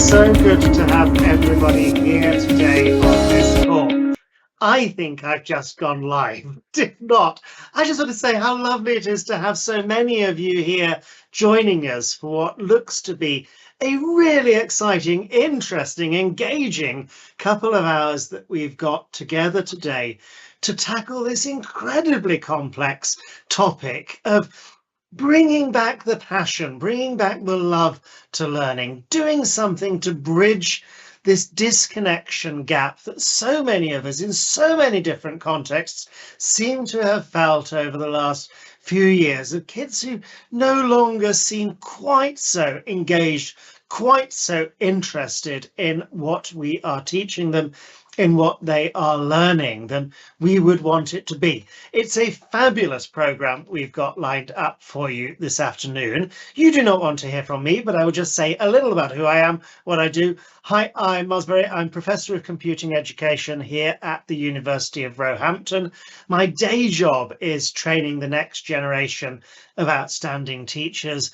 so good to have everybody here today on this call. I think I've just gone live. If not, I just want to say how lovely it is to have so many of you here joining us for what looks to be a really exciting, interesting, engaging couple of hours that we've got together today to tackle this incredibly complex topic of bringing back the passion, bringing back the love to learning, doing something to bridge this disconnection gap that so many of us in so many different contexts seem to have felt over the last few years, of kids who no longer seem quite so engaged, quite so interested in what we are teaching them, in what they are learning than we would want it to be. It's a fabulous program we've got lined up for you this afternoon. You do not want to hear from me, but I will just say a little about who I am, what I do. Hi, I'm Musbury. I'm Professor of Computing Education here at the University of Roehampton. My day job is training the next generation of outstanding teachers.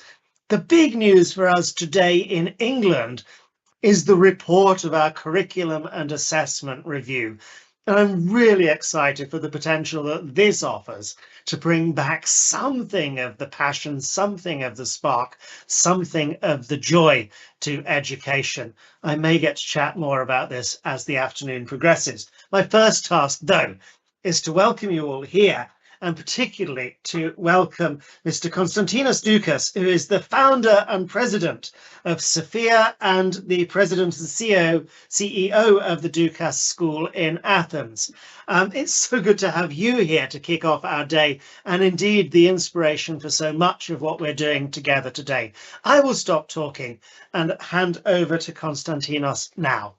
The big news for us today in England is the report of our curriculum and assessment review. And I'm really excited for the potential that this offers to bring back something of the passion, something of the spark, something of the joy to education. I may get to chat more about this as the afternoon progresses. My first task, though, is to welcome you all here, and particularly to welcome Mr. Konstantinos Doukas, who is the founder and president of Sophia and the president and CEO of the Doukas School in Athens. It's so good to have you here to kick off our day, and indeed the inspiration for so much of what we're doing together today. I will stop talking and hand over to Konstantinos now.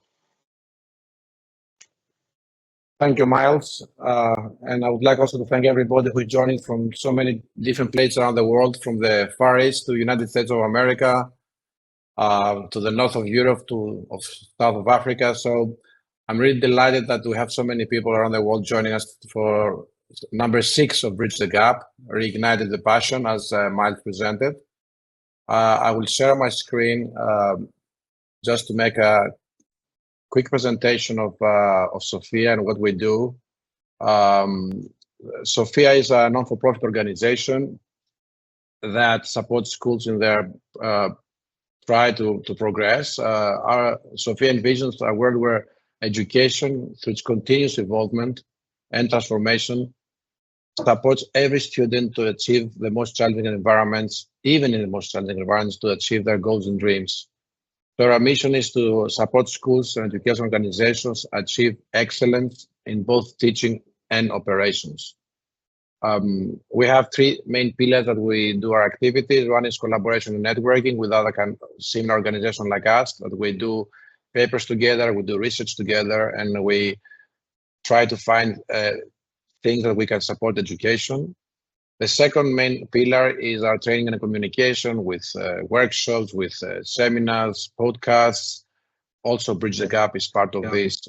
Thank you, Miles. And I would like also to thank everybody who is joining from so many different places around the world, from the Far East to the United States of America, to the north of Europe, of South of Africa. So I'm really delighted that we have so many people around the world joining us for number 6 of Bridge the Gap, Reignited the Passion, as Miles presented. I will share my screen just to make a quick presentation of Sophia and what we do. Sophia is a non-for-profit organization that supports schools in their try to progress. Our Sophia envisions a world where education, through its continuous involvement and transformation, supports every student to achieve the most challenging environments, even in the most challenging environments, to achieve their goals and dreams. So our mission is to support schools and education organizations achieve excellence in both teaching and operations. We have 3 main pillars that we do our activities. One is collaboration and networking with other similar organizations like us, that we do papers together, we do research together, and we try to find things that we can support education. The second main pillar is our training and communication with workshops, with seminars, podcasts. Also, Bridge the Gap is part of this.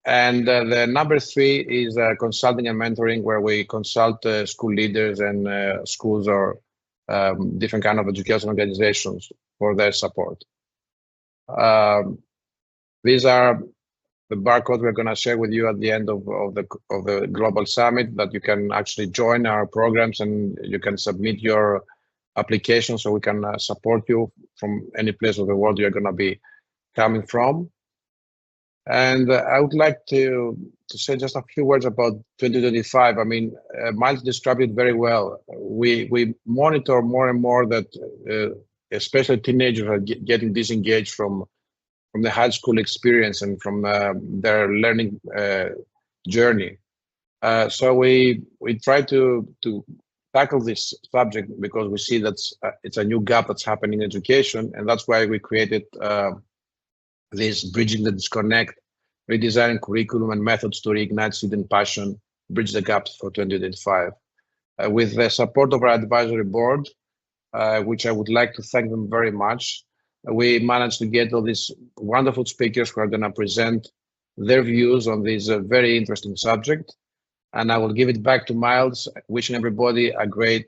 And the number 3 is consulting and mentoring, where we consult school leaders and schools or different kind of education organizations for their support. These are the barcode we're going to share with you at the end of the Global Summit, that you can actually join our programs and you can submit your application so we can support you from any place of the world you're going to be coming from. And I would like to say just a few words about 2025. I mean, Miles described it very well. We monitor more and more that especially teenagers are getting disengaged from the high school experience and from their learning journey. So we try to tackle this subject because we see that it's a new gap that's happening in education, and that's why we created this Bridging the Disconnect, Redesigning Curriculum and Methods to Reignite Student Passion, Bridge the Gap for 2025. With the support of our advisory board, which I would like to thank them very much, we managed to get all these wonderful speakers who are going to present their views on this very interesting subject. And I will give it back to Miles, wishing everybody a great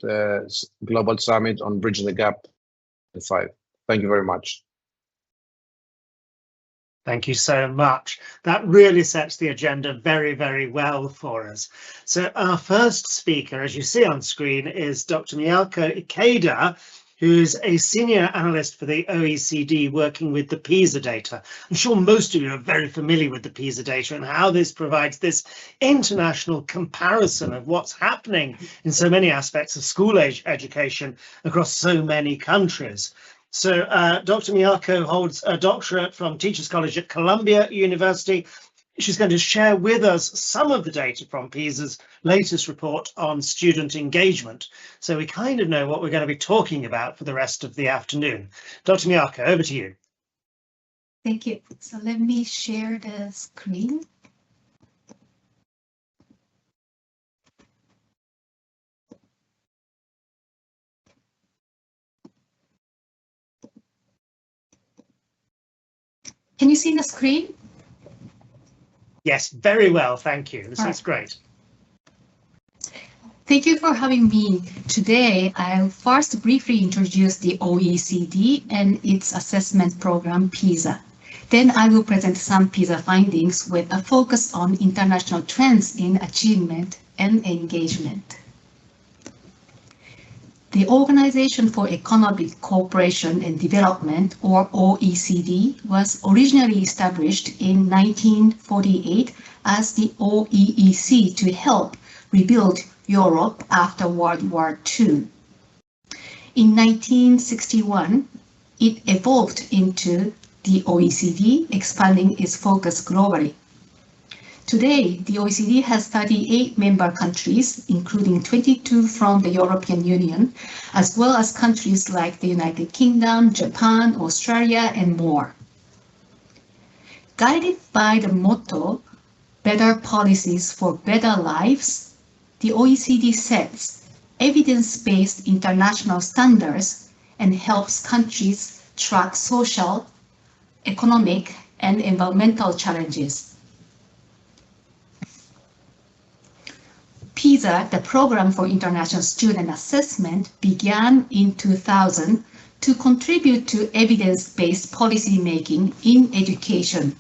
Global Summit on Bridging the Gap 5. Thank you very much. Thank you so much. That really sets the agenda very, very well for us. So our first speaker, as you see on screen, is Dr. Miyako Ikeda, who's a senior analyst for the OECD working with the PISA data. I'm sure most of you are very familiar with the PISA data and how this provides this international comparison of what's happening in so many aspects of school age education across so many countries. So Dr. Miyako holds a doctorate from Teachers College at Columbia University. She's going to share with us some of the data from PISA's latest report on student engagement. So we kind of know what we're going to be talking about for the rest of the afternoon. Dr. Miyako, over to you. Thank you. So let me share the screen. Can you see the screen? Yes, very well, thank you. This is great. Thank you for having me. Today, I'll first briefly introduce the OECD and its assessment program, PISA. Then I will present some PISA findings with a focus on international trends in achievement and engagement. The Organization for Economic Cooperation and Development, or OECD, was originally established in 1948 as the OEEC to help rebuild Europe after World War II. In 1961, it evolved into the OECD, expanding its focus globally. Today, the OECD has 38 member countries, including 22 from the European Union, as well as countries like the United Kingdom, Japan, Australia, and more. Guided by the motto, "Better Policies for Better Lives," the OECD sets evidence-based international standards and helps countries track social, economic, and environmental challenges. PISA, the Program for International Student Assessment, began in 2000 to contribute to evidence-based policy making in education.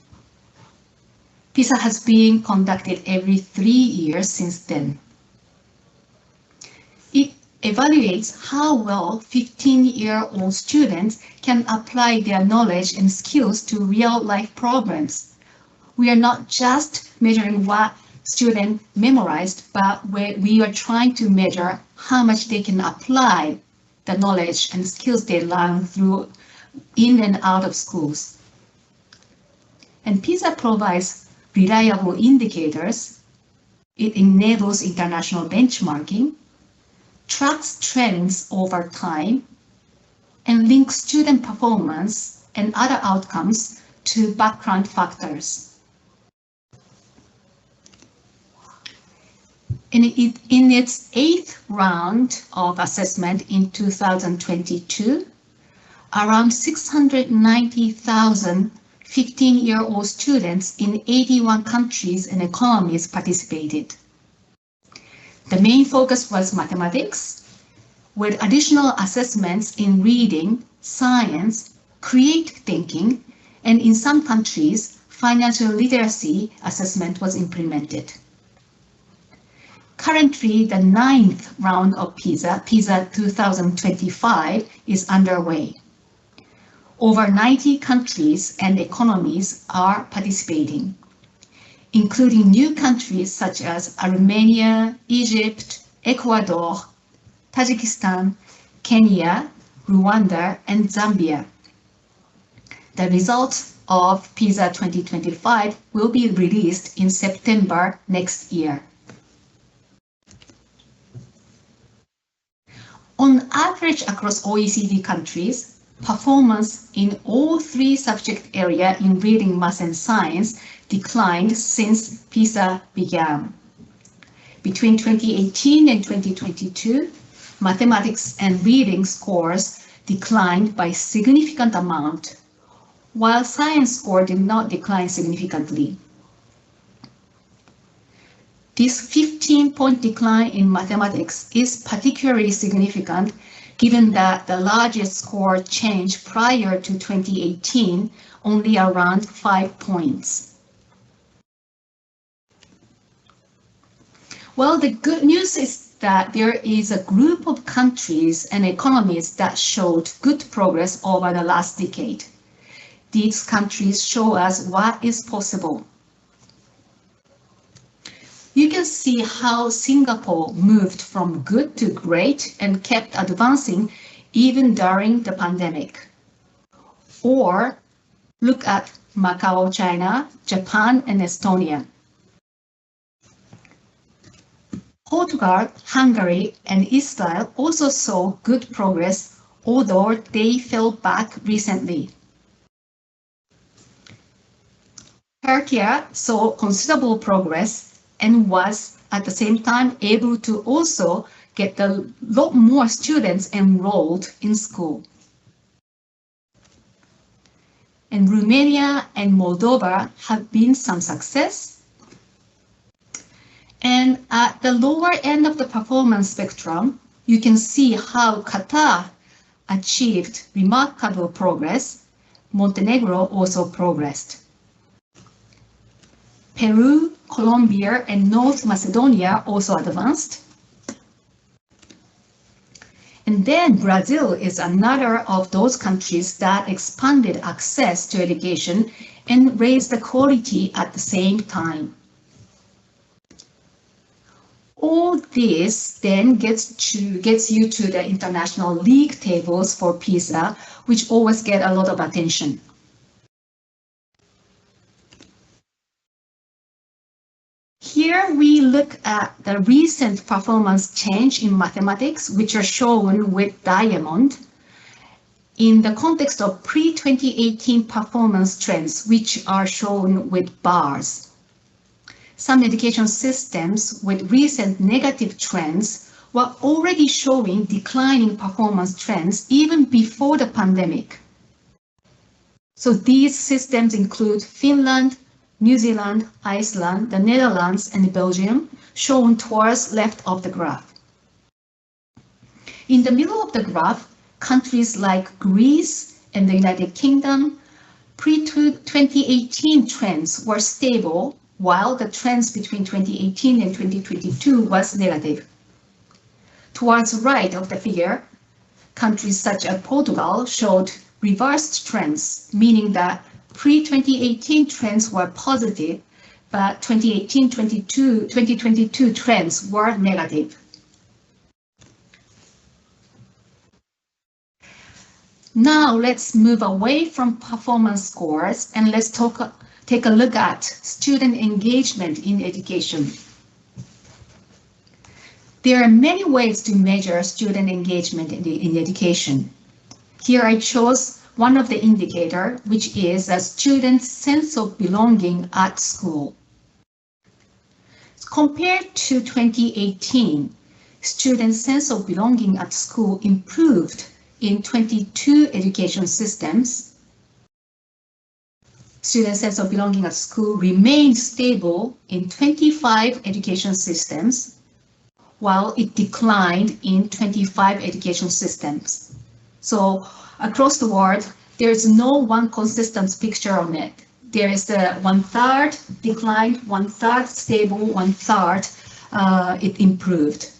PISA has been conducted every 3 years since then. It evaluates how well 15-year-old students can apply their knowledge and skills to real-life problems. We are not just measuring what students memorized, but we are trying to measure how much they can apply the knowledge and skills they learn through in and out of schools. And PISA provides reliable indicators. It enables international benchmarking, tracks trends over time, and links student performance and other outcomes to background factors. In its 8th round of assessment in 2022, around 690,000 15-year-old students in 81 countries and economies participated. The main focus was mathematics, with additional assessments in reading, science, creative thinking, and in some countries, financial literacy assessment was implemented. Currently, the 9th round of PISA 2025, is underway. Over 90 countries and economies are participating, including new countries such as Armenia, Egypt, Ecuador, Tajikistan, Kenya, Rwanda, and Zambia. The results of PISA 2025 will be released in September next year. On average across OECD countries, performance in all 3 subject areas in reading, math, and science declined since PISA began. Between 2018 and 2022, mathematics and reading scores declined by a significant amount, while science score did not decline significantly. This 15-point decline in mathematics is particularly significant given that the largest score change prior to 2018 only around 5 points. Well, the good news is that there is a group of countries and economies that showed good progress over the last decade. These countries show us what is possible. You can see how Singapore moved from good to great and kept advancing even during the pandemic. Or look at Macau, China, Japan, and Estonia. Portugal, Hungary, and Israel also saw good progress, although they fell back recently. Turkey saw considerable progress and was at the same time able to also get a lot more students enrolled in school. And Romania and Moldova have been some success. And at the lower end of the performance spectrum, you can see how Qatar achieved remarkable progress. Montenegro also progressed. Peru, Colombia, and North Macedonia also advanced. And then Brazil is another of those countries that expanded access to education and raised the quality at the same time. All this then gets you to the international league tables for PISA, which always get a lot of attention. Here we look at the recent performance change in mathematics, which are shown with diamond, in the context of pre-2018 performance trends, which are shown with bars. Some education systems with recent negative trends were already showing declining performance trends even before the pandemic. So these systems include Finland, New Zealand, Iceland, the Netherlands, and Belgium, shown towards left of the graph. In the middle of the graph, countries like Greece and the United Kingdom, pre-2018 trends were stable, while the trends between 2018 and 2022 was negative. Towards the right of the figure, countries such as Portugal showed reversed trends, meaning that pre-2018 trends were positive, but 2018-2022 trends were negative. Now let's move away from performance scores and let's take a look at student engagement in education. There are many ways to measure student engagement in education. Here I chose one of the indicators, which is a student's sense of belonging at school. Compared to 2018, students' sense of belonging at school improved in 22 education systems. Student sense of belonging at school remained stable in 25 education systems, while it declined in 25 education systems. So across the world, there is no one consistent picture on it. There is the 1/3 declined, 1/3 stable, 1/3 it improved.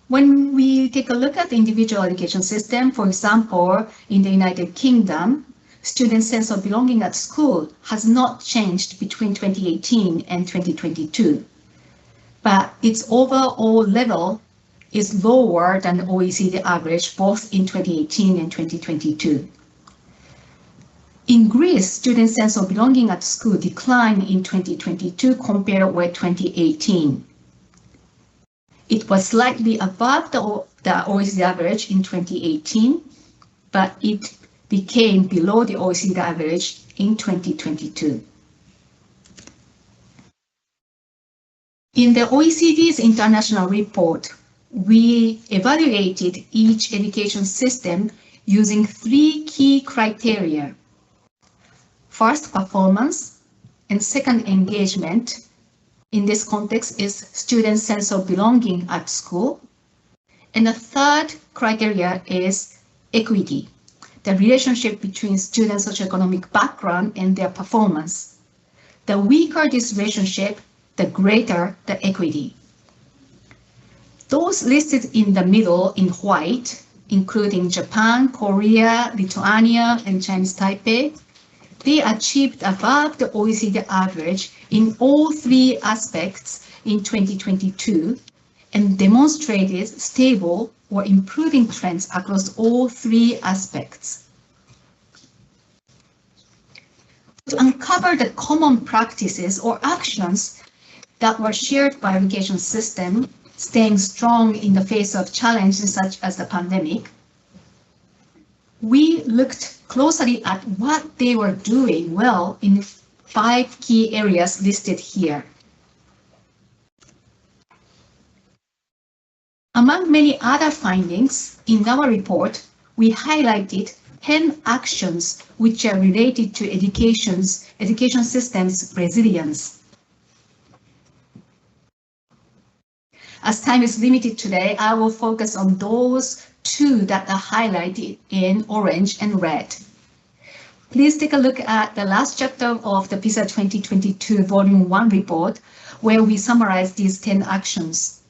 When we take a look at the individual education system, for example, in the United Kingdom, students' sense of belonging at school has not changed between 2018 and 2022, but its overall level is lower than the OECD average, both in 2018 and 2022. In Greece, student sense of belonging at school declined in 2022 compared with 2018. It was slightly above the OECD average in 2018, but it became below the OECD average in 2022. In the OECD's international report, we evaluated each education system using 3 key criteria. First, performance, and second, engagement. In this context is student sense of belonging at school. And the third criteria is equity, the relationship between students' socioeconomic background and their performance. The weaker this relationship, the greater the equity. Those listed in the middle in white, including Japan, Korea, Lithuania, and Chinese Taipei, they achieved above the OECD average in all three aspects in 2022 and demonstrated stable or improving trends across all three aspects. To uncover the common practices or actions that were shared by education system, staying strong in the face of challenges such as the pandemic, we looked closely at what they were doing well in 5 key areas listed here. Among many other findings, in our report, we highlighted 10 actions which are related to education system's resilience. As time is limited today, I will focus on those 2 that are highlighted in orange and red. Please take a look at the last chapter of the PISA 2022 Volume 1 report, where we summarize these 10 actions.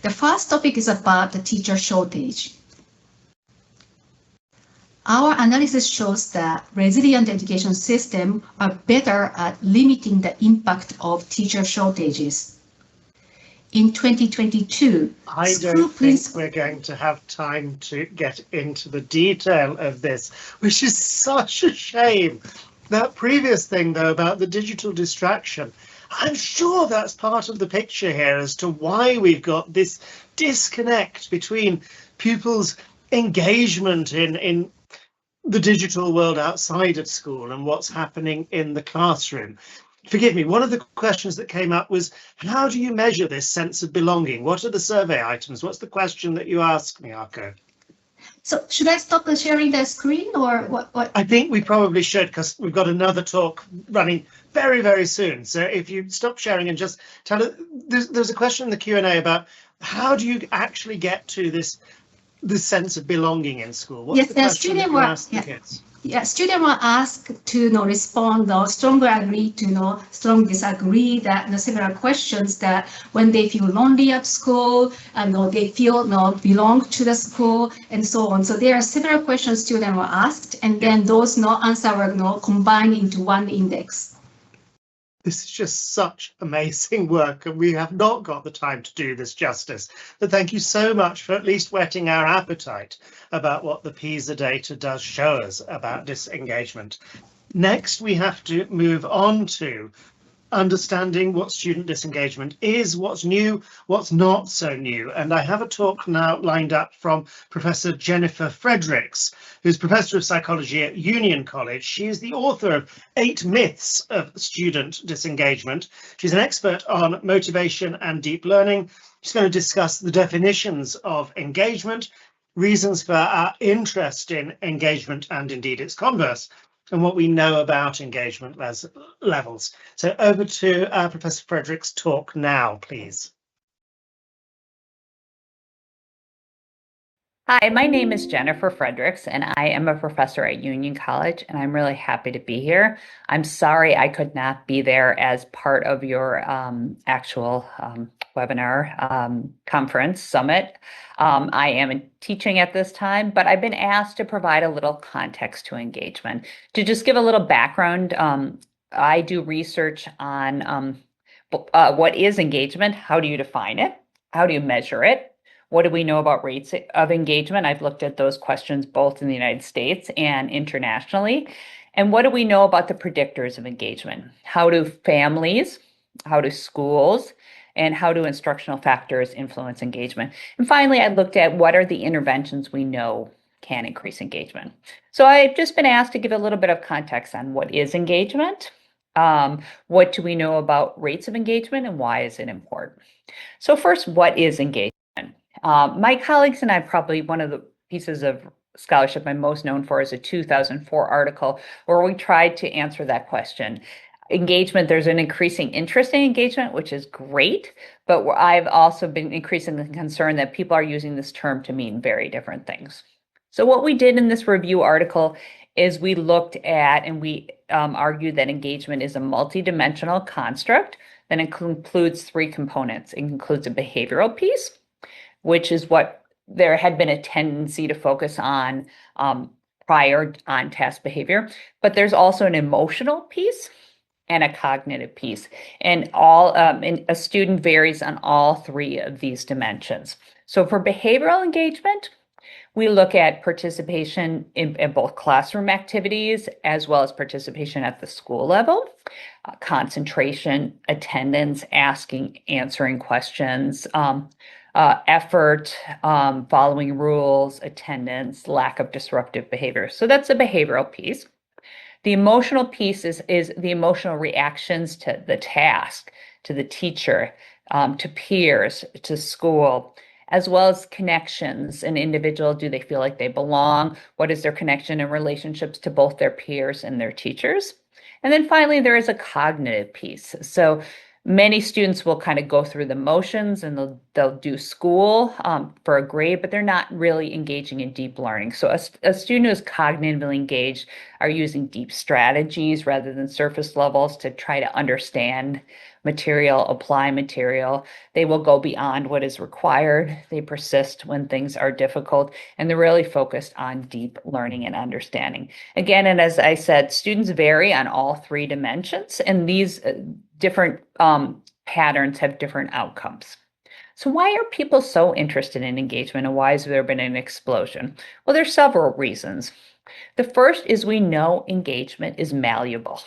The first topic is about the teacher shortage. Our analysis shows that resilient education systems are better at limiting the impact of teacher shortages. In 2022, I don't think we're going to have time to get into the detail of this, which is such a shame. That previous thing, though, about the digital distraction, I'm sure that's part of the picture here as to why we've got this disconnect between pupils' engagement in the digital world outside of school and what's happening in the classroom. Forgive me, one of the questions that came up was, how do you measure this sense of belonging? What are the survey items? What's the question that you asked me, Ako? So should I stop the sharing the screen or what? I think we probably should, because we've got another talk running very, very soon. So if you stop sharing and just tell it, there's a question in the Q&A about how do you actually get to this sense of belonging in school? What's the question that you ask the kids? Yeah, students were asked to respond or strongly agree to strongly disagree that the several questions that when they feel lonely at school and they feel belong to the school and so on. So there are several questions students were asked, and then those answers were combined into one index. This is just such amazing work, and we have not got the time to do this justice. But thank you so much for at least whetting our appetite about what the PISA data does show us about disengagement. Next, we have to move on to understanding what student disengagement is, what's new, what's not so new. And I have a talk now lined up from Professor Jennifer Fredericks, who's Professor of Psychology at Union College. She is the author of 8 Myths of Student Disengagement. She's an expert on motivation and deep learning. She's going to discuss the definitions of engagement, reasons for our interest in engagement and indeed its converse, and what we know about engagement levels. So over to Professor Fredericks' talk now, please. Hi, my name is Jennifer Fredericks, and I am a professor at Union College, and I'm really happy to be here. I'm sorry I could not be there as part of your actual webinar conference summit. I am teaching at this time, but I've been asked to provide a little context to engagement. To just give a little background, I do research on what is engagement, how do you define it, how do you measure it, what do we know about rates of engagement? I've looked at those questions both in the United States and internationally. And what do we know about the predictors of engagement? How do families, how do schools, and how do instructional factors influence engagement? And finally, I looked at what are the interventions we know can increase engagement. So I've just been asked to give a little bit of context on what is engagement, what do we know about rates of engagement, and why is it important? So first, what is engagement? My colleagues and I, probably one of the pieces of scholarship I'm most known for is a 2004 article where we tried to answer that question. engagement, there's an increasing interest in engagement, which is great, but I've also been increasingly concerned that people are using this term to mean very different things. So what we did in this review article is we looked at and we argued that engagement is a multidimensional construct that includes three components. It includes a behavioral piece, which is what there had been a tendency to focus on prior on-task behavior, but there's also an emotional piece and a cognitive piece, and a student varies on all three of these dimensions. So for behavioral engagement, we look at participation in both classroom activities as well as participation at the school level, concentration, attendance, answering questions, effort, following rules, attendance, lack of disruptive behavior. So that's a behavioral piece. The emotional piece is the emotional reactions to the task, to the teacher, to peers, to school, as well as connections. An individual, do they feel like they belong? What is their connection and relationships to both their peers and their teachers? And then finally, there is a cognitive piece. So many students will kind of go through the motions and they'll do school for a grade, but they're not really engaging in deep learning. So a student who is cognitively engaged are using deep strategies rather than surface levels to try to understand material, apply material. They will go beyond what is required. They persist when things are difficult, and they're really focused on deep learning and understanding. Again, and as I said, students vary on all three dimensions, and these different patterns have different outcomes. So why are people so interested in engagement, and why has there been an explosion? Well, there's several reasons. The first is we know engagement is malleable.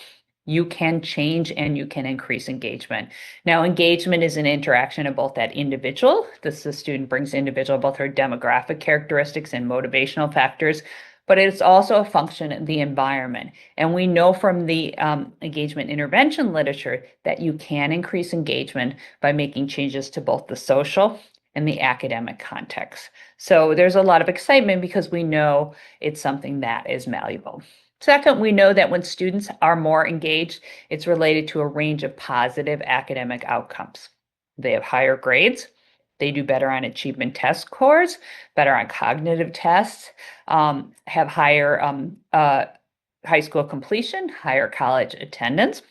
You can change and you can increase engagement. Now, engagement is an interaction of both that individual, the student brings individual, both her demographic characteristics and motivational factors, but it's also a function of the environment. And we know from the engagement intervention literature that you can increase engagement by making changes to both the social and the academic context. So there's a lot of excitement because we know it's something that is malleable. Second, we know that when students are more engaged, it's related to a range of positive academic outcomes. They have higher grades, they do better on achievement test scores, better on cognitive tests, have higher high school completion, higher college attendance.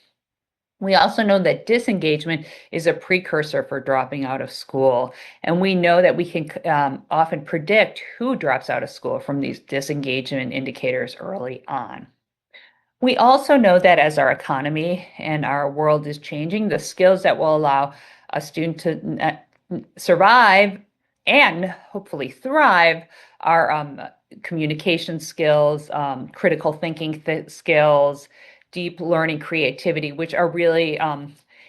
We also know that disengagement is a precursor for dropping out of school. And we know that we can often predict who drops out of school from these disengagement indicators early on. We also know that as our economy and our world is changing, the skills that will allow a student to survive and hopefully thrive are communication skills, critical thinking skills, deep learning creativity, which are really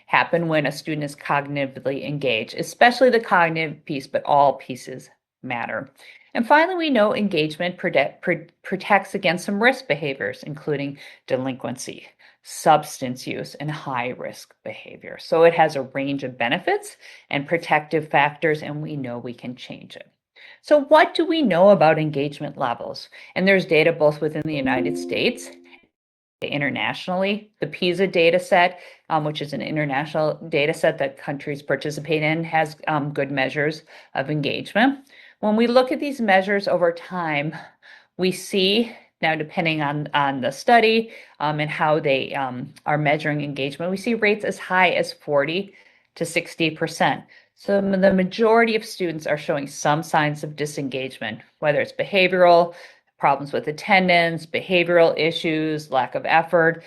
happen when a student is cognitively engaged, especially the cognitive piece, but all pieces matter. And finally, we know engagement protects against some risk behaviors, including delinquency, substance use, and high-risk behavior. So it has a range of benefits and protective factors, and we know we can change it. So what do we know about engagement levels? And there's data both within the United States internationally. The PISA data set, which is an international data set that countries participate in, has good measures of engagement. When we look at these measures over time, we see, now depending on the study and how they are measuring engagement, we see rates as high as 40 to 60%. So the majority of students are showing some signs of disengagement, whether it's behavioral, problems with attendance, behavioral issues, lack of effort,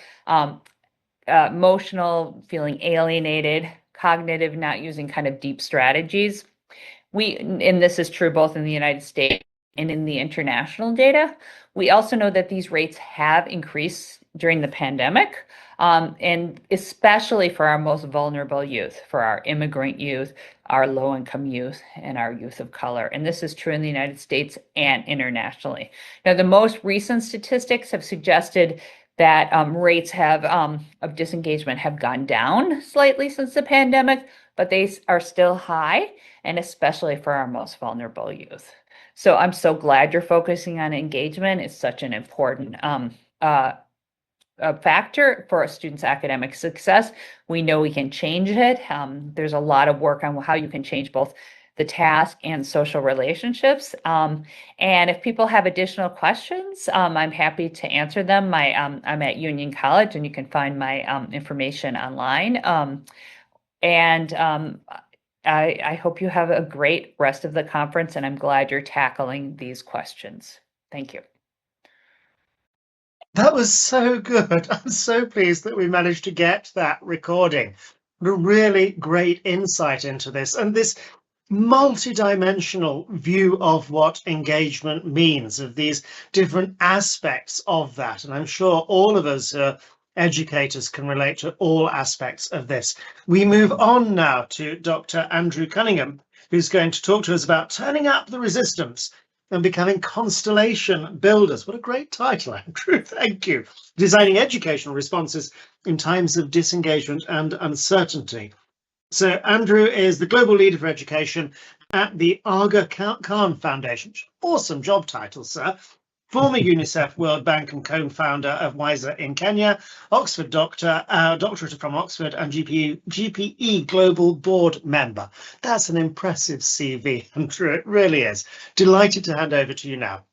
emotional, feeling alienated, cognitive, not using kind of deep strategies. And this is true both in the United States and in the international data. We also know that these rates have increased during the pandemic, and especially for our most vulnerable youth, for our immigrant youth, our low-income youth, and our youth of color. And this is true in the United States and internationally. Now, the most recent statistics have suggested that rates of disengagement have gone down slightly since the pandemic, but they are still high, and especially for our most vulnerable youth. So I'm so glad you're focusing on engagement. It's such an important a factor for a student's academic success. We know we can change it. There's a lot of work on how you can change both the task and social relationships. And if people have additional questions, I'm happy to answer them. I'm at Union College, and you can find my information online. I hope you have a great rest of the conference, and I'm glad you're tackling these questions. Thank you. That was so good. I'm so pleased that we managed to get that recording. A really great insight into this, and this multi-dimensional view of what engagement means, of these different aspects of that. And I'm sure all of us educators can relate to all aspects of this. We move on now to Dr. Andrew Cunningham, who's going to talk to us about turning up the resistance and becoming constellation builders. What a great title, Andrew. Thank you. Designing educational responses in times of disengagement and uncertainty. So Andrew is the global leader for education at the Aga Khan Foundation. Awesome job title, sir. Former UNICEF, World Bank and co-founder of WISER in Kenya, Oxford doctor, doctorate from Oxford, and GPE Global Board member. That's an impressive CV, Andrew. It really is. Delighted to hand over to you now.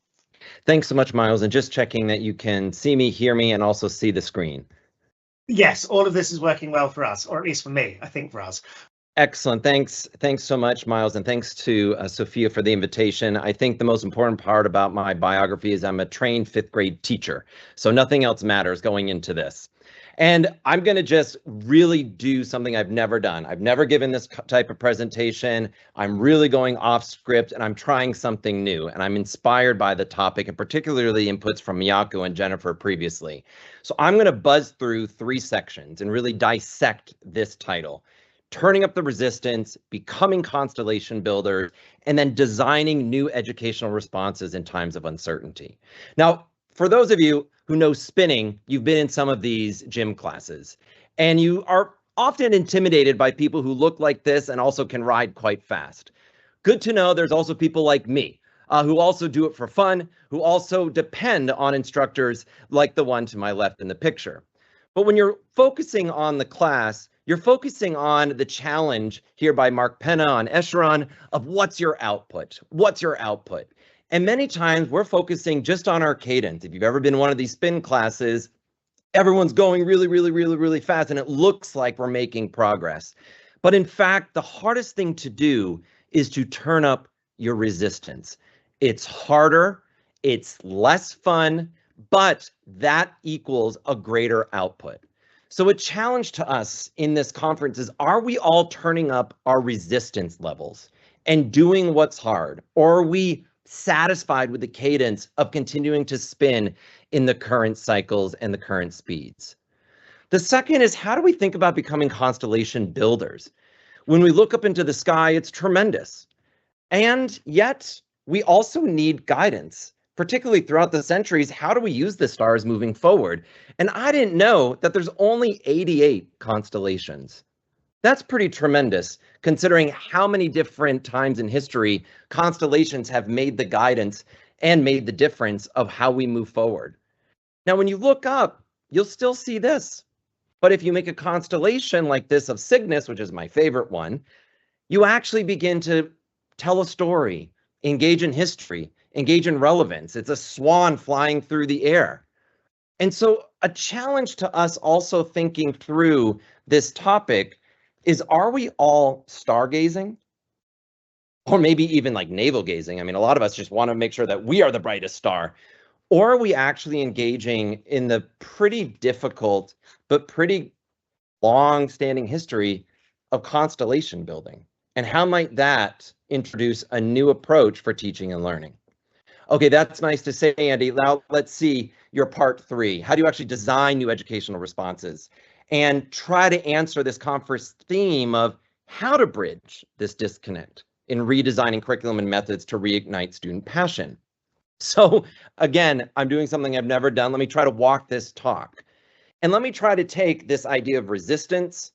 Thanks so much, Miles. And just checking that you can see me, hear me, and also see the screen. Yes, all of this is working well for us, or at least for me, I think for us. Excellent. Thanks so much, Miles, and thanks to Sophia for the invitation. I think the most important part about my biography is I'm a trained 5th grade teacher, so nothing else matters going into this. And I'm going to just really do something I've never done. I've never given this type of presentation. I'm really going off script, and I'm trying something new, and I'm inspired by the topic, and particularly inputs from Miyako and Jennifer previously. So I'm going to buzz through 3 sections and really dissect this title: turning up the resistance, becoming constellation builders, and then designing new educational responses in times of uncertainty. Now, for those of you who know spinning, you've been in some of these gym classes, and you are often intimidated by people who look like this and also can ride quite fast. Good to know there's also people like me, who also do it for fun, who also depend on instructors like the one to my left in the picture. But when you're focusing on the class, you're focusing on the challenge here by Mark Penna on Escheron of what's your output? What's your output? And many times we're focusing just on our cadence. If you've ever been in one of these spin classes, everyone's going really fast, and it looks like we're making progress. But in fact, the hardest thing to do is to turn up your resistance. It's harder, it's less fun, but that equals a greater output. So a challenge to us in this conference is, are we all turning up our resistance levels and doing what's hard? Or are we satisfied with the cadence of continuing to spin in the current cycles and the current speeds? The second is, how do we think about becoming constellation builders? When we look up into the sky, it's tremendous. And yet we also need guidance. Particularly throughout the centuries, how do we use the stars moving forward? And I didn't know that there's only 88 constellations. That's pretty tremendous, considering how many different times in history constellations have made the guidance and made the difference of how we move forward. Now, when you look up, you'll still see this. But if you make a constellation like this of Cygnus, which is my favorite one, you actually begin to tell a story, engage in history, engage in relevance. It's a swan flying through the air. And so a challenge to us also thinking through this topic is, are we all stargazing? Or maybe even like navel gazing? I mean, a lot of us just want to make sure that we are the brightest star. Or are we actually engaging in the pretty difficult but pretty long-standing history of constellation building? And how might that introduce a new approach for teaching and learning? Okay, that's nice to say, Andy. Now let's see your part 3. How do you actually design new educational responses and try to answer this conference theme of how to bridge this disconnect in redesigning curriculum and methods to reignite student passion? So again, I'm doing something I've never done. Let me try to walk this talk. And let me try to take this idea of resistance,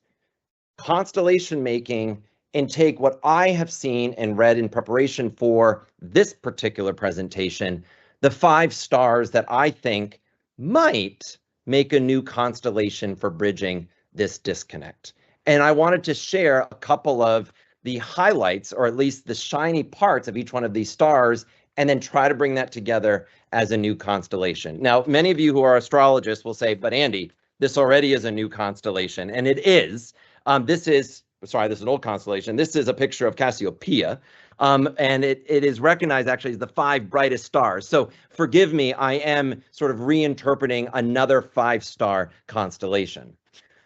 constellation making, and take what I have seen and read in preparation for this particular presentation, the 5 stars that I think might make a new constellation for bridging this disconnect. And I wanted to share a couple of the highlights, or at least the shiny parts of each one of these stars, and then try to bring that together as a new constellation. Now, many of you who are astrologists will say, but Andy, this already is a new constellation, and it is. This is an old constellation. This is a picture of Cassiopeia, and it is recognized actually as the 5 brightest stars. So forgive me, I am sort of reinterpreting another 5-star constellation.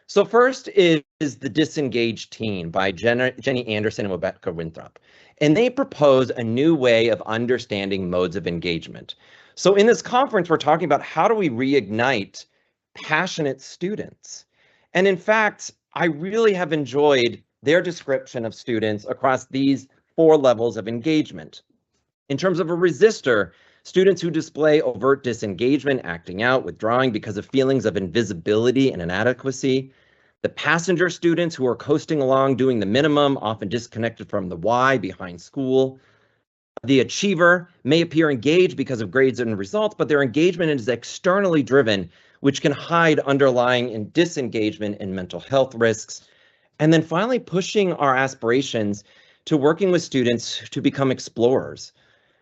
So first is the Disengaged Teen by Jenny Anderson and Rebecca Winthrop. And they propose a new way of understanding modes of engagement. So in this conference, we're talking about how do we reignite passionate students? And in fact, I really have enjoyed their description of students across these 4 levels of engagement. In terms of a resistor, students who display overt disengagement, acting out, withdrawing because of feelings of invisibility and inadequacy. The passenger students who are coasting along, doing the minimum, often disconnected from the why behind school. The achiever may appear engaged because of grades and results, but their engagement is externally driven, which can hide underlying disengagement and mental health risks. And then finally, pushing our aspirations to working with students to become explorers.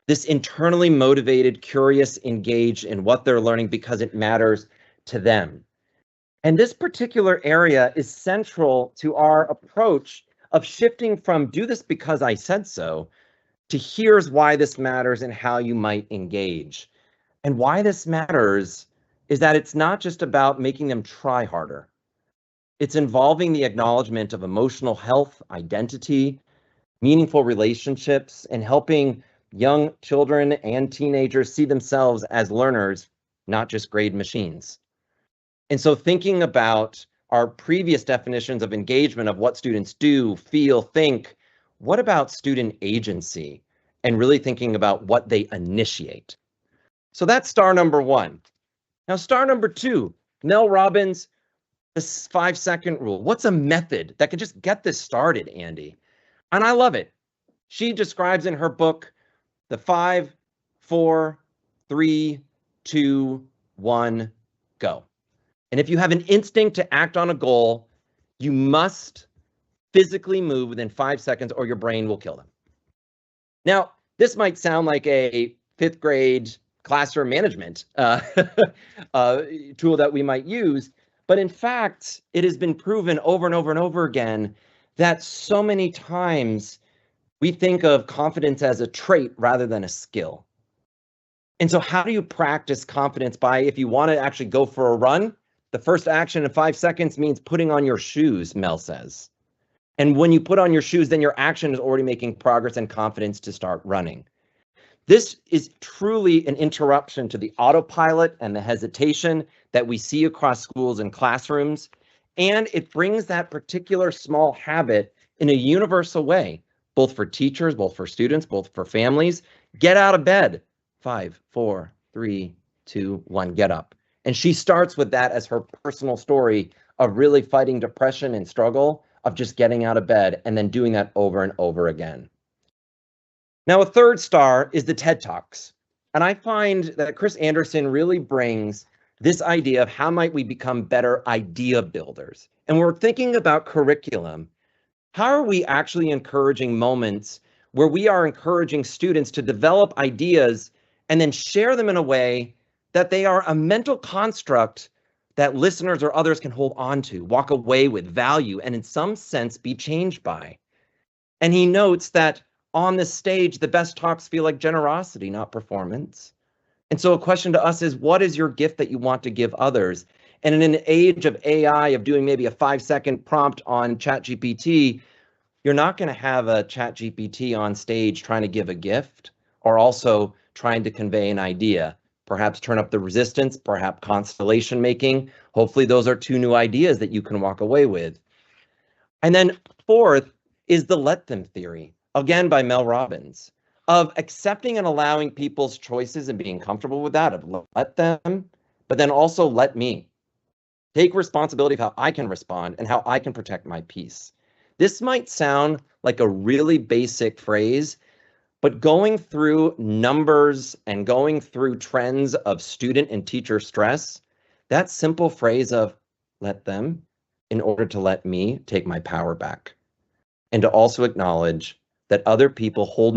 This internally motivated, curious, engaged in what they're learning because it matters to them. And this particular area is central to our approach of shifting from do this because I said so to here's why this matters and how you might engage. And why this matters is that it's not just about making them try harder. It's involving the acknowledgement of emotional health, identity, meaningful relationships, and helping young children and teenagers see themselves as learners, not just grade machines. And so thinking about our previous definitions of engagement of what students do, feel, think, what about student agency? And really thinking about what they initiate. So that's star number 1. Now, star number 2, Mel Robbins, the 5-second rule. What's a method that can just get this started, Andy? And I love it. She describes in her book the 5, 4, 3, 2, 1, go. And if you have an instinct to act on a goal, you must physically move within 5 seconds or your brain will kill them. Now, this might sound like a 5th grade classroom management tool that we might use, but in fact, it has been proven over and over and over again that so many times we think of confidence as a trait rather than a skill. And so how do you practice confidence? By, if you want to actually go for a run, the first action in 5 seconds means putting on your shoes, Mel says. And when you put on your shoes, then your action is already making progress and confidence to start running. This is truly an interruption to the autopilot and the hesitation that we see across schools and classrooms. And it brings that particular small habit in a universal way, both for teachers, both for students, both for families. Get out of bed. 5, 4, 3, 2, 1, get up. And she starts with that as her personal story of really fighting depression and struggle of just getting out of bed and then doing that over and over again. Now, a 3rd star is the TED Talks. And I find that Chris Anderson really brings this idea of how might we become better idea builders. And we're thinking about curriculum. How are we actually encouraging moments where we are encouraging students to develop ideas and then share them in a way that they are a mental construct that listeners or others can hold on to, walk away with, value, and in some sense be changed by. And he notes that on the stage, the best talks feel like generosity, not performance. And so a question to us is, what is your gift that you want to give others? And in an age of AI, of doing maybe a 5-second prompt on ChatGPT, you're not going to have a ChatGPT on stage trying to give a gift or also trying to convey an idea. Perhaps turn up the resistance, perhaps constellation making. Hopefully those are 2 new ideas that you can walk away with. And then 4th is the let them theory, again by Mel Robbins, of accepting and allowing people's choices and being comfortable with that, of let them, but then also let me. Take responsibility of how I can respond and how I can protect my peace. This might sound like a really basic phrase, but going through numbers and going through trends of student and teacher stress, That simple phrase of let them in order to let me take my power back. And to also acknowledge that other people hold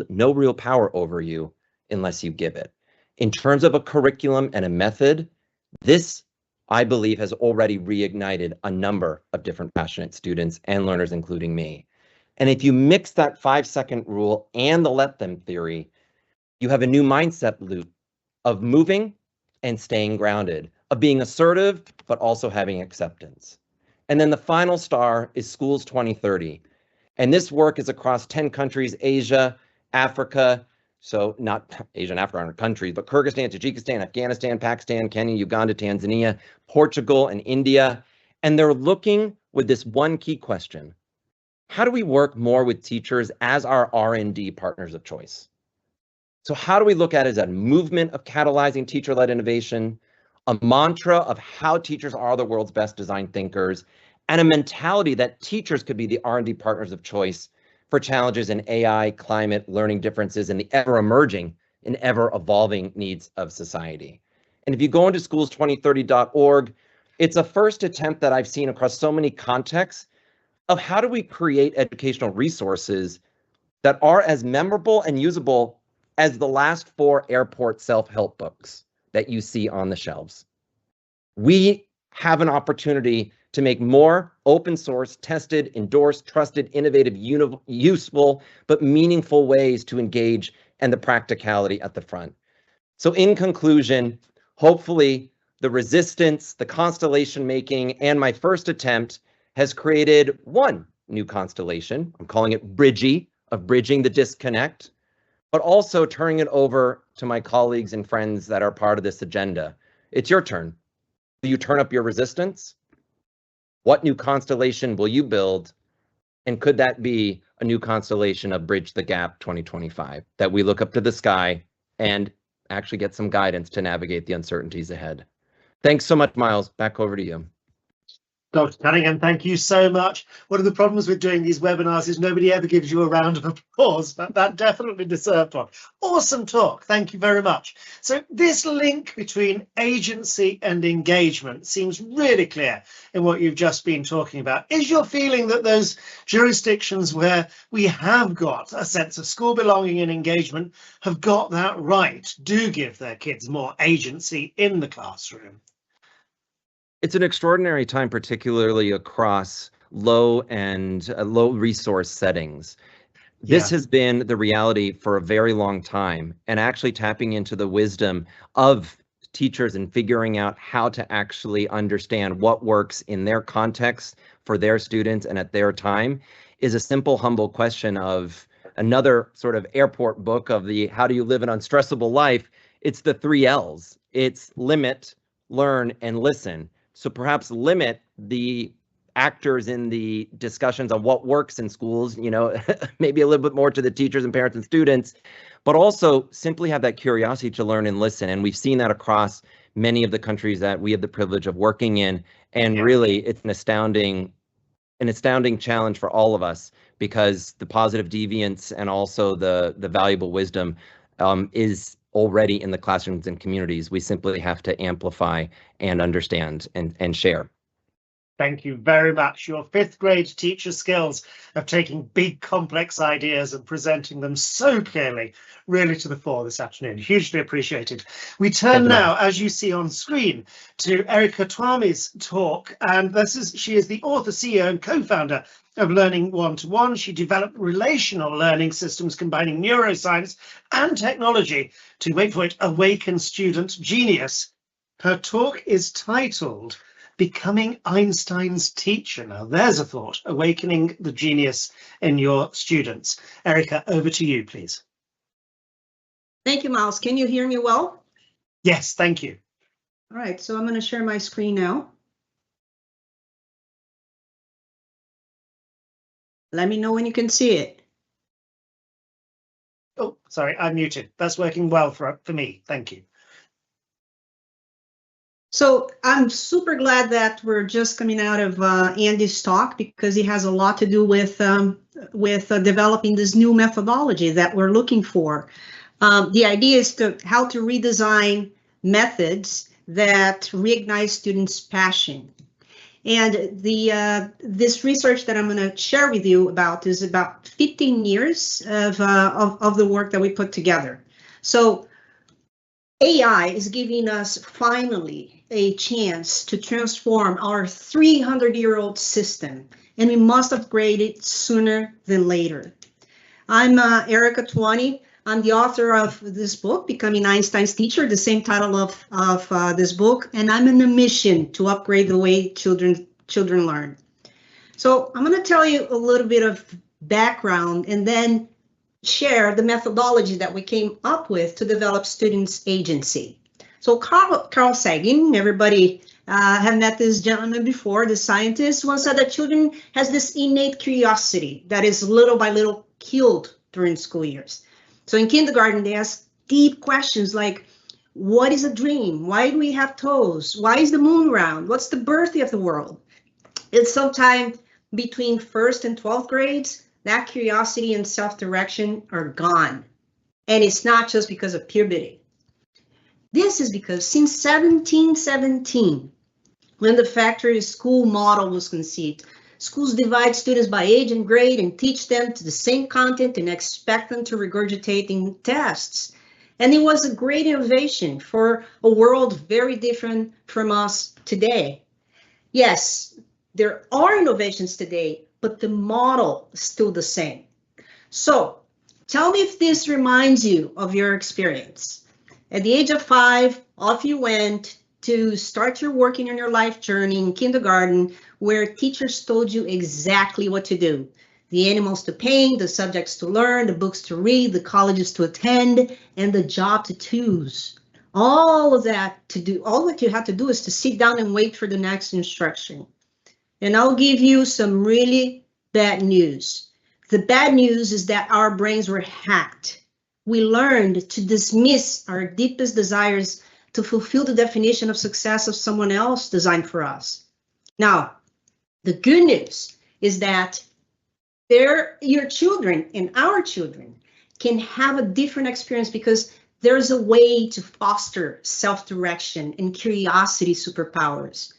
no real power over you unless you give it. In terms of a curriculum and a method, this, I believe, has already reignited a number of different passionate students and learners, including me. And if you mix that 5-second rule and the let them theory, you have a new mindset loop of moving and staying grounded, of being assertive, but also having acceptance. And then the final star is Schools 2030. And this work is across 10 countries, Asia, Africa, so not Asia and Africa aren't countries, but Kyrgyzstan, Tajikistan, Afghanistan, Pakistan, Kenya, Uganda, Tanzania, Portugal, and India. And they're looking with this one key question: how do we work more with teachers as our R&D partners of choice? So how do we look at it as a movement of catalyzing teacher-led innovation, a mantra of how teachers are the world's best design thinkers, and a mentality that teachers could be the R&D partners of choice for challenges in AI, climate, learning differences, and the ever-emerging and ever-evolving needs of society? And if you go into schools2030.org, it's a first attempt that I've seen across so many contexts of how do we create educational resources that are as memorable and usable as the last 4 airport self-help books that you see on the shelves. We have an opportunity to make more open source, tested, endorsed, trusted, innovative, useful, but meaningful ways to engage, and the practicality at the front. So in conclusion, hopefully the resistance, the constellation making, and my first attempt has created one new constellation. I'm calling it Bridgie, of bridging the disconnect, but also turning it over to my colleagues and friends that are part of this agenda. It's your turn. Do you turn up your resistance? What new constellation will you build? And could that be a new constellation of Bridge the Gap 2025, that we look up to the sky and actually get some guidance to navigate the uncertainties ahead? Thanks so much, Miles. Back over to you. Dr. Cunningham, thank you so much. One of the problems with doing these webinars is nobody ever gives you a round of applause, but that definitely deserved one. Awesome talk. Thank you very much. So this link between agency and engagement seems really clear in what you've just been talking about. Is your feeling that those jurisdictions where we have got a sense of school belonging and engagement have got that right, do give their kids more agency in the classroom? It's an extraordinary time, particularly across low resource settings. This has been the reality for a very long time, and actually tapping into the wisdom of teachers and figuring out how to actually understand what works in their context for their students and at their time is a simple, humble question of another sort of airport book of the how do you live an unstressable life? It's the 3 L's. It's limit, learn, and listen. So perhaps limit the actors in the discussions on what works in schools, maybe a little bit more to the teachers and parents and students, but also simply have that curiosity to learn and listen. And we've seen that across many of the countries that we have the privilege of working in. And really, it's an astounding challenge for all of us, because the positive deviance and also the valuable wisdom is already in the classrooms and communities. We simply have to amplify and understand and share. Thank you very much. Your 5th grade teacher skills of taking big complex ideas and presenting them so clearly really to the fore this afternoon. Hugely appreciated. We turn now, as you see on screen, to Erica Twami's talk, and she is the author, CEO and co-founder of Learning One-to-One. She developed relational learning systems combining neuroscience and technology to, wait for it, awaken student genius. Her talk is titled Becoming Einstein's Teacher. Now there's a thought, awakening the genius in your students. Erica, over to you, please. Thank you, Miles. Can you hear me well? Yes, thank you. All right, so I'm going to share my screen now. Let me know when you can see it. Oh, sorry, I'm muted. That's working well for me. Thank you. So I'm super glad that we're just coming out of Andy's talk, because he has a lot to do with developing this new methodology that we're looking for. The idea is how to redesign methods that reignite students' passion. And this research that I'm going to share with you about is about 15 years of the work that we put together. So AI is giving us finally a chance to transform our 300-year-old system, and we must upgrade it sooner than later. I'm Erica Tuani. I'm the author of this book, Becoming Einstein's Teacher, the same title of this book, and I'm on a mission to upgrade the way children learn. So I'm going to tell you a little bit of background and then share the methodology that we came up with to develop students' agency. So Carl Sagan, everybody have met this gentleman before, the scientist, once said that children has this innate curiosity that is little by little killed during school years. So in kindergarten, they ask deep questions like, what is a dream? Why do we have toes? Why is the moon round? What's the birthday of the world? It's sometime between 1st and 12th grades, that curiosity and self-direction are gone. And it's not just because of puberty. This is because since 1717, when the factory school model was conceived, schools divide students by age and grade and teach them to the same content and expect them to regurgitate in tests. And it was a great innovation for a world very different from us today. Yes, there are innovations today, but the model is still the same. So tell me if this reminds you of your experience. At the age of 5, off you went to start your working on your life journey in kindergarten, where teachers told you exactly what to do. The animals to paint, the subjects to learn, the books to read, the colleges to attend, and the job to choose. All of that to do, all that you have to do is to sit down and wait for the next instruction. And I'll give you some really bad news. The bad news is that our brains were hacked. We learned to dismiss our deepest desires to fulfill the definition of success of someone else designed for us. Now, the good news is that your children and our children can have a different experience because there's a way to foster self-direction and curiosity superpowers.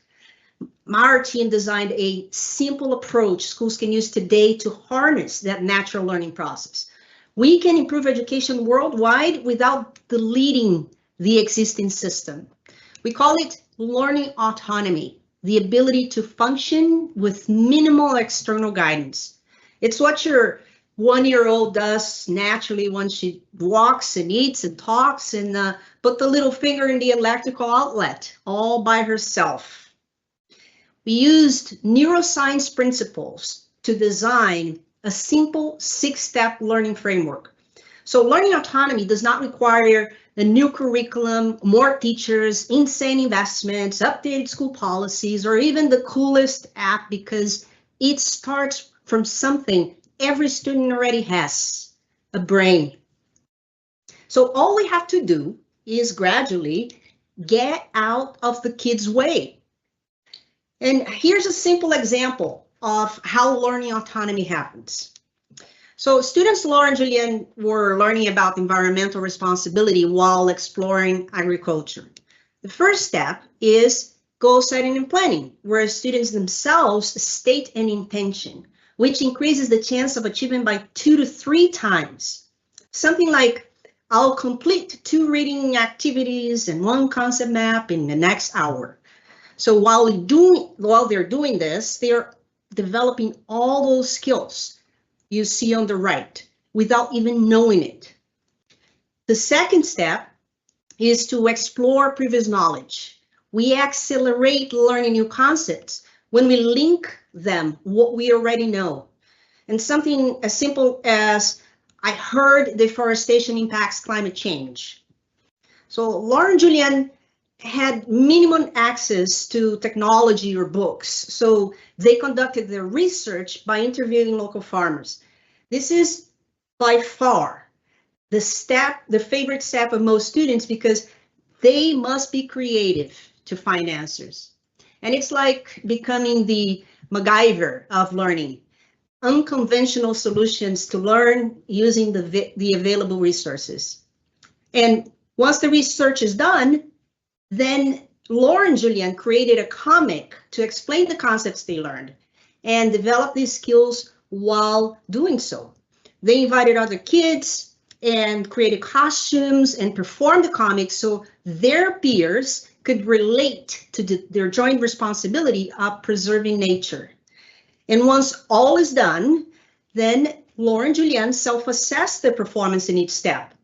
Our team designed a simple approach schools can use today to harness that natural learning process. We can improve education worldwide without deleting the existing system. We call it learning autonomy, the ability to function with minimal external guidance. It's what your 1-year-old does naturally once she walks and eats and talks and put the little finger in the electrical outlet all by herself. We used neuroscience principles to design a simple 6-step learning framework. So learning autonomy does not require a new curriculum, more teachers, insane investments, updated school policies, or even the coolest app, because it starts from something every student already has, a brain. So all we have to do is gradually get out of the kid's way. And here's a simple example of how learning autonomy happens. So students Laura and Julian were learning about environmental responsibility while exploring agriculture. The first step is goal setting and planning, where students themselves state an intention, which increases the chance of achievement by 2 to 3 times. Something like, I'll complete 2 reading activities and 1 concept map in the next hour. So while they're doing this, they're developing all those skills you see on the right without even knowing it. The second step is to explore previous knowledge. We accelerate learning new concepts when we link them what we already know. And something as simple as, I heard deforestation impacts climate change. So Laura and Julian had minimum access to technology or books, so they conducted their research by interviewing local farmers. This is by far the favorite step of most students because they must be creative to find answers. And it's like becoming the MacGyver of learning, unconventional solutions to learn using the available resources. And once the research is done, then Laura and Julian created a comic to explain the concepts they learned and develop these skills while doing so. They invited other kids and created costumes and performed the comic so their peers could relate to their joint responsibility of preserving nature. And once all is done, then Laura and Julian self-assess their performance in each step.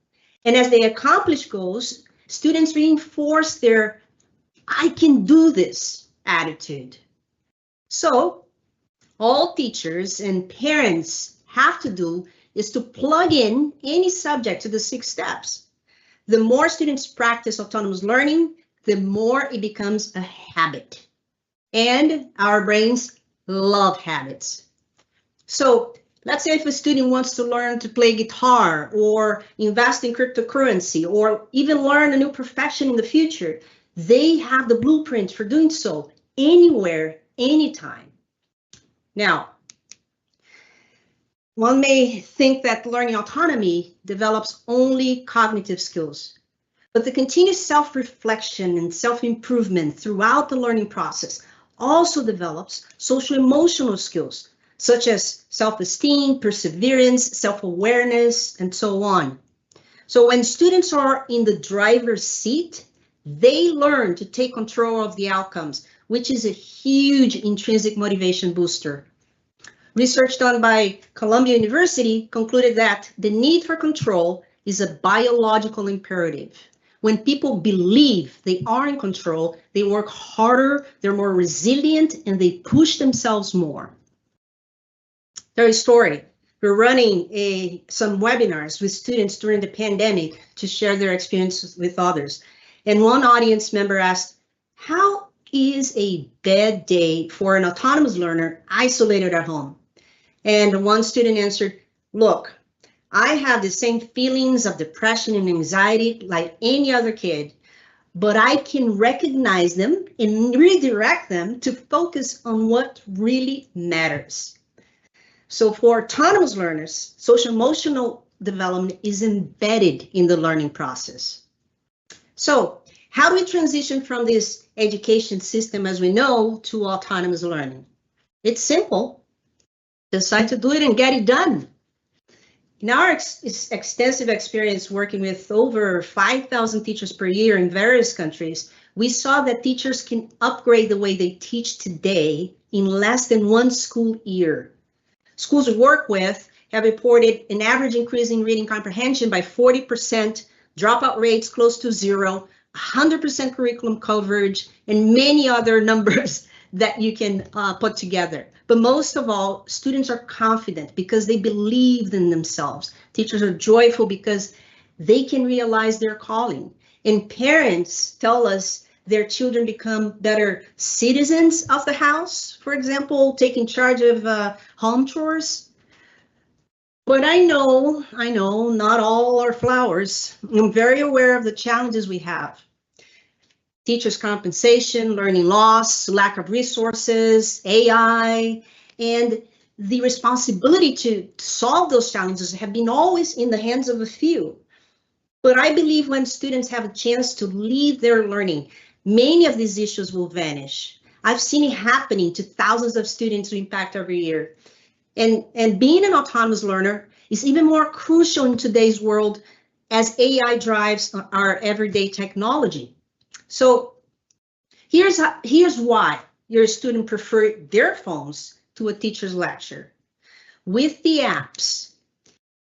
And as they accomplish goals, students reinforce their "I can do this" attitude. So all teachers and parents have to do is to plug in any subject to the 6 steps. The more students practice autonomous learning, the more it becomes a habit. And our brains love habits. So let's say if a student wants to learn to play guitar or invest in cryptocurrency or even learn a new profession in the future, they have the blueprint for doing so anywhere, anytime. Now, one may think that learning autonomy develops only cognitive skills, but the continuous self-reflection and self-improvement throughout the learning process also develops social-emotional skills, such as self-esteem, perseverance, self-awareness, and so on. So when students are in the driver's seat, they learn to take control of the outcomes, which is a huge intrinsic motivation booster. Research done by Columbia University concluded that the need for control is a biological imperative. When people believe they are in control, they work harder, they're more resilient, and they push themselves more. There's a story. We're running some webinars with students during the pandemic to share their experiences with others. And one audience member asked, "How is a bad day for an autonomous learner isolated at home?" And one student answered, "Look, I have the same feelings of depression and anxiety like any other kid, but I can recognize them and redirect them to focus on what really matters." So for autonomous learners, social emotional development is embedded in the learning process. So how do we transition from this education system as we know to autonomous learning? It's simple. Decide to do it and get it done. In our extensive experience working with over 5,000 teachers per year in various countries, we saw that teachers can upgrade the way they teach today in less than 1 school year. Schools we work with have reported an average increase in reading comprehension by 40%, dropout rates close to 0, 100% curriculum coverage, and many other numbers that you can put together. But most of all, students are confident because they believe in themselves. Teachers are joyful because they can realize their calling. And parents tell us their children become better citizens of the house, for example, taking charge of home chores. But I know, not all are flowers. I'm very aware of the challenges we have. Teachers' compensation, learning loss, lack of resources, AI, and the responsibility to solve those challenges have been always in the hands of a few. But I believe when students have a chance to lead their learning, many of these issues will vanish. I've seen it happening to thousands of students we impact every year. And being an autonomous learner is even more crucial in today's world as AI drives our everyday technology. So here's why your student prefer their phones to a teacher's lecture. With the apps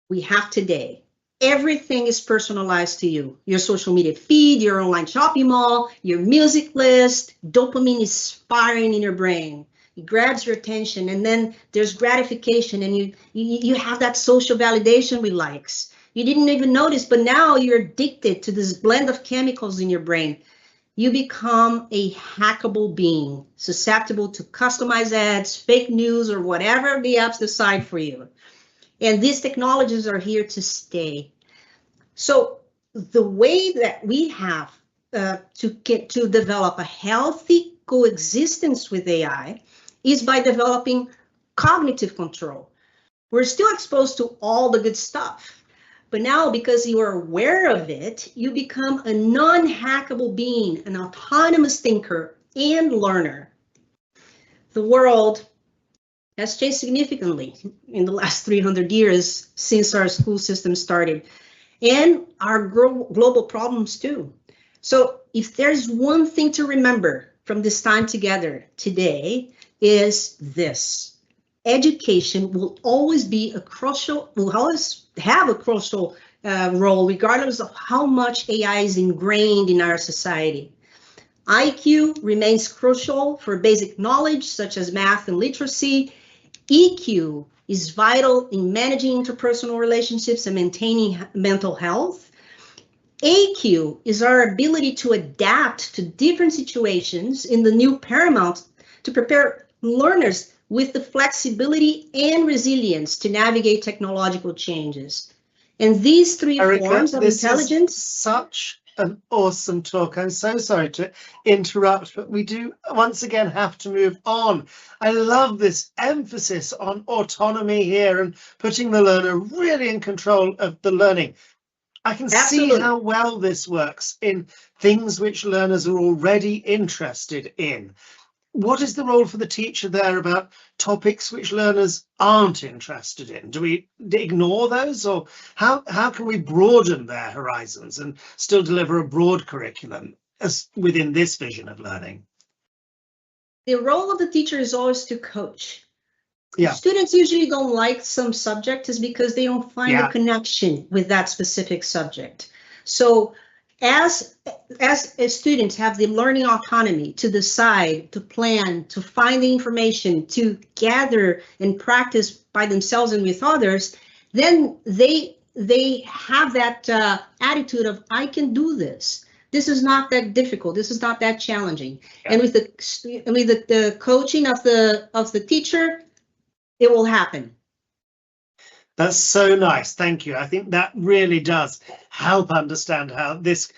we have today, everything is personalized to you. Your social media feed, your online shopping mall, your music list, dopamine is firing in your brain. It grabs your attention, and then there's gratification, and you have that social validation with likes. You didn't even notice, but now you're addicted to this blend of chemicals in your brain. You become a hackable being, susceptible to customized ads, fake news, or whatever the apps decide for you. And these technologies are here to stay. So the way that we have to develop a healthy coexistence with AI is by developing cognitive control. We're still exposed to all the good stuff, But now, because you are aware of it, you become a non-hackable being, an autonomous thinker and learner. The world has changed significantly in the last 300 years since our school system started, and our global problems too. So if there's one thing to remember from this time together today, is this: education will always have a crucial role, regardless of how much AI is ingrained in our society. IQ remains crucial for basic knowledge, such as math and literacy. EQ is vital in managing interpersonal relationships and maintaining mental health. AQ is our ability to adapt to different situations in the new paramount to prepare learners with the flexibility and resilience to navigate technological changes. And these three forms of intelligence. Is such an awesome talk. I'm so sorry to interrupt, but we do once again have to move on. I love this emphasis on autonomy here and putting the learner really in control of the learning. I can see how well this works in things which learners are already interested in. What is the role for the teacher there about topics which learners aren't interested in? Do we ignore those, or how can we broaden their horizons and still deliver a broad curriculum as within this vision of learning? The role of the teacher is always to coach. Yeah. Students usually don't like some subject is because they don't find a connection with that specific subject. So as students have the learning autonomy to decide, to plan, to find the information, to gather and practice by themselves and with others, then they have that attitude of, I can do this. This is not that difficult. This is not that challenging. Yeah. And with the coaching of the teacher, it will happen. That's so nice. Thank you. I think that really does help understand how this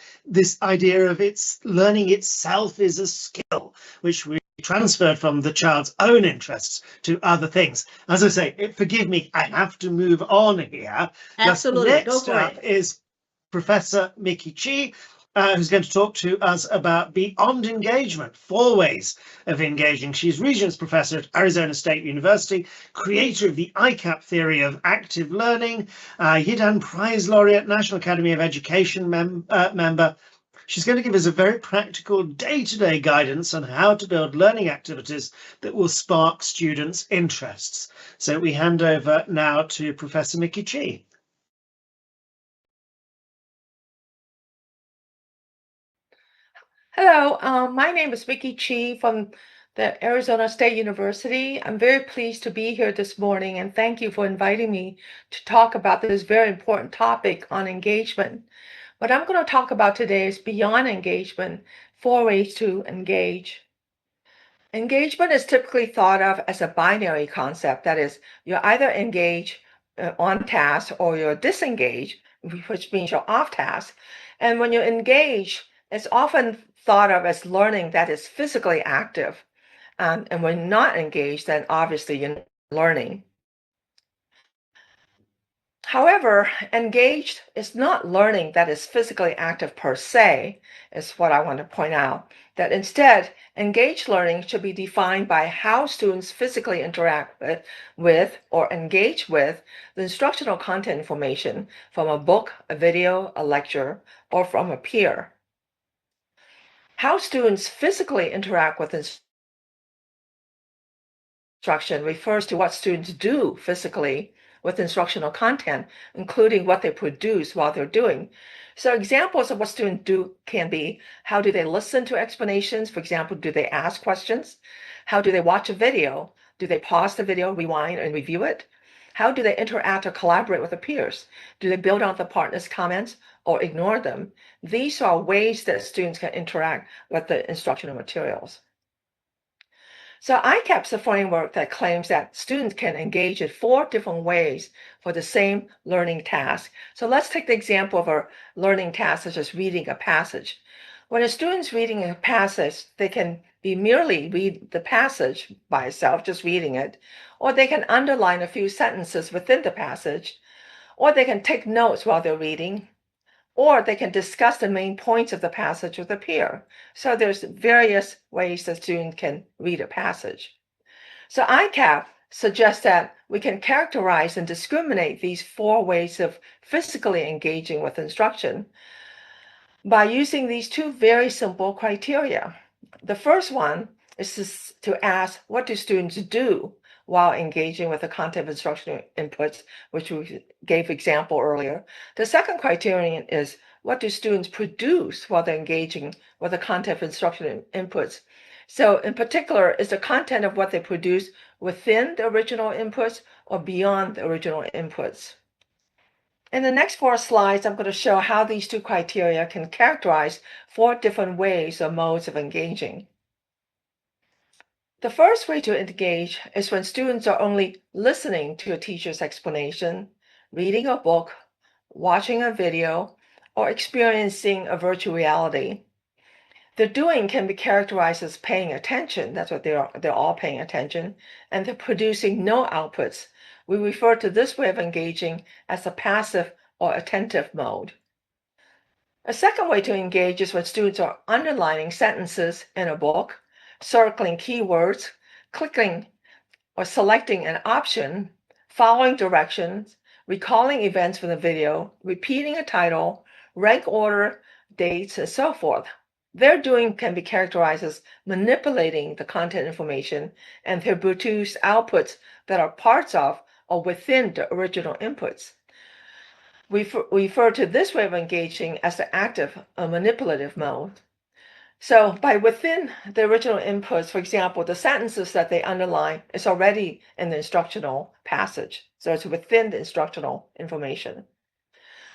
idea of learning itself is a skill, which we transferred from the child's own interests to other things. As I say, forgive me, I have to move on here. Absolutely. Next up is Professor Mickey Chi, who's going to talk to us about beyond engagement, 4 ways of engaging. She's Regents Professor at Arizona State University, creator of the ICAP theory of active learning, Yidan Prize Laureate, National Academy of Education member. She's going to give us a very practical day-to-day guidance on how to build learning activities that will spark students' interests. So we hand over now to Professor Mickey Chi. Hello, my name is Mickey Chi from the Arizona State University. I'm very pleased to be here this morning, and thank you for inviting me to talk about this very important topic on engagement. What I'm going to talk about today is beyond engagement, 4 ways to engage. Engagement is typically thought of as a binary concept. That is, you're either engaged on task or you're disengaged, which means you're off task. And when you're engaged, it's often thought of as learning that is physically active. And when not engaged, then obviously you're not learning. However, engaged is not learning that is physically active per se, is what I want to point out. That instead, engaged learning should be defined by how students physically interact with or engage with the instructional content information from a book, a video, a lecture, or from a peer. How students physically interact with instruction refers to what students do physically with instructional content, including what they produce while they're doing. So examples of what students do can be, how do they listen to explanations? For example, do they ask questions? How do they watch a video? Do they pause the video, rewind, and review it? How do they interact or collaborate with their peers? Do they build on the partner's comments or ignore them? These are ways that students can interact with the instructional materials. So ICAP is a framework that claims that students can engage in 4 different ways for the same learning task. So let's take the example of a learning task such as reading a passage. When a student's reading a passage, they can merely read the passage by itself, just reading it, or they can underline a few sentences within the passage, or they can take notes while they're reading, or they can discuss the main points of the passage with a peer. So there's various ways the student can read a passage. So ICAP suggests that we can characterize and discriminate these 4 ways of physically engaging with instruction by using these 2 very simple criteria. The first one is to ask, what do students do while engaging with the content of instructional inputs, which we gave example earlier. The second criterion is, what do students produce while they're engaging with the content of instructional inputs? So in particular, is the content of what they produce within the original inputs or beyond the original inputs? In the next 4 slides, I'm going to show how these 2 criteria can characterize 4 different ways or modes of engaging. The first way to engage is when students are only listening to a teacher's explanation, reading a book, watching a video, or experiencing a virtual reality. The doing can be characterized as paying attention. That's what they're all paying attention, and they're producing no outputs. We refer to this way of engaging as a passive or attentive mode. A second way to engage is when students are underlining sentences in a book, circling keywords, clicking or selecting an option, following directions, recalling events from the video, repeating a title, rank order, dates, and so forth. Their doing can be characterized as manipulating the content information, and they produce outputs that are parts of or within the original inputs. We refer to this way of engaging as the active or manipulative mode. So by within the original inputs, for example, the sentences that they underline is already in the instructional passage. So it's within the instructional information.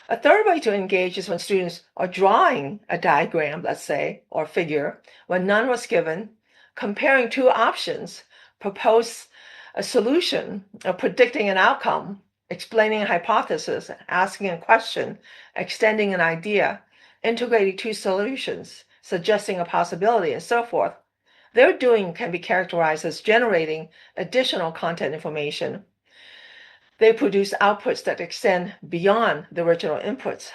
A third way to engage is when students are drawing a diagram, let's say, or figure, when none was given, comparing 2 options, propose a solution, or predicting an outcome, explaining a hypothesis, asking a question, extending an idea, integrating 2 solutions, suggesting a possibility, and so forth. Their doing can be characterized as generating additional content information. They produce outputs that extend beyond the original inputs.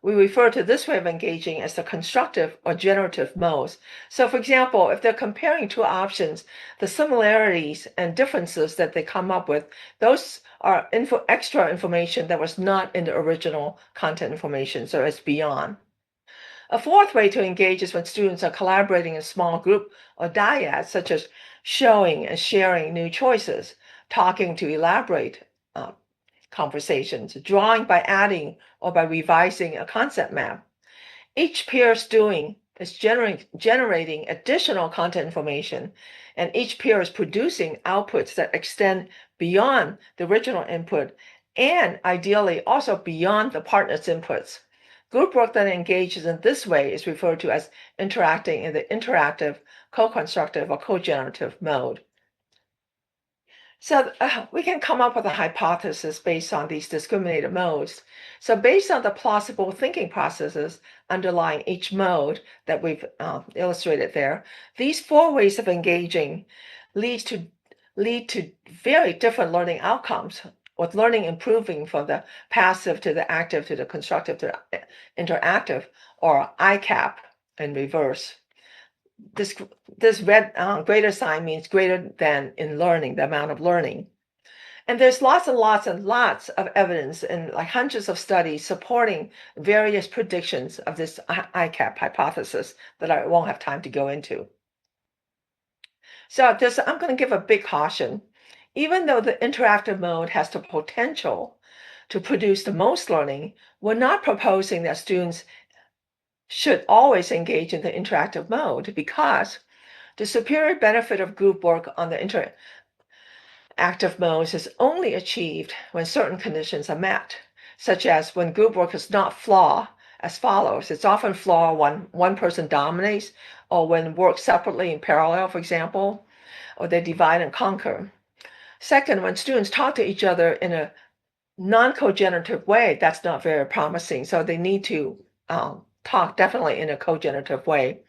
We refer to this way of engaging as the constructive or generative modes. So for example, if they're comparing 2 options, the similarities and differences that they come up with, those are extra information that was not in the original content information, so it's beyond. A fourth way to engage is when students are collaborating in small group or dyads, such as showing and sharing new choices, talking to elaborate conversations, drawing by adding or by revising a concept map. Each peer's doing is generating additional content information, and each peer is producing outputs that extend beyond the original input and ideally also beyond the partner's inputs. Group work that engages in this way is referred to as interacting in the interactive, co-constructive, or co-generative mode. So we can come up with a hypothesis based on these discriminated modes. So based on the plausible thinking processes underlying each mode that we've illustrated there, these 4 ways of engaging lead to very different learning outcomes, with learning improving from the passive to the active to the constructive to the interactive, or ICAP in reverse. This red greater sign means greater than in learning, the amount of learning. And there's lots and lots and lots of evidence and like hundreds of studies supporting various predictions of this ICAP hypothesis that I won't have time to go into. So I'm going to give a big caution. Even though the interactive mode has the potential to produce the most learning, we're not proposing that students should always engage in the interactive mode, because the superior benefit of group work on the interactive modes is only achieved when certain conditions are met, such as when group work is not flawed as follows. It's often flawed when one person dominates, or when worked separately in parallel, for example, or they divide and conquer. Second, when students talk to each other in a non-co-generative way, that's not very promising. So they need to talk definitely in a co-generative way.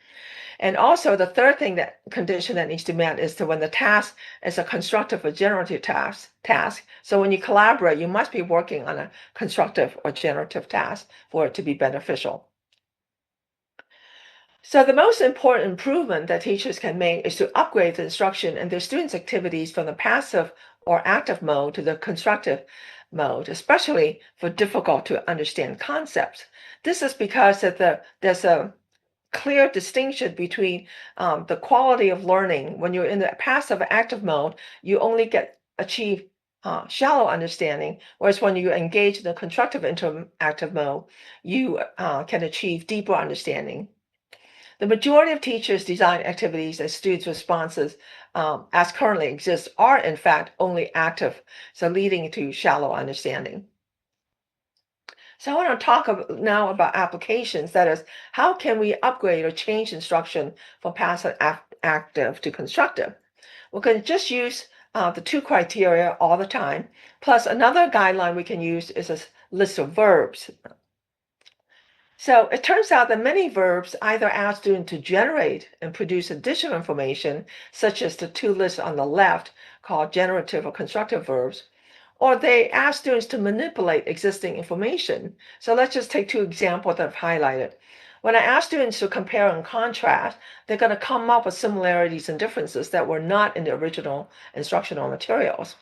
And also the third condition that needs to be met is that when the task is a constructive or generative task. So when you collaborate, you must be working on a constructive or generative task for it to be beneficial. So the most important improvement that teachers can make is to upgrade the instruction and their students' activities from the passive or active mode to the constructive mode, especially for difficult to understand concepts. This is because there's a clear distinction between the quality of learning. When you're in the passive active mode, you only achieve shallow understanding, whereas when you engage in the constructive interactive mode, you can achieve deeper understanding. The majority of teachers' design activities and students' responses as currently exist are in fact only active, so leading to shallow understanding. So I want to talk now about applications. That is, how can we upgrade or change instruction from passive active to constructive? We can just use the two criteria all the time. Plus another guideline we can use is a list of verbs. So it turns out that many verbs either ask students to generate and produce additional information, such as the two lists on the left called generative or constructive verbs, or they ask students to manipulate existing information. So let's just take two examples that I've highlighted. When I ask students to compare and contrast, they're going to come up with similarities and differences that were not in the original instructional materials.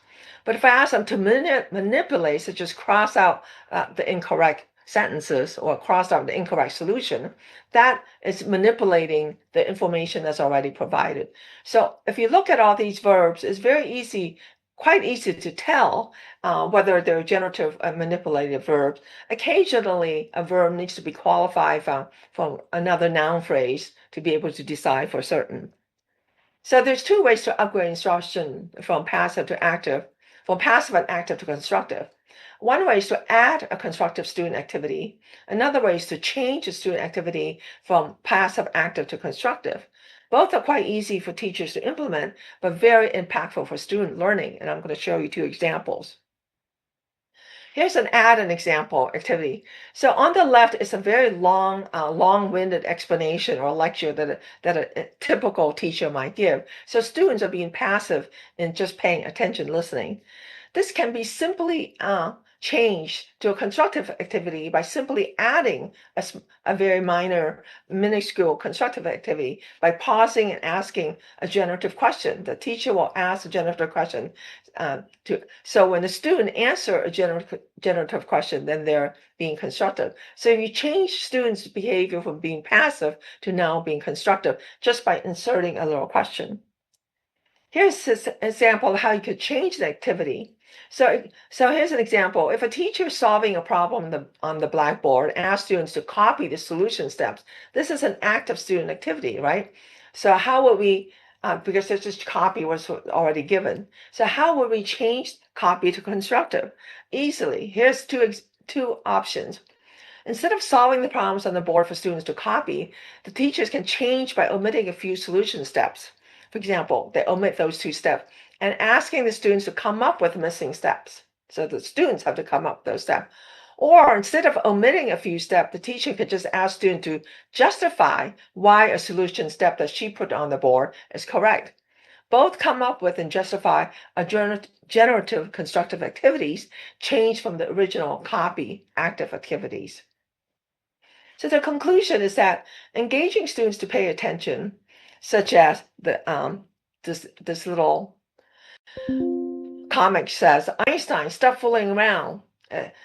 But if I ask them to manipulate, such as cross out the incorrect sentences or cross out the incorrect solution, that is manipulating the information that's already provided. So if you look at all these verbs, it's very easy, quite easy to tell whether they're generative or manipulative verbs. Occasionally, a verb needs to be qualified from another noun phrase to be able to decide for certain. So there's two ways to upgrade instruction from passive to active, from passive and active to constructive. One way is to add a constructive student activity. Another way is to change a student activity from passive active to constructive. Both are quite easy for teachers to implement, but very impactful for student learning. And I'm going to show you two examples. Here's an example activity. So on the left is a very long-winded explanation or lecture that a typical teacher might give. So students are being passive in just paying attention, listening. This can be simply changed to a constructive activity by simply adding a very minuscule constructive activity by pausing and asking a generative question. The teacher will ask a generative question so when the student answer a generative question, then they're being constructive. So you change students' behavior from being passive to now being constructive just by inserting a little question. Here's this example of how you could change the activity. So here's an example. If a teacher is solving a problem on the blackboard and asks students to copy the solution steps, this is an active student activity, right? So how would we, because this copy was already given. So how would we change copy to constructive? Easily. Here's two options. Instead of solving the problems on the board for students to copy, the teachers can change by omitting a few solution steps. For example, they omit those two steps and asking the students to come up with missing steps. So the students have to come up with those steps. Or instead of omitting a few steps, the teacher could just ask students to justify why a solution step that she put on the board is correct. Both come up with and justify a generative constructive activities changed from the original copy active activities. So the conclusion is that engaging students to pay attention, such as this little comic says, Einstein, stop fooling around.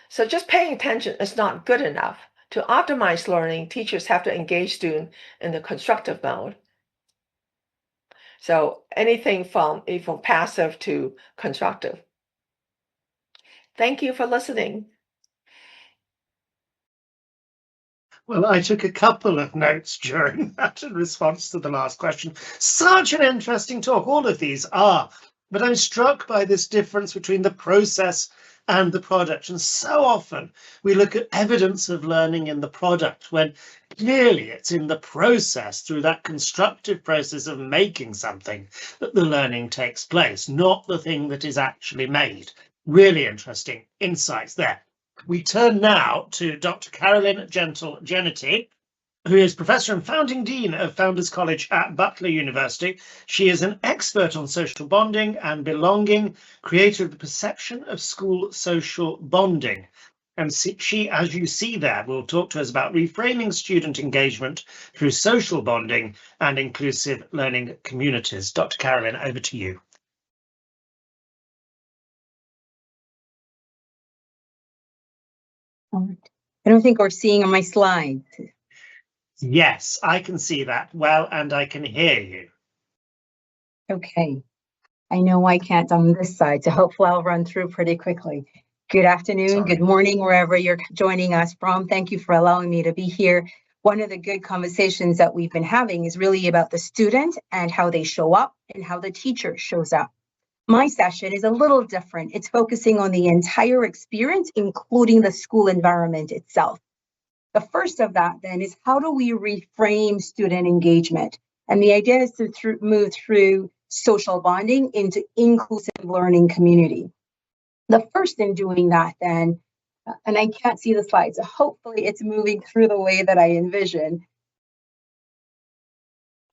So just paying attention is not good enough. To optimize learning, teachers have to engage students in the constructive mode. So anything from passive to constructive. Thank you for listening. Well, I took a couple of notes during that in response to the last question. Such an interesting talk. All of these are, but I'm struck by this difference between the process and the product. And so often we look at evidence of learning in the product when clearly it's in the process, through that constructive process of making something, that the learning takes place, not the thing that is actually made. Really interesting insights there. We turn now to Dr. Carolyn Gentle-Genety, who is Professor and Founding Dean of Founders College at Butler University. She is an expert on social bonding and belonging, creator of the perception of school social bonding. And she, as you see there, will talk to us about reframing student engagement through social bonding and inclusive learning communities. Dr. Carolyn, over to you. I don't think we're seeing on my slide. Yes, I can see that well, and I can hear you. Okay. I know I can't on this side, so hopefully I'll run through pretty quickly. Good afternoon, good morning, wherever you're joining us from. Thank you for allowing me to be here. One of the good conversations that we've been having is really about the student and how they show up and how the teacher shows up. My session is a little different. It's focusing on the entire experience, including the school environment itself. The first of that then is, how do we reframe student engagement? And the idea is to move through social bonding into inclusive learning community. The first in doing that then, and I can't see the slide, so hopefully it's moving through the way that I envision.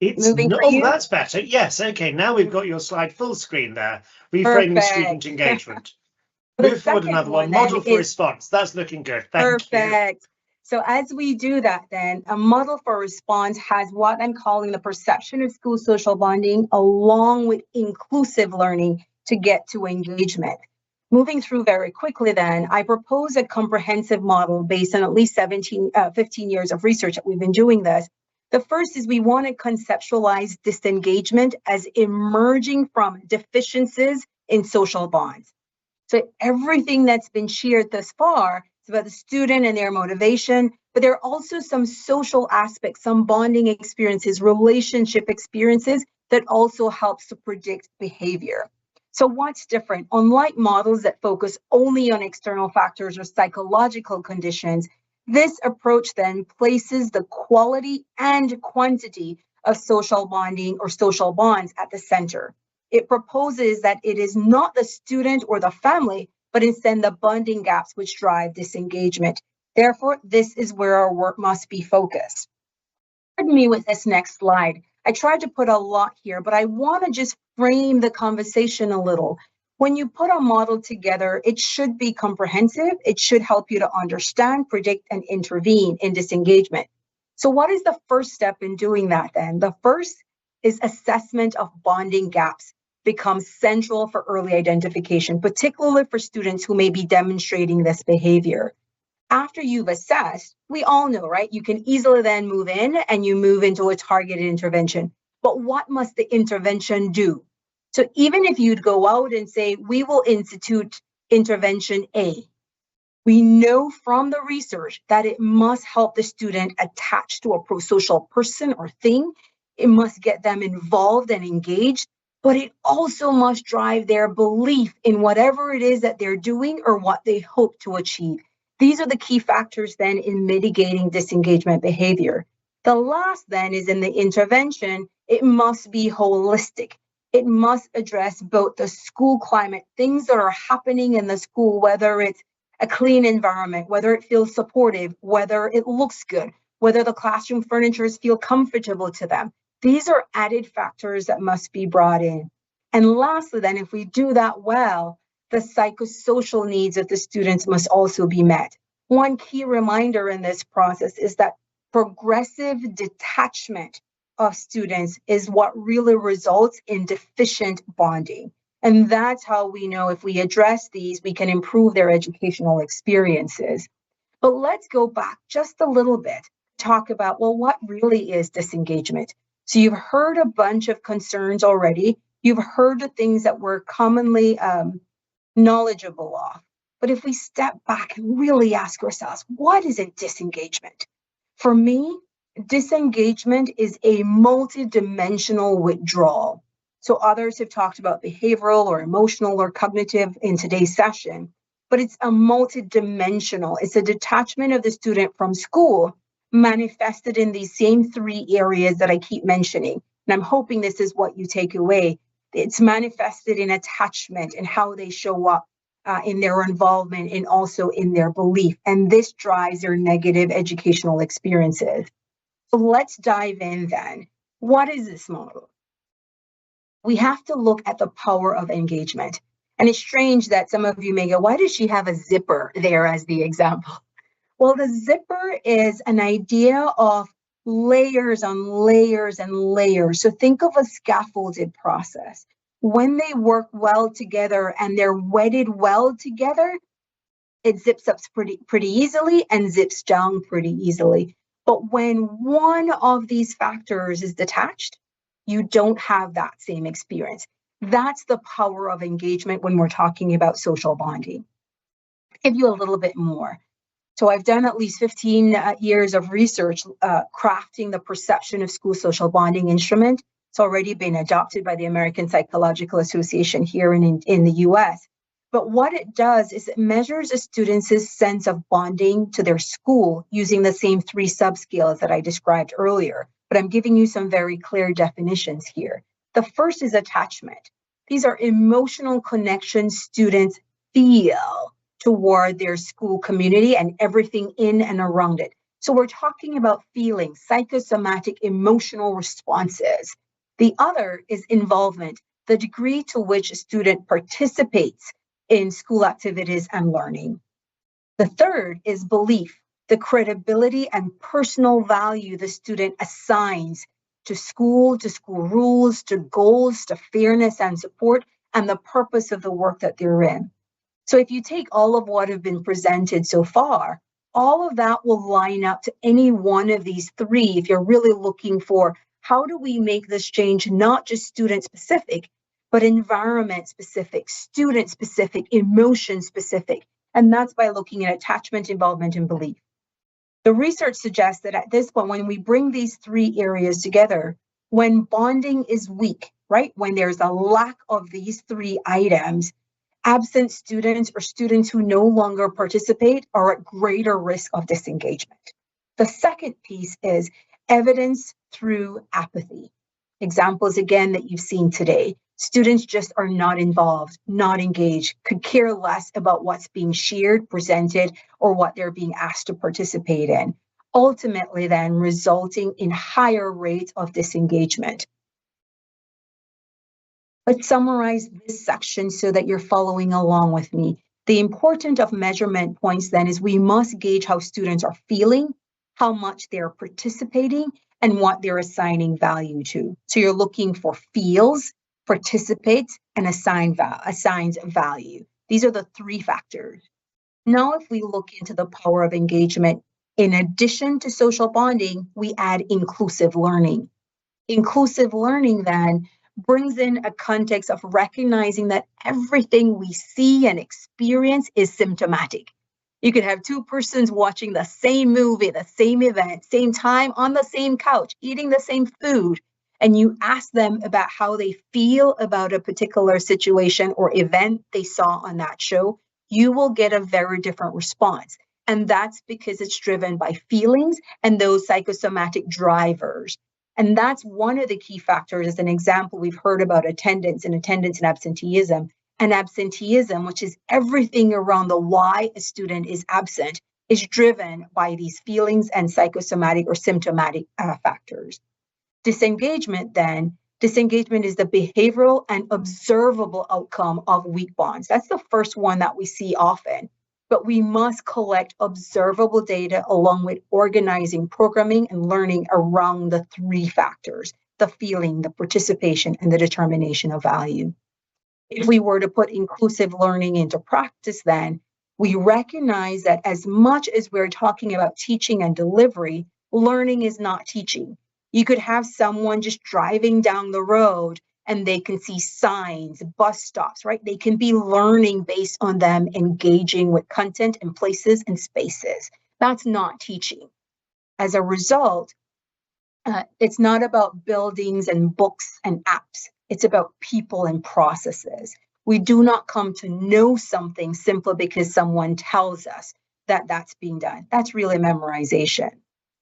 That's better. Yes, okay, now we've got your slide full screen there. Reframing Perfect. student engagement. Move forward another one. Model for response. That's looking good. Thank you. So as we do that then, a model for response has what I'm calling the perception of school social bonding along with inclusive learning to get to engagement. Moving through very quickly then, I propose a comprehensive model based on at least 15 years of research that we've been doing this. The first is we want to conceptualize disengagement as emerging from deficiencies in social bonds. So everything that's been shared thus far is about the student and their motivation, but there are also some social aspects, some bonding experiences, relationship experiences that also helps to predict behavior. So what's different? Unlike models that focus only on external factors or psychological conditions, this approach then places the quality and quantity of social bonding or social bonds at the center. It proposes that it is not the student or the family, but instead the bonding gaps which drive disengagement. Therefore, this is where our work must be focused. Pardon me with this next slide. I tried to put a lot here, but I want to just frame the conversation a little. When you put a model together, it should be comprehensive. It should help you to understand, predict, and intervene in disengagement. So what is the first step in doing that then? The first is assessment of bonding gaps becomes central for early identification, particularly for students who may be demonstrating this behavior. After you've assessed, we all know, right? You can easily then move in and you move into a targeted intervention. But what must the intervention do? So even if you'd go out and say, we will institute intervention A, we know from the research that it must help the student attach to a pro-social person or thing. It must get them involved and engaged, but it also must drive their belief in whatever it is that they're doing or what they hope to achieve. These are the key factors then in mitigating disengagement behavior. The last then is in the intervention, it must be holistic. It must address both the school climate, things that are happening in the school, whether it's a clean environment, whether it feels supportive, whether it looks good, whether the classroom furnitures feel comfortable to them. These are added factors that must be brought in. And lastly, then, if we do that well, the psychosocial needs of the students must also be met. One key reminder in this process is that progressive detachment of students is what really results in deficient bonding. And that's how we know if we address these, we can improve their educational experiences. But let's go back just a little bit, talk about, well, what really is disengagement? So you've heard a bunch of concerns already. You've heard the things that we're commonly knowledgeable of. But if we step back and really ask ourselves, what is a disengagement? For me, disengagement is a multidimensional withdrawal. So others have talked about behavioral or emotional or cognitive in today's session, but it's a multidimensional. It's a detachment of the student from school manifested in these same three areas that I keep mentioning. And I'm hoping this is what you take away. It's manifested in attachment and how they show up in their involvement and also in their belief. And this drives their negative educational experiences. So let's dive in then. What is this model? We have to look at the power of engagement. And it's strange that some of you may go, why does she have a zipper there as the example? Well, the zipper is an idea of layers on layers and layers. So think of a scaffolded process. When they work well together and they're wedded well together, it zips up pretty easily and zips down pretty easily. But when one of these factors is detached, you don't have that same experience. That's the power of engagement when we're talking about social bonding. I'll give you a little bit more. So I've done at least 15 years of research crafting the perception of school social bonding instrument. It's already been adopted by the American Psychological Association here in the US. But what it does is it measures a student's sense of bonding to their school using the same 3 subscales that I described earlier. But I'm giving you some very clear definitions here. The first is attachment. These are emotional connections students feel toward their school community and everything in and around it. So we're talking about feelings, psychosomatic emotional responses. The other is involvement, the degree to which a student participates in school activities and learning. The third is belief, the credibility and personal value the student assigns to school rules, to goals, to fairness and support, and the purpose of the work that they're in. So if you take all of what have been presented so far, all of that will line up to any one of these 3 if you're really looking for how do we make this change not just student specific, but environment specific, student specific, emotion specific. And that's by looking at attachment, involvement, and belief. The research suggests that at this point, when we bring these 3 areas together, when bonding is weak, right? When there's a lack of these 3 items, absent students or students who no longer participate are at greater risk of disengagement. The second piece is evidence through apathy. Examples again that you've seen today. Students just are not involved, not engaged, could care less about what's being shared, presented, or what they're being asked to participate in, ultimately then resulting in higher rates of disengagement. Let's summarize this section so that you're following along with me. The importance of measurement points then is we must gauge how students are feeling, how much they're participating, and what they're assigning value to. So you're looking for feels, participates, and assigns value. These are the 3 factors. Now, if we look into the power of engagement, in addition to social bonding, we add inclusive learning. Inclusive learning then brings in a context of recognizing that everything we see and experience is symptomatic. You could have 2 persons watching the same movie, the same event, same time, on the same couch, eating the same food, and you ask them about how they feel about a particular situation or event they saw on that show, you will get a very different response. And that's because it's driven by feelings and those psychosomatic drivers. And that's one of the key factors. As an example, we've heard about attendance and absenteeism. And absenteeism, which is everything around the why a student is absent, is driven by these feelings and psychosomatic or symptomatic factors. Disengagement is the behavioral and observable outcome of weak bonds. That's the first one that we see often. But we must collect observable data along with organizing, programming, and learning around the 3 factors, the feeling, the participation, and the determination of value. If we were to put inclusive learning into practice, then we recognize that as much as we're talking about teaching and delivery, learning is not teaching. You could have someone just driving down the road and they can see signs, bus stops, right? They can be learning based on them engaging with content and places and spaces. That's not teaching. As a result, it's not about buildings and books and apps. It's about people and processes. We do not come to know something simply because someone tells us that that's being done. That's really memorization.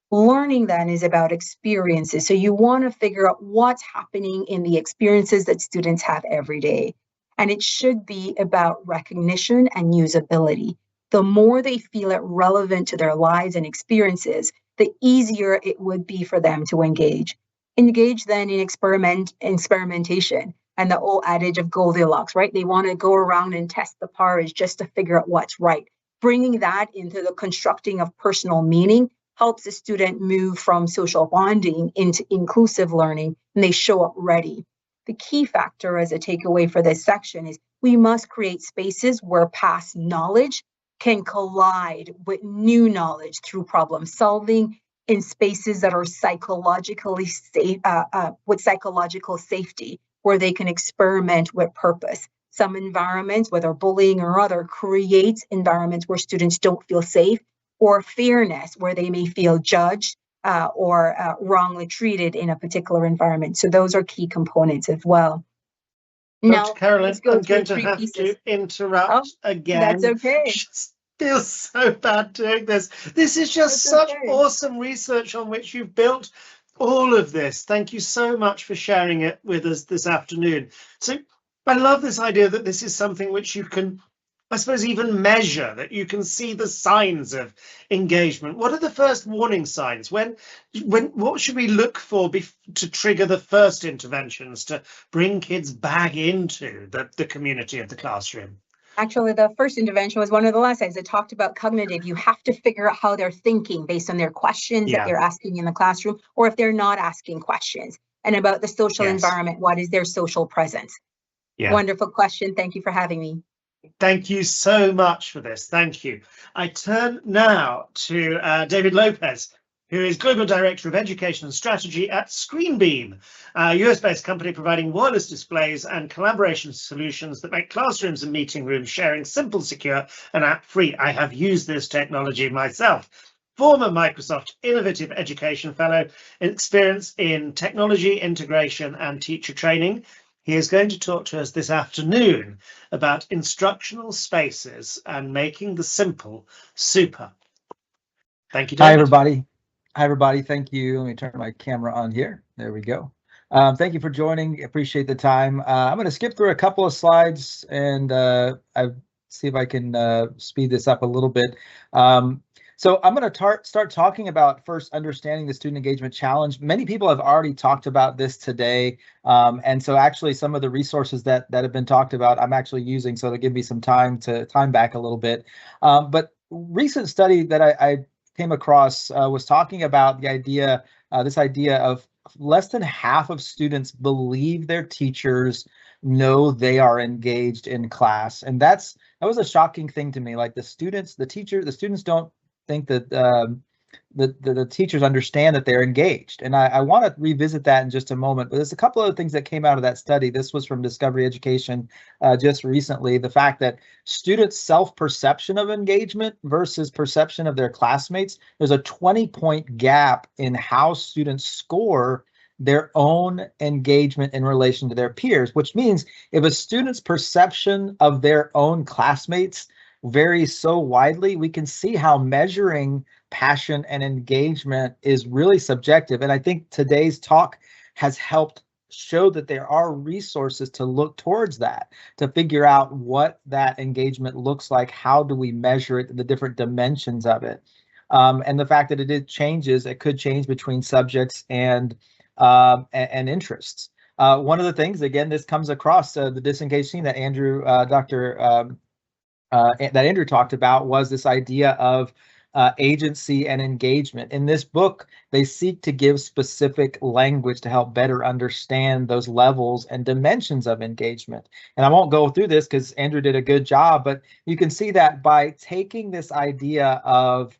Learning then is about experiences. So you want to figure out what's happening in the experiences that students have every day. And it should be about recognition and usability. The more they feel it relevant to their lives and experiences, the easier it would be for them to engage. Engage then in experimentation, and the old adage of Goldilocks, right? They want to go around and test the porridge just to figure out what's right. Bringing that into the constructing of personal meaning helps the student move from social bonding into inclusive learning, and they show up ready. The key factor as a takeaway for this section is we must create spaces where past knowledge can collide with new knowledge through problem solving in spaces that are psychologically safe, with psychological safety, where they can experiment with purpose. Some environments, whether bullying or other, creates environments where students don't feel safe, or fairness, where they may feel judged or wrongly treated in a particular environment. So those are key components as well. Dr. Carolyn, I'm going to three have pieces. to interrupt again. That's okay. It just feels so bad doing this. This is just That's such okay. awesome research on which you've built all of this. Thank you so much for sharing it with us this afternoon. So I love this idea that this is something which you can, I suppose, even measure, that you can see the signs of engagement. What are the first warning signs? What should we look for to trigger the first interventions to bring kids back into the community of the classroom? Actually, the first intervention was one of the lessons that talked about cognitive. You have to figure out how they're thinking based on their questions that they're asking in the classroom, or if they're not asking questions, and about the social environment. What is their social presence? Wonderful question. Thank you for having me. Thank you so much for this. Thank you. I turn now to David Lopez, who is Global Director of Education and Strategy at Screenbeam, a US-based company providing wireless displays and collaboration solutions that make classrooms and meeting rooms sharing simple, secure, and app-free. I have used this technology myself. Former Microsoft Innovative Education Fellow, experience in technology integration and teacher training. He is going to talk to us this afternoon about instructional spaces and making the simple super. Thank you, David. Hi, everybody. Hi, everybody. Thank you. Let me turn my camera on here. There we go. Thank you for joining. Appreciate the time. I'm going to skip through a couple of slides and I see if I can speed this up a little bit. So I'm going to start talking about first understanding the student engagement challenge. Many people have already talked about this today. And so actually some of the resources that have been talked about, I'm actually using, so to give me some time back a little bit. But recent study that I came across was talking about the idea, this idea of less than half of students believe their teachers know they are engaged in class. And that was a shocking thing to me. Like the students don't think that the teachers understand that they're engaged. And I want to revisit that in just a moment, but there's a couple of things that came out of that study. This was from Discovery Education just recently. The fact that students' self-perception of engagement versus perception of their classmates, there's a 20-point gap in how students score their own engagement in relation to their peers, which means if a student's perception of their own classmates varies so widely, we can see how measuring passion and engagement is really subjective. And I think today's talk has helped show that there are resources to look towards that, to figure out what that engagement looks like, how do we measure it, the different dimensions of it. And the fact that it could change between subjects and interests. One of the things, again, this comes across the disengaged scene that Andrew talked about, was this idea of agency and engagement. In this book, they seek to give specific language to help better understand those levels and dimensions of engagement. And I won't go through this because Andrew did a good job, but you can see that by taking this idea of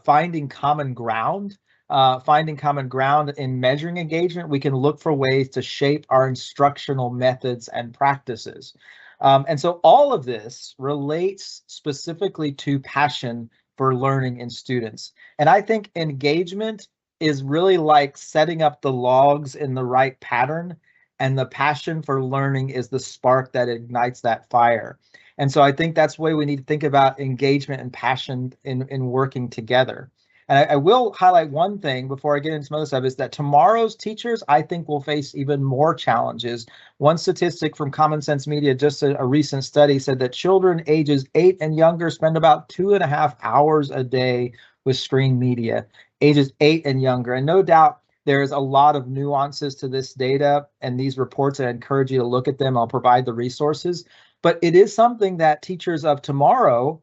finding common ground, in measuring engagement, we can look for ways to shape our instructional methods and practices. And so all of this relates specifically to passion for learning in students. And I think engagement is really like setting up the logs in the right pattern, and the passion for learning is the spark that ignites that fire. And so I think that's the way we need to think about engagement and passion in working together. And I will highlight one thing before I get into some other stuff, is that tomorrow's teachers, I think, will face even more challenges. One statistic from Common Sense Media, just a recent study, said that children ages 8 and younger spend about 2.5 hours a day with screen media, ages 8 and younger. And no doubt there's a lot of nuances to this data and these reports. I encourage you to look at them. I'll provide the resources, but it is something that teachers of tomorrow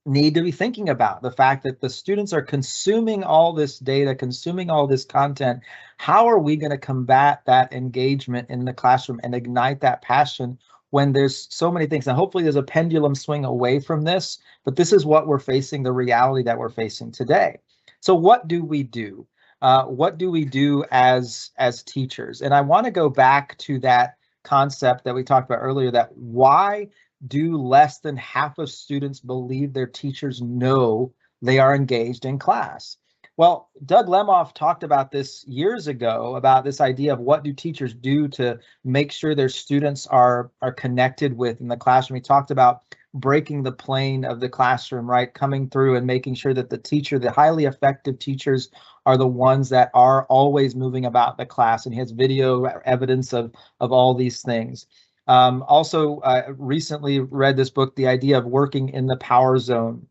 need to be thinking about, the fact that the students are consuming all this data, consuming all this content. How are we going to combat that engagement in the classroom and ignite that passion when there's so many things? And hopefully there's a pendulum swing away from this, but this is what we're facing, the reality that we're facing today. So what do we do? What do we do as teachers? And I want to go back to that concept that we talked about earlier, that why do less than half of students believe their teachers know they are engaged in class? Well, Doug Lemoff talked about this years ago, about this idea of what do teachers do to make sure their students are connected with in the classroom. He talked about breaking the plane of the classroom, right? Coming through and making sure that the teacher, the highly effective teachers, are the ones that are always moving about the class. And he has video evidence of all these things. Also, recently read this book, The Idea of Working in the Power Zone,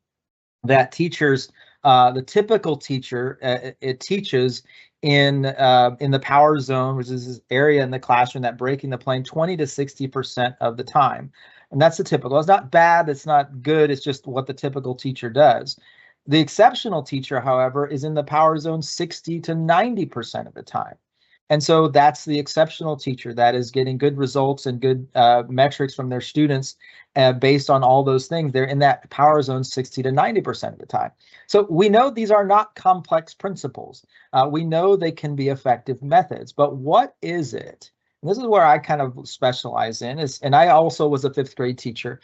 that teachers, the typical teacher, it teaches in the power zone, which is this area in the classroom, that breaking the plane 20 to 60% of the time. And that's the typical. It's not bad, it's not good, it's just what the typical teacher does. The exceptional teacher, however, is in the power zone 60 to 90% of the time. And so that's the exceptional teacher that is getting good results and good metrics from their students based on all those things. They're in that power zone 60 to 90% of the time. So we know these are not complex principles. We know they can be effective methods, but what is it? And this is where I kind of specialize in, and I also was a 5th grade teacher,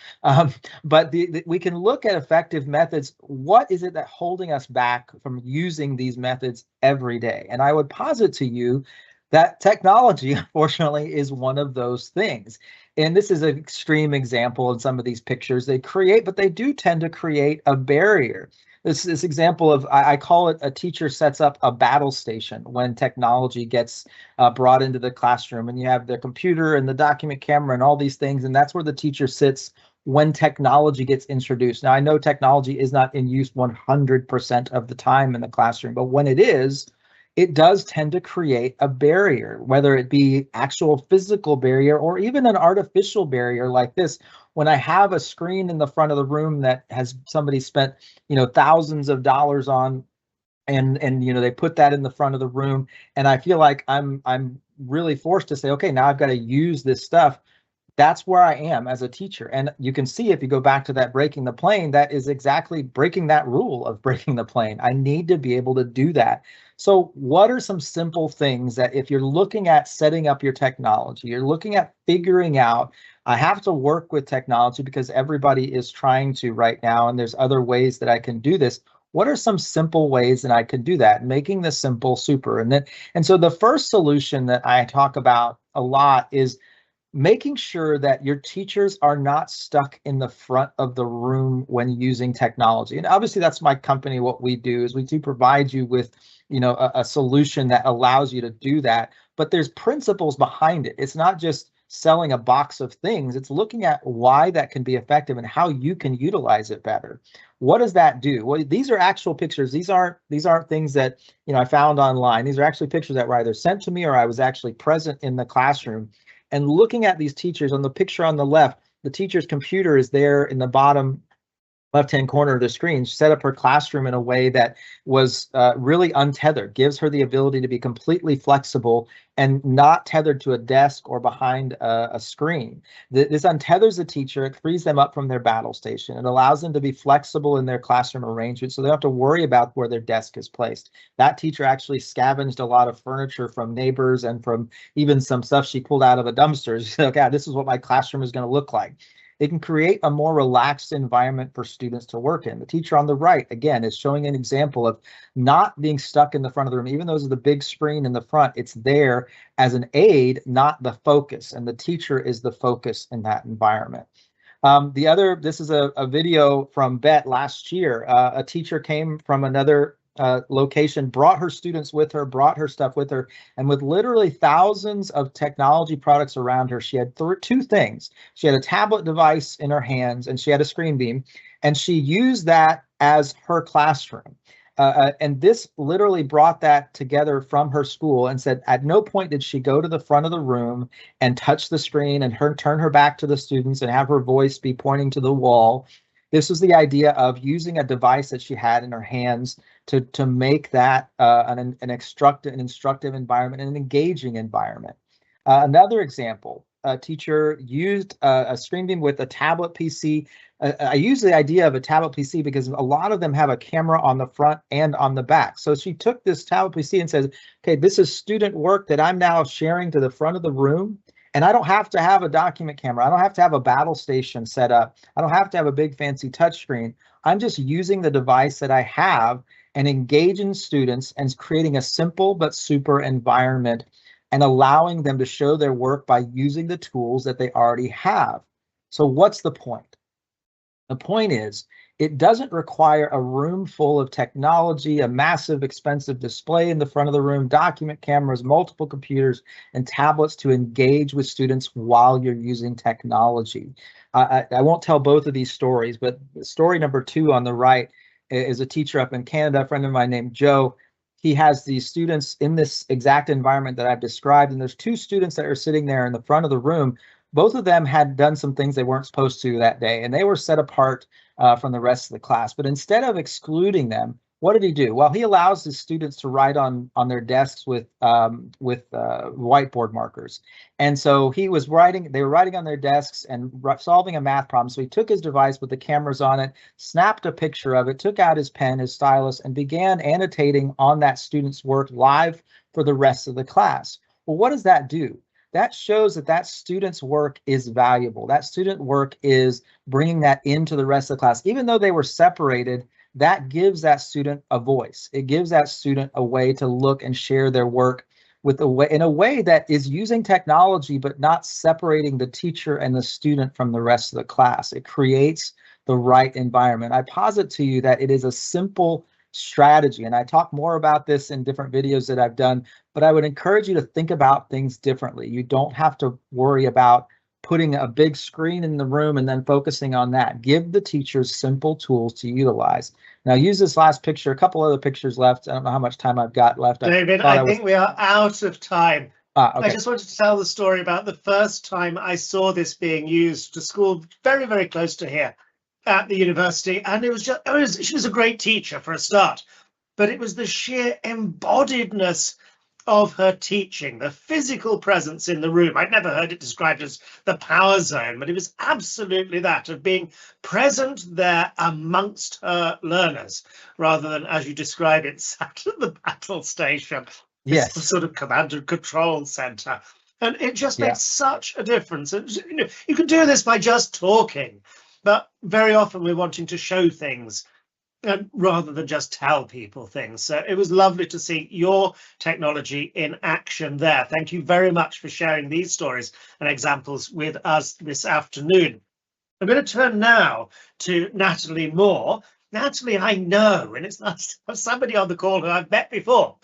but we can look at effective methods. What is it that's holding us back from using these methods every day? And I would posit to you that technology, unfortunately, is one of those things. And this is an extreme example in some of these pictures they create, but they do tend to create a barrier. This example of, I call it, a teacher sets up a battle station when technology gets brought into the classroom, and you have the computer and the document camera and all these things, and that's where the teacher sits when technology gets introduced. Now, I know technology is not in use 100% of the time in the classroom, but when it is, it does tend to create a barrier, whether it be actual physical barrier or even an artificial barrier like this. When I have a screen in the front of the room that has somebody spent, thousands of dollars on, and they put that in the front of the room, and I feel like I'm really forced to say, okay, now I've got to use this stuff. That's where I am as a teacher. And you can see, if you go back to that breaking the plane, that is exactly breaking that rule of breaking the plane. I need to be able to do that. So what are some simple things that, if you're looking at setting up your technology, you're looking at figuring out, I have to work with technology because everybody is trying to right now, and there's other ways that I can do this. What are some simple ways that I can do that? Making the simple super. And so the first solution that I talk about a lot is making sure that your teachers are not stuck in the front of the room when using technology. And obviously that's my company. What we do is we do provide you with, a solution that allows you to do that, but there's principles behind it. It's not just selling a box of things. It's looking at why that can be effective and how you can utilize it better. What does that do? Well, these are actual pictures. These aren't things that, I found online. These are actually pictures that were either sent to me or I was actually present in the classroom. And looking at these teachers, on the picture on the left, the teacher's computer is there in the bottom left-hand corner of the screen. She set up her classroom in a way that was really untethered, gives her the ability to be completely flexible and not tethered to a desk or behind a screen. This untethers the teacher. It frees them up from their battle station. It allows them to be flexible in their classroom arrangement, so they don't have to worry about where their desk is placed. That teacher actually scavenged a lot of furniture from neighbors and from even some stuff she pulled out of a dumpster. She said, okay, this is what my classroom is going to look like. It can create a more relaxed environment for students to work in. The teacher on the right, again, is showing an example of not being stuck in the front of the room. Even though it's the big screen in the front, it's there as an aid, not the focus. And the teacher is the focus in that environment. This is a video from BET last year. A teacher came from another location, brought her students with her, brought her stuff with her, and with literally thousands of technology products around her, she had two things. She had a tablet device in her hands and she had a screen beam, and she used that as her classroom. And this literally brought that together from her school and said at no point did she go to the front of the room and touch the screen and turn her back to the students and have her voice be pointing to the wall. This was the idea of using a device that she had in her hands to make that an instructive environment and an engaging environment. Another example, a teacher used a screen beam with a tablet PC. I use the idea of a tablet PC because a lot of them have a camera on the front and on the back. So she took this tablet PC and says, okay, this is student work that I'm now sharing to the front of the room. And I don't have to have a document camera. I don't have to have a battle station set up. I don't have to have a big fancy touchscreen. I'm just using the device that I have and engaging students and creating a simple but super environment and allowing them to show their work by using the tools that they already have. So what's the point? The point is, it doesn't require a room full of technology, a massive expensive display in the front of the room, document cameras, multiple computers, and tablets to engage with students while you're using technology. I won't tell both of these stories, but story number 2 on the right is a teacher up in Canada, a friend of mine named Joe. He has these students in this exact environment that I've described, and there's 2 students that are sitting there in the front of the room. Both of them had done some things they weren't supposed to that day, and they were set apart from the rest of the class. But instead of excluding them, what did he do? Well, he allows his students to write on their desks with whiteboard markers. And so he was writing, they were writing on their desks and solving a math problem. So he took his device with the cameras on it, snapped a picture of it, took out his pen, his stylus, and began annotating on that student's work live for the rest of the class. Well, what does that do? That shows that that student's work is valuable. That student work is bringing that into the rest of the class. Even though they were separated, that gives that student a voice. It gives that student a way to look and share their work in a way that is using technology, but not separating the teacher and the student from the rest of the class. It creates the right environment. I posit to you that it is a simple strategy, and I talk more about this in different videos that I've done, but I would encourage you to think about things differently. You don't have to worry about putting a big screen in the room and then focusing on that. Give the teachers simple tools to utilize. Now use this last picture, a couple other pictures left. I don't know how much time I've got left. David, I think we are out of time. Okay. I just wanted to tell the story about the first time I saw this being used to school very, very close to here at the university. And it was just, she was a great teacher for a start, but it was the sheer embodiedness of her teaching, the physical presence in the room. I'd never heard it described as the power zone, but it was absolutely that, of being present there amongst her learners, rather than, as you describe it, sat at the battle station. Yes. It's the sort of command and control center. And it just makes such a difference. And, you know, you can do this by just talking, but very often we're wanting to show things rather than just tell people things. So it was lovely to see your technology in action there. Thank you very much for sharing these stories and examples with us this afternoon. I'm going to turn now to Natalie Moore. Natalie, I know, and it's nice to have somebody on the call who I've met before.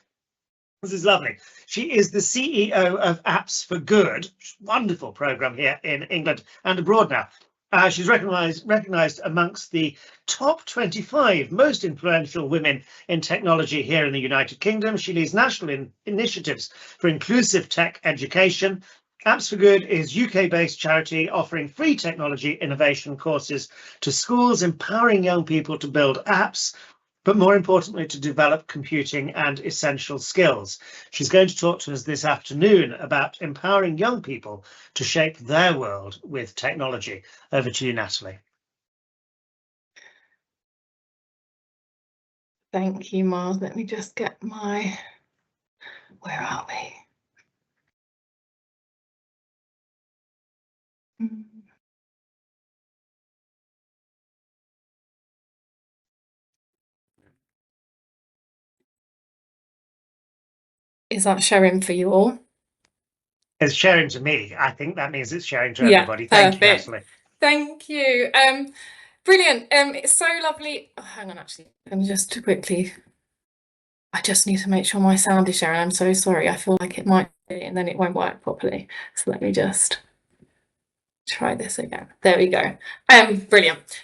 This is lovely. She is the CEO of Apps for Good, wonderful program here in England and abroad now. She's recognized amongst the top 25 most influential women in technology here in the United Kingdom. She leads national initiatives for inclusive tech education. Apps for Good is UK-based charity offering free technology innovation courses to schools, empowering young people to build apps, but more importantly, to develop computing and essential skills. She's going to talk to us this afternoon about empowering young people to shape their world with technology. Over to you, Natalie. Thank you, Miles. Let me just get my, where are we? Is that sharing for you all? It's sharing to me. I think that means it's sharing to everybody. Thank you, Natalie. Thank you. Brilliant. It's so lovely. Oh, hang on, actually, let me just quickly. I just need to make sure my sound is sharing. I'm so sorry. I feel like it might be, and then it won't work properly. So let me just try this again. There we go. Brilliant.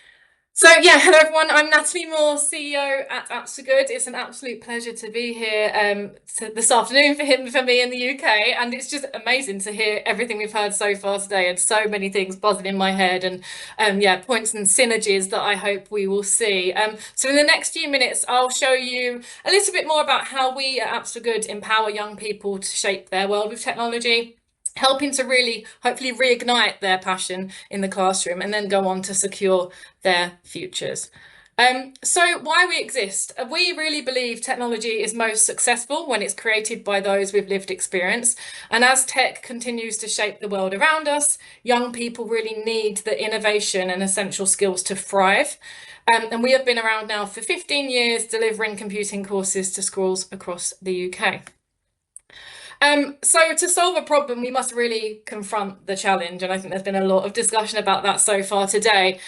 So yeah, hello everyone. I'm Natalie Moore, CEO at Apps for Good. It's an absolute pleasure to be here this afternoon for me in the UK, and it's just amazing to hear everything we've heard so far today, and so many things buzzing in my head, and yeah, points and synergies that I hope we will see. So in the next few minutes, I'll show you a little bit more about how we at Apps for Good empower young people to shape their world with technology, helping to really hopefully reignite their passion in the classroom and then go on to secure their futures. So why we exist? We really believe technology is most successful when it's created by those with lived experience. And as tech continues to shape the world around us, young people really need the innovation and essential skills to thrive. And we have been around now for 15 years, delivering computing courses to schools across the UK. So to solve a problem, we must really confront the challenge. And I think there's been a lot of discussion about that so far today.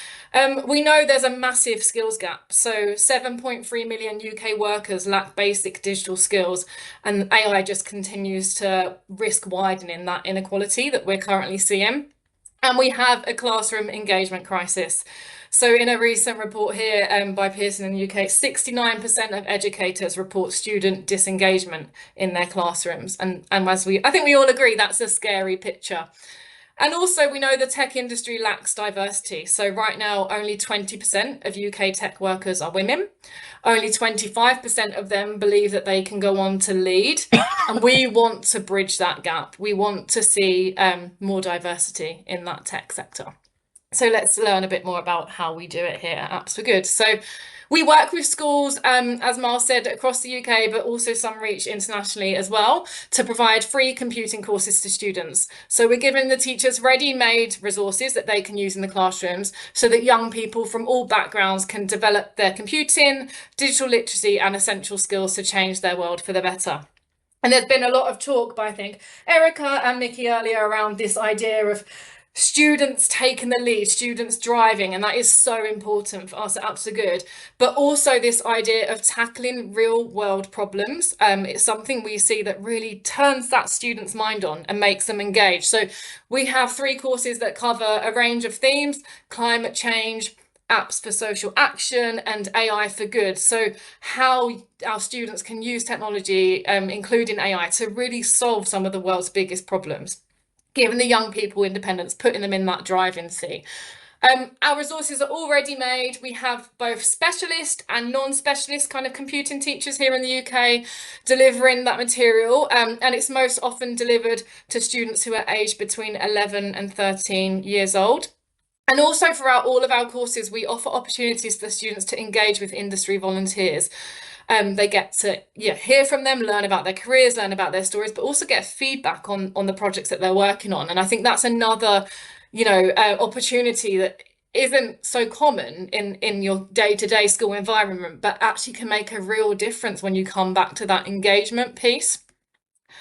We know there's a massive skills gap. So 7.3 million UK workers lack basic digital skills, and AI just continues to risk widening that inequality that we're currently seeing. And we have a classroom engagement crisis. So in a recent report here by Pearson in the UK, 69% of educators report student disengagement in their classrooms. And I think we all agree that's a scary picture. And also we know the tech industry lacks diversity. So right now, only 20% of UK tech workers are women. Only 25% of them believe that they can go on to lead. And we want to bridge that gap. We want to see more diversity in that tech sector. So let's learn a bit more about how we do it here at Apps for Good. So we work with schools, as Miles said, across the UK, but also some reach internationally as well, to provide free computing courses to students. So we're giving the teachers ready-made resources that they can use in the classrooms so that young people from all backgrounds can develop their computing, digital literacy and essential skills to change their world for the better. And there's been a lot of talk by, I think, Erica and Nikki earlier around this idea of students taking the lead, students driving, and that is so important for us at Apps for Good. But also this idea of tackling real world problems. It's something we see that really turns that student's mind on and makes them engage. So we have 3 courses that cover a range of themes: climate change, apps for social action, and AI for good. So how our students can use technology, including AI, to really solve some of the world's biggest problems, giving the young people independence, putting them in that driving seat. Our resources are already made. We have both specialist and non-specialist kind of computing teachers here in the UK delivering that material, and it's most often delivered to students who are aged between 11 and 13 years old. And also throughout all of our courses, we offer opportunities for students to engage with industry volunteers. They get to hear from them, learn about their careers, learn about their stories, but also get feedback on the projects that they're working on. And I think that's another, opportunity that isn't so common in your day-to-day school environment, but actually can make a real difference when you come back to that engagement piece. I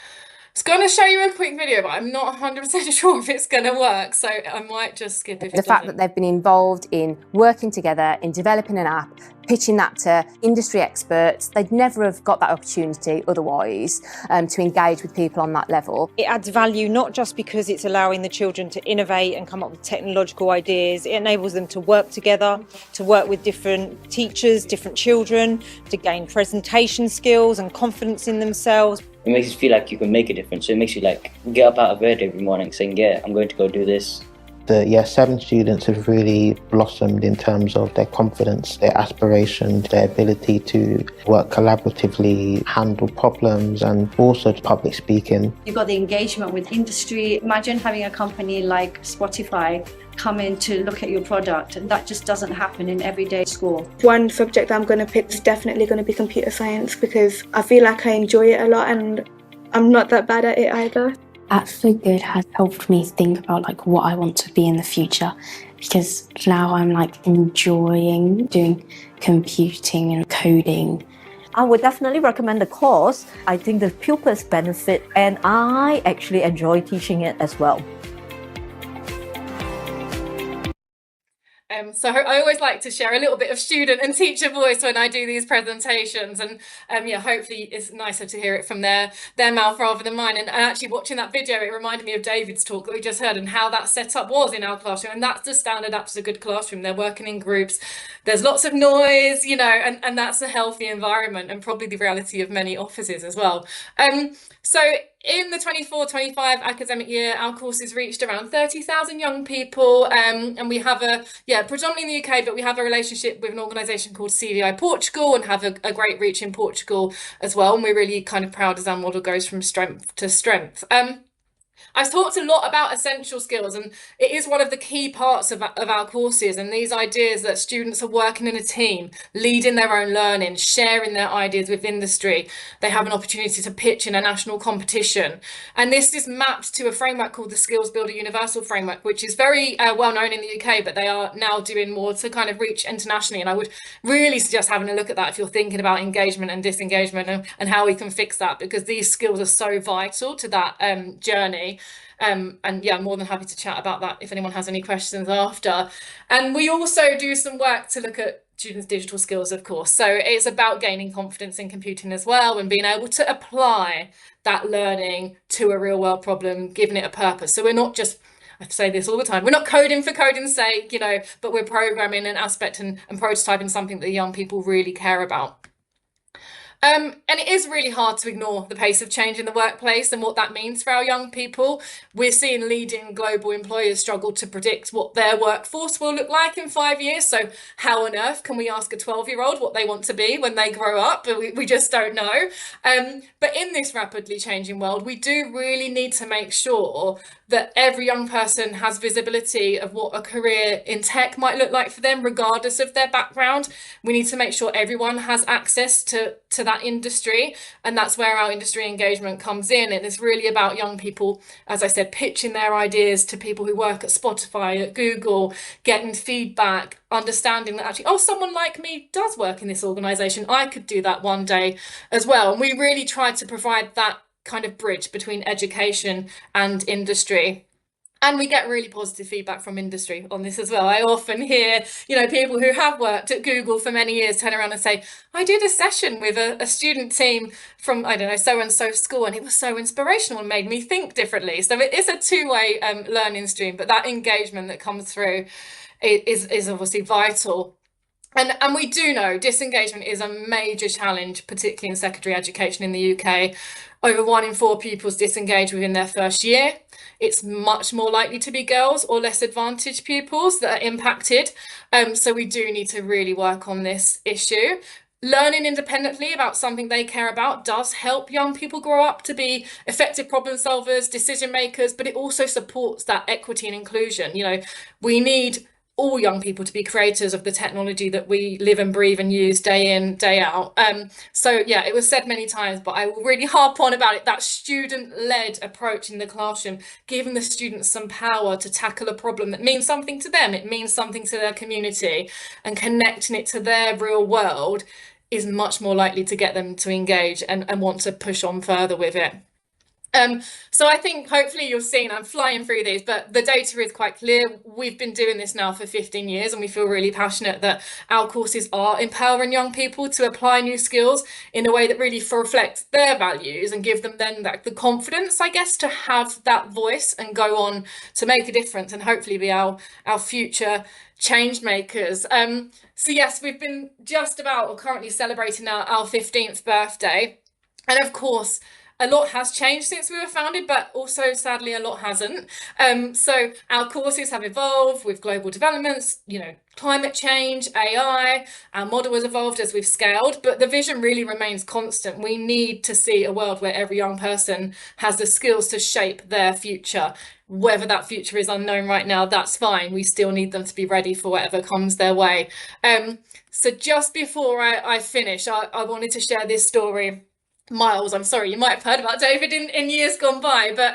was going to show you a quick video, but I'm not 100% sure if it's going to work, so I might just skip it. The fact that they've been involved in working together, in developing an app, pitching that to industry experts, they'd never have got that opportunity otherwise to engage with people on that level. It adds value not just because it's allowing the children to innovate and come up with technological ideas, it enables them to work together, to work with different teachers, different children, to gain presentation skills and confidence in themselves. It makes you feel like you can make a difference. So it makes you like get up out of bed every morning saying, yeah, I'm going to go do this. The Year 7 students have really blossomed in terms of their confidence, their aspirations, their ability to work collaboratively, handle problems, and also public speaking. You've got the engagement with industry. Imagine having a company like Spotify come in to look at your product, and that just doesn't happen in everyday school. One subject I'm going to pick is definitely going to be computer science because I feel like I enjoy it a lot and I'm not that bad at it either. Apps for Good has helped me think about like what I want to be in the future, because now I'm like enjoying doing computing and coding. I would definitely recommend the course. I think the pupils benefit and I actually enjoy teaching it as well. So I always like to share a little bit of student and teacher voice when I do these presentations, and yeah, hopefully it's nicer to hear it from their mouth rather than mine. And actually watching that video, it reminded me of David's talk that we just heard and how that setup was in our classroom. And that's the standard Apps a Good classroom. They're working in groups. There's lots of noise, you know, and that's a healthy environment, and probably the reality of many offices as well. So in the 24-25 academic year, our courses reached around 30,000 young people, and we have predominantly in the UK, but we have a relationship with an organisation called CVI Portugal, and have a great reach in Portugal as well. And we're really kind of proud as our model goes from strength to strength. I've talked a lot about essential skills, and it is one of the key parts of our courses, and these ideas that students are working in a team, leading their own learning, sharing their ideas with industry. They have an opportunity to pitch in a national competition. And this is mapped to a framework called the Skills Builder Universal Framework, which is very well known in the UK, but they are now doing more to kind of reach internationally. And I would really suggest having a look at that if you're thinking about engagement and disengagement and how we can fix that, because these skills are so vital to that journey. And yeah, I'm more than happy to chat about that if anyone has any questions after. And we also do some work to look at students' digital skills, of course. So it's about gaining confidence in computing as well, and being able to apply that learning to a real world problem, giving it a purpose. So we're not just, I say this all the time, we're not coding for coding's sake, you know, but we're programming an aspect and prototyping something that young people really care about. And it is really hard to ignore the pace of change in the workplace and what that means for our young people. We're seeing leading global employers struggle to predict what their workforce will look like in 5 years. So how on earth can we ask a 12-year-old what they want to be when they grow up? We just don't know. But in this rapidly changing world, we do really need to make sure that every young person has visibility of what a career in tech might look like for them, regardless of their background. We need to make sure everyone has access to that industry, and that's where our industry engagement comes in. And it's really about young people, as I said, pitching their ideas to people who work at Spotify, at Google, getting feedback, understanding that actually, oh, someone like me does work in this organisation, I could do that one day as well. And we really try to provide that kind of bridge between education and industry. And we get really positive feedback from industry on this as well. I often hear, you know, people who have worked at Google for many years turn around and say, I did a session with a student team from, I don't know, so-and-so school, and it was so inspirational and made me think differently. So it is a two-way learning stream, but that engagement that comes through is obviously vital. And we do know disengagement is a major challenge, particularly in secondary education in the UK. Over 1 in 4 pupils disengage within their first year. It's much more likely to be girls or less advantaged pupils that are impacted. So we do need to really work on this issue. Learning independently about something they care about does help young people grow up to be effective problem solvers, decision makers, but it also supports that equity and inclusion. You know, we need all young people to be creators of the technology that we live and breathe and use day in, day out. So yeah, it was said many times, but I will really harp on about it, that student-led approach in the classroom, giving the students some power to tackle a problem that means something to them, it means something to their community, and connecting it to their real world is much more likely to get them to engage and want to push on further with it. So I think hopefully you've seen, I'm flying through these, but the data is quite clear. We've been doing this now for 15 years, and we feel really passionate that our courses are empowering young people to apply new skills in a way that really reflects their values and give them then the confidence, I guess, to have that voice and go on to make a difference and hopefully be our future change makers. So yes, we've been just about or currently celebrating our 15th birthday. And of course, a lot has changed since we were founded, but also sadly a lot hasn't. So our courses have evolved with global developments, you know, climate change, AI, our model has evolved as we've scaled, but the vision really remains constant. We need to see a world where every young person has the skills to shape their future. Whether that future is unknown right now, that's fine. We still need them to be ready for whatever comes their way. So just before I finish, I wanted to share this story. Miles, I'm sorry, you might have heard about David in years gone by, but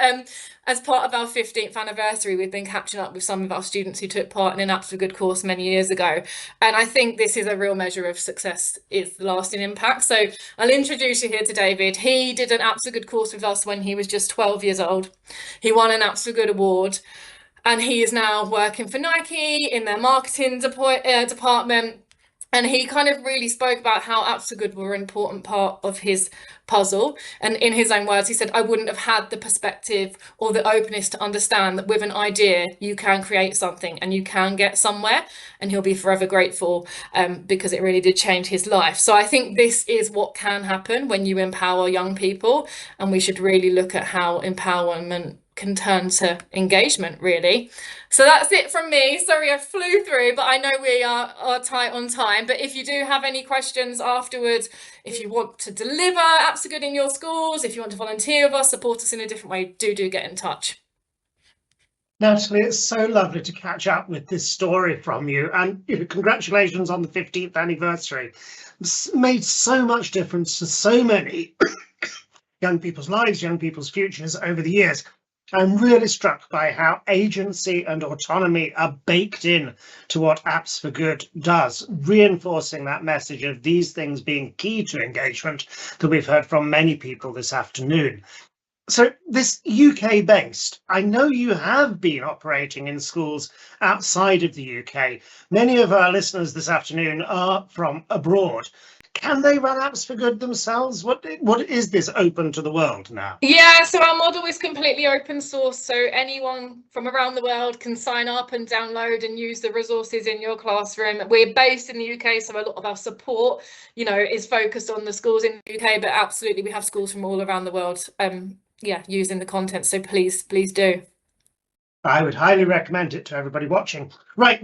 as part of our 15th anniversary, we've been catching up with some of our students who took part in an Apps a Good course many years ago. And I think this is a real measure of success, is the lasting impact. So I'll introduce you here to David. He did an Apps a Good course with us when he was just 12 years old. He won an Apps a Good award. and he is now working for Nike in their marketing department. And he kind of really spoke about how apps for good were an important part of his puzzle. And in his own words, he said, I wouldn't have had the perspective or the openness to understand that with an idea, you can create something and you can get somewhere. And he'll be forever grateful because it really did change his life. So I think this is what can happen when you empower young people. And we should really look at how empowerment can turn to engagement, really. So that's it from me. Sorry I flew through, but I know we are tight on time. But if you do have any questions afterwards, if you want to deliver apps for good in your schools, if you want to volunteer with us, support us in a different way, do get in touch. Natalie, it's so lovely to catch up with this story from you, and congratulations on the 15th anniversary. It's made so much difference to so many young people's lives, young people's futures over the years. I'm really struck by how agency and autonomy are baked in to what Apps for Good does, reinforcing that message of these things being key to engagement that we've heard from many people this afternoon. So this UK based, I know you have been operating in schools outside of the UK. Many of our listeners this afternoon are from abroad. Can they run Apps for Good themselves? What is this open to the world now? Yeah, so our model is completely open source, so anyone from around the world can sign up and download and use the resources in your classroom. We're based in the UK, so a lot of our support, is focused on the schools in the UK, but absolutely we have schools from all around the world, using the content. So please do. I would highly recommend it to everybody watching. Right,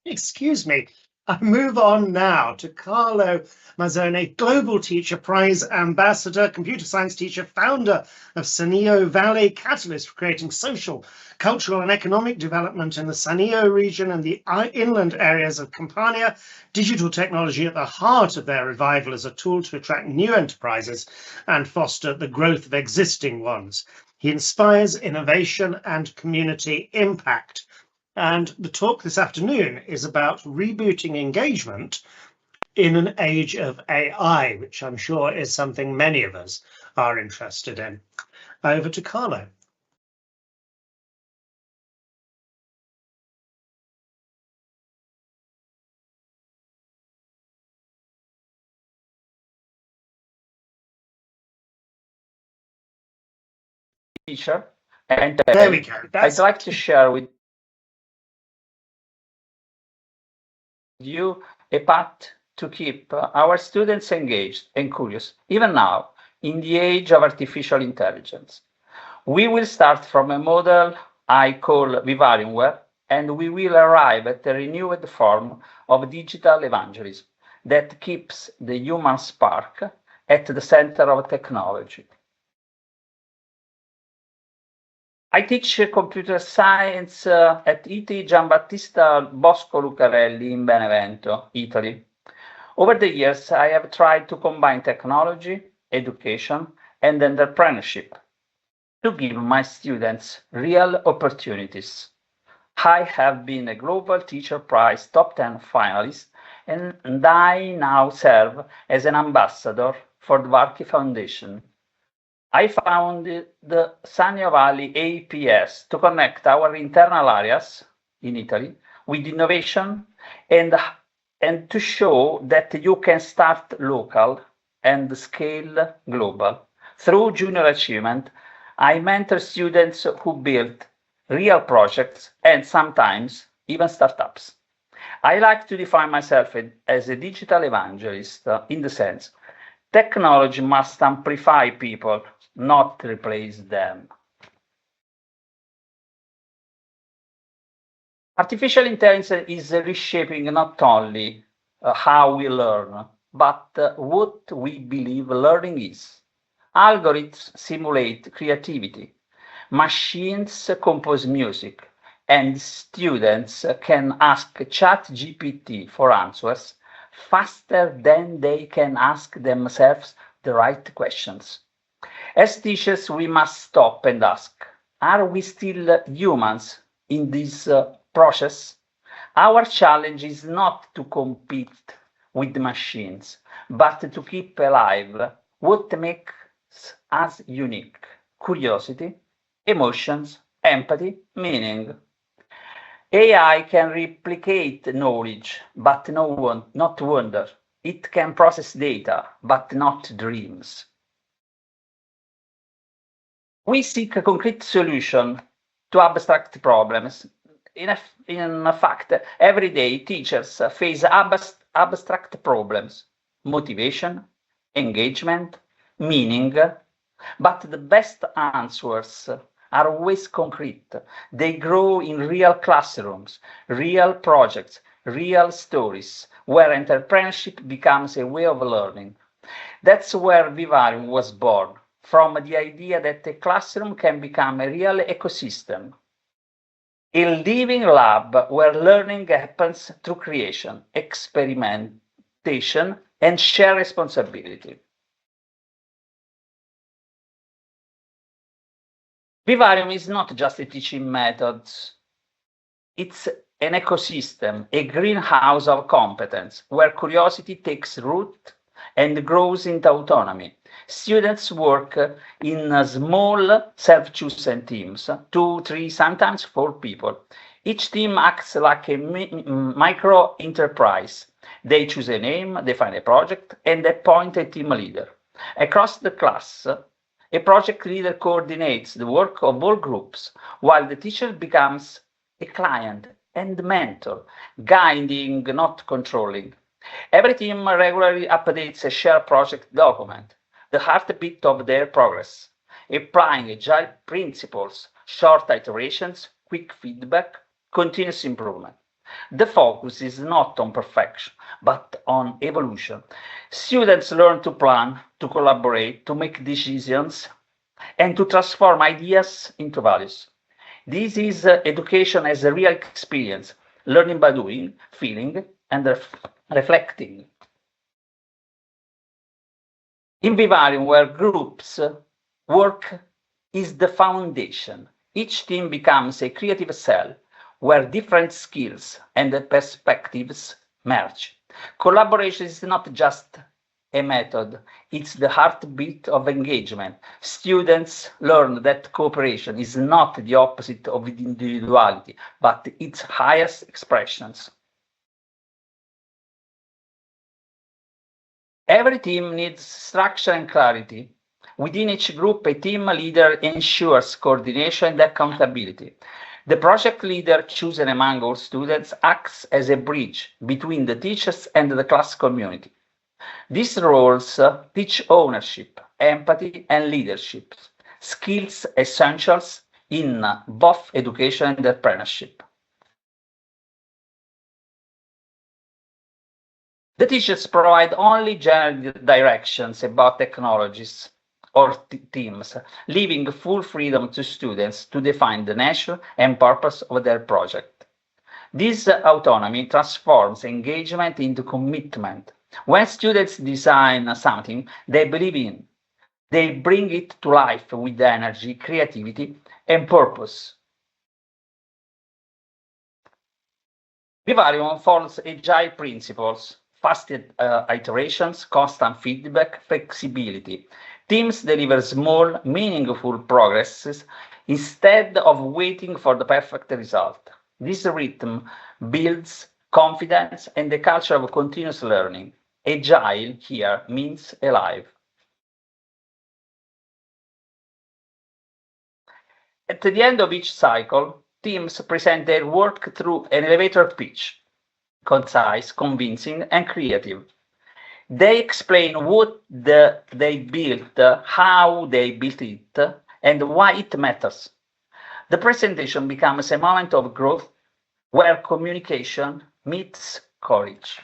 excuse me. I move on now to Carlo Mazzone, Global Teacher Prize Ambassador, computer science teacher, founder of Sanio Valley, catalyst for creating social, cultural and economic development in the Sanio region and the inland areas of Campania, digital technology at the heart of their revival as a tool to attract new enterprises and foster the growth of existing ones. He inspires innovation and community impact. And the talk this afternoon is about rebooting engagement in an age of AI, which I'm sure is something many of us are interested in. Over to Carlo. Teacher, and there we go. I'd like to share with you a path to keep our students engaged and curious, even now, in the age of artificial intelligence. We will start from a model I call Vivariumware, and we will arrive at a renewed form of digital evangelism that keeps the human spark at the center of technology. I teach computer science at IT Giambattista Bosco Lucarelli in Benevento, Italy. Over the years, I have tried to combine technology, education, and entrepreneurship to give my students real opportunities. I have been a Global Teacher Prize Top 10 finalist, and I now serve as an ambassador for the Varchi Foundation. I founded the Sanio Valley APS to connect our internal areas in Italy with innovation and to show that you can start local and scale global. Through junior achievement, I mentor students who build real projects and sometimes even startups. I like to define myself as a digital evangelist in the sense technology must amplify people, not replace them. Artificial intelligence is reshaping not only how we learn, but what we believe learning is. Algorithms simulate creativity, machines compose music, and students can ask ChatGPT for answers faster than they can ask themselves the right questions. As teachers, we must stop and ask, are we still humans in this process? Our challenge is not to compete with the machines, but to keep alive what makes us unique: curiosity, emotions, Empathy, meaning. AI can replicate knowledge, but not wonder. It can process data, but not dreams. We seek a concrete solution to abstract problems. In fact, every day teachers face abstract problems: motivation, engagement, meaning, but the best answers are always concrete. They grow in real classrooms, real projects, real stories, where entrepreneurship becomes a way of learning. That's where Vivarium was born, from the idea that a classroom can become a real ecosystem. A living lab where learning happens through creation, experimentation, and shared responsibility. Vivarium is not just a teaching method. It's an ecosystem, a greenhouse of competence, where curiosity takes root and grows into autonomy. Students work in small self-chosen teams, 2, 3, sometimes 4 people. Each team acts like a micro enterprise. They choose a name, define a project, and appoint a team leader. Across the class, a project leader coordinates the work of all groups, while the teacher becomes a client and mentor, guiding, not controlling. Every team regularly updates a shared project document, the heartbeat of their progress, applying agile principles, short iterations, quick feedback, continuous improvement. The focus is not on perfection, but on evolution. Students learn to plan, to collaborate, to make decisions, and to transform ideas into values. This is education as a real experience, learning by doing, feeling, and reflecting. In Vivarium, where groups work is the foundation, each team becomes a creative cell where different skills and perspectives merge. Collaboration is not just a method, it's the heartbeat of engagement. Students learn that cooperation is not the opposite of individuality, but its highest expressions. Every team needs structure and clarity. Within each group, a team leader ensures coordination and accountability. The project leader chosen among all students acts as a bridge between the teachers and the class community. These roles teach ownership, empathy, and leadership, skills essentials in both education and entrepreneurship. The teachers provide only general directions about technologies or teams, leaving full freedom to students to define the nature and purpose of their project. This autonomy transforms engagement into commitment. When students design something they believe in, they bring it to life with energy, creativity, and purpose. Vivarium follows agile principles, fast iterations, constant feedback, flexibility. Teams deliver small, meaningful progresses instead of waiting for the perfect result. This rhythm builds confidence and the culture of continuous learning. Agile here means alive. At the end of each cycle, teams present their work through an elevator pitch, concise, convincing, and creative. They explain what they built, how they built it, and why it matters. The presentation becomes a moment of growth where communication meets courage.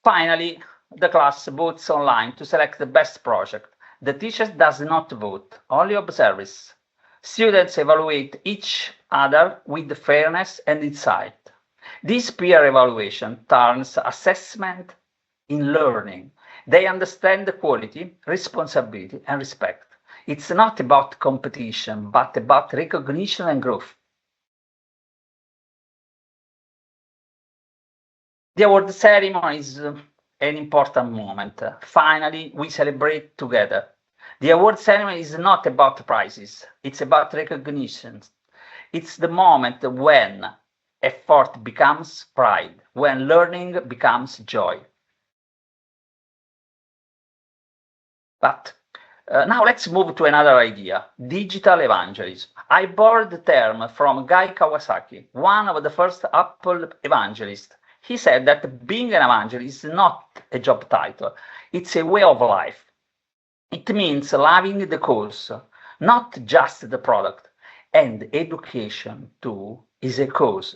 Finally, the class votes online to select the best project. The teacher does not vote, only observes. Students evaluate each other with fairness and insight. This peer evaluation turns assessment in learning. They understand the quality, responsibility, and respect. It's not about competition, but about recognition and growth. The award ceremony is an important moment. Finally, we celebrate together. The award ceremony is not about prizes, it's about recognition. It's the moment when effort becomes pride, when learning becomes joy. But now let's move to another idea, digital evangelism. I borrowed the term from Guy Kawasaki, one of the first Apple evangelists. He said that being an evangelist is not a job title, it's a way of life. It means loving the cause, not just the product. And education, too, is a cause.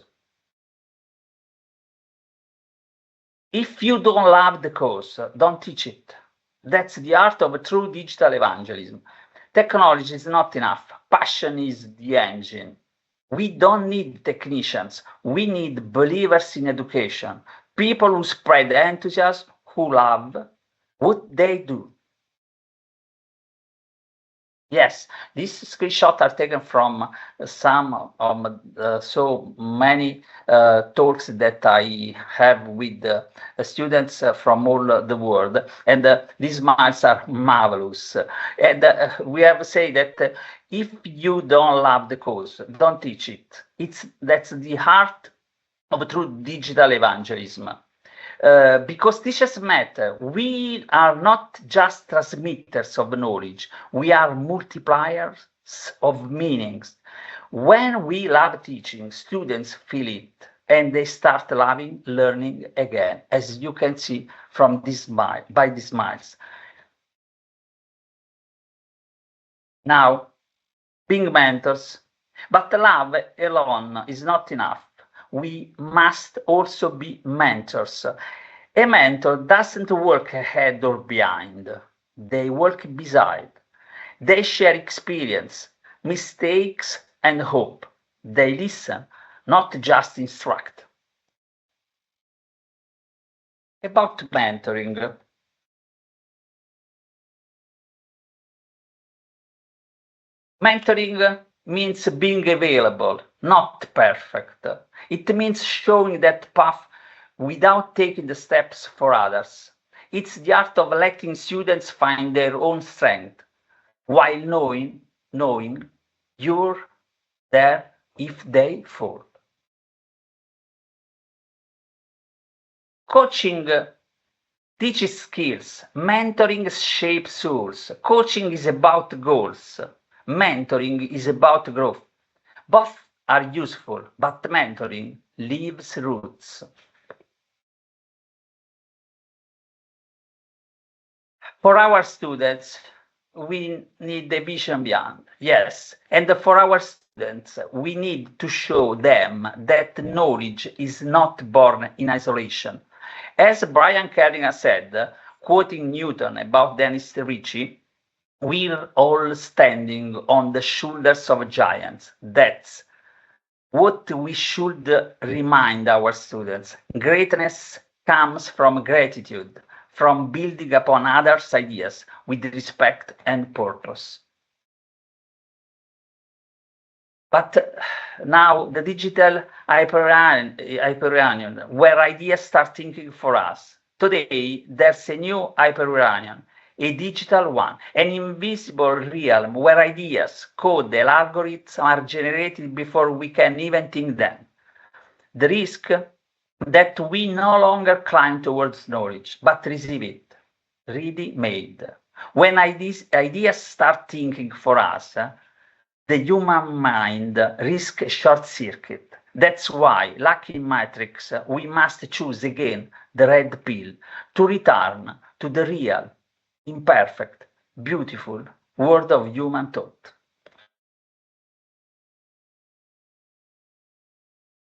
If you don't love the cause, don't teach it. That's the art of true digital evangelism. Technology is not enough. Passion is the engine. We don't need technicians. We need believers in education. People who spread enthusiasm, who love what they do. Yes, these screenshots are taken from some of so many talks that I have with students from all the world, and these smiles are marvelous. And we have to say that if you don't love the cause, don't teach it. That's the heart of true digital evangelism. Because teachers matter. We are not just transmitters of knowledge, we are multipliers of meanings. When we love teaching, students feel it and they start loving learning again, as you can see from this by these smiles. Now, being mentors, but love alone is not enough. We must also be mentors. A mentor doesn't work ahead or behind. They work beside. They share experience, mistakes, and hope. They listen, not just instruct. About mentoring. Mentoring means being available, not perfect. It means showing that path without taking the steps for others. It's the art of letting students find their own strength, while knowing you're there if they fall. Coaching teaches skills, mentoring shapes souls. Coaching is about goals, mentoring is about growth. Both are useful, but mentoring leaves roots. For our students, we need the vision beyond, yes. And for our students, we need to show them that knowledge is not born in isolation. As Brian Keringer said, quoting Newton about Dennis Ritchie, we're all standing on the shoulders of giants. That's what we should remind our students. Greatness comes from gratitude, from building upon others' ideas with respect and purpose. But now the digital hyperunion, where ideas start thinking for us. Today, there's a new hyperunion, a digital one, an invisible realm where ideas, code, and algorithms are generated before we can even think them. The risk that we no longer climb towards knowledge, but receive it, ready-made. When ideas start thinking for us, the human mind risks short circuit. That's why, like in Matrix, we must choose again the red pill to return to the real, imperfect, beautiful world of human thought.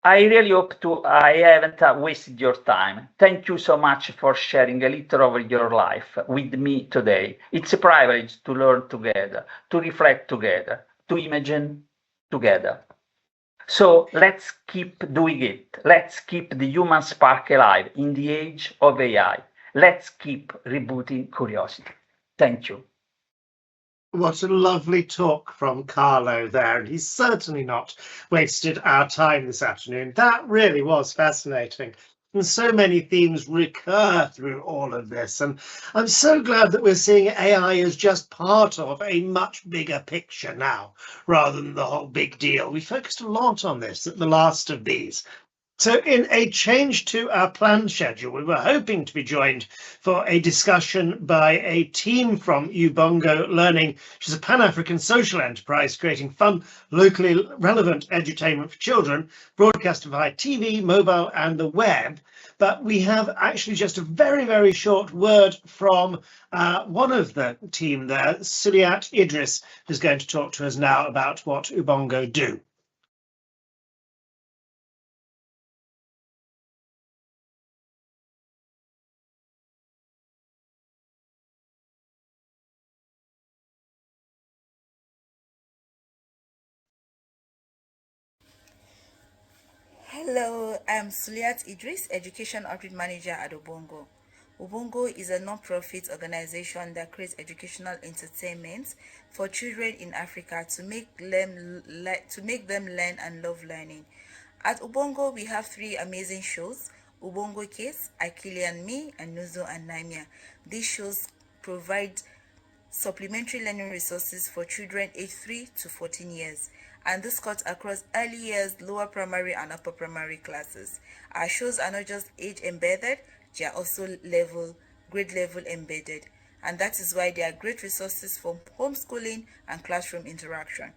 I really hope I haven't wasted your time. Thank you so much for sharing a little of your life with me today. It's a privilege to learn together, to reflect together, to imagine together. So let's keep doing it. Let's keep the human spark alive in the age of AI. Let's keep rebooting curiosity. Thank you. What a lovely talk from Carlo there, and he's certainly not wasted our time this afternoon. That really was fascinating. And so many themes recur through all of this. And I'm so glad that we're seeing AI as just part of a much bigger picture now, rather than the whole big deal. We focused a lot on this at the last of these. So in a change to our planned schedule, we were hoping to be joined for a discussion by a team from Ubongo Learning, which is a Pan-African social enterprise creating fun, locally relevant edutainment for children, broadcasted via TV, mobile and the web. But we have actually just a very, very short word from one of the team there, Suliat Idris, who's going to talk to us now about what Ubongo do. Hello, I'm Suliat Idris, Education Outreach Manager at Ubongo. Ubongo is a non-profit organization that creates educational entertainment for children in Africa to make them learn and love learning. At Ubongo, we have 3 amazing shows: Ubongo Kids, Akili and Me, and Nuzo and Naimia. These shows provide supplementary learning resources for children aged 3 to 14 years, and this cuts across early years, lower primary and upper primary classes. Our shows are not just age embedded, they are also grade level embedded, and that is why they are great resources for homeschooling and classroom interaction.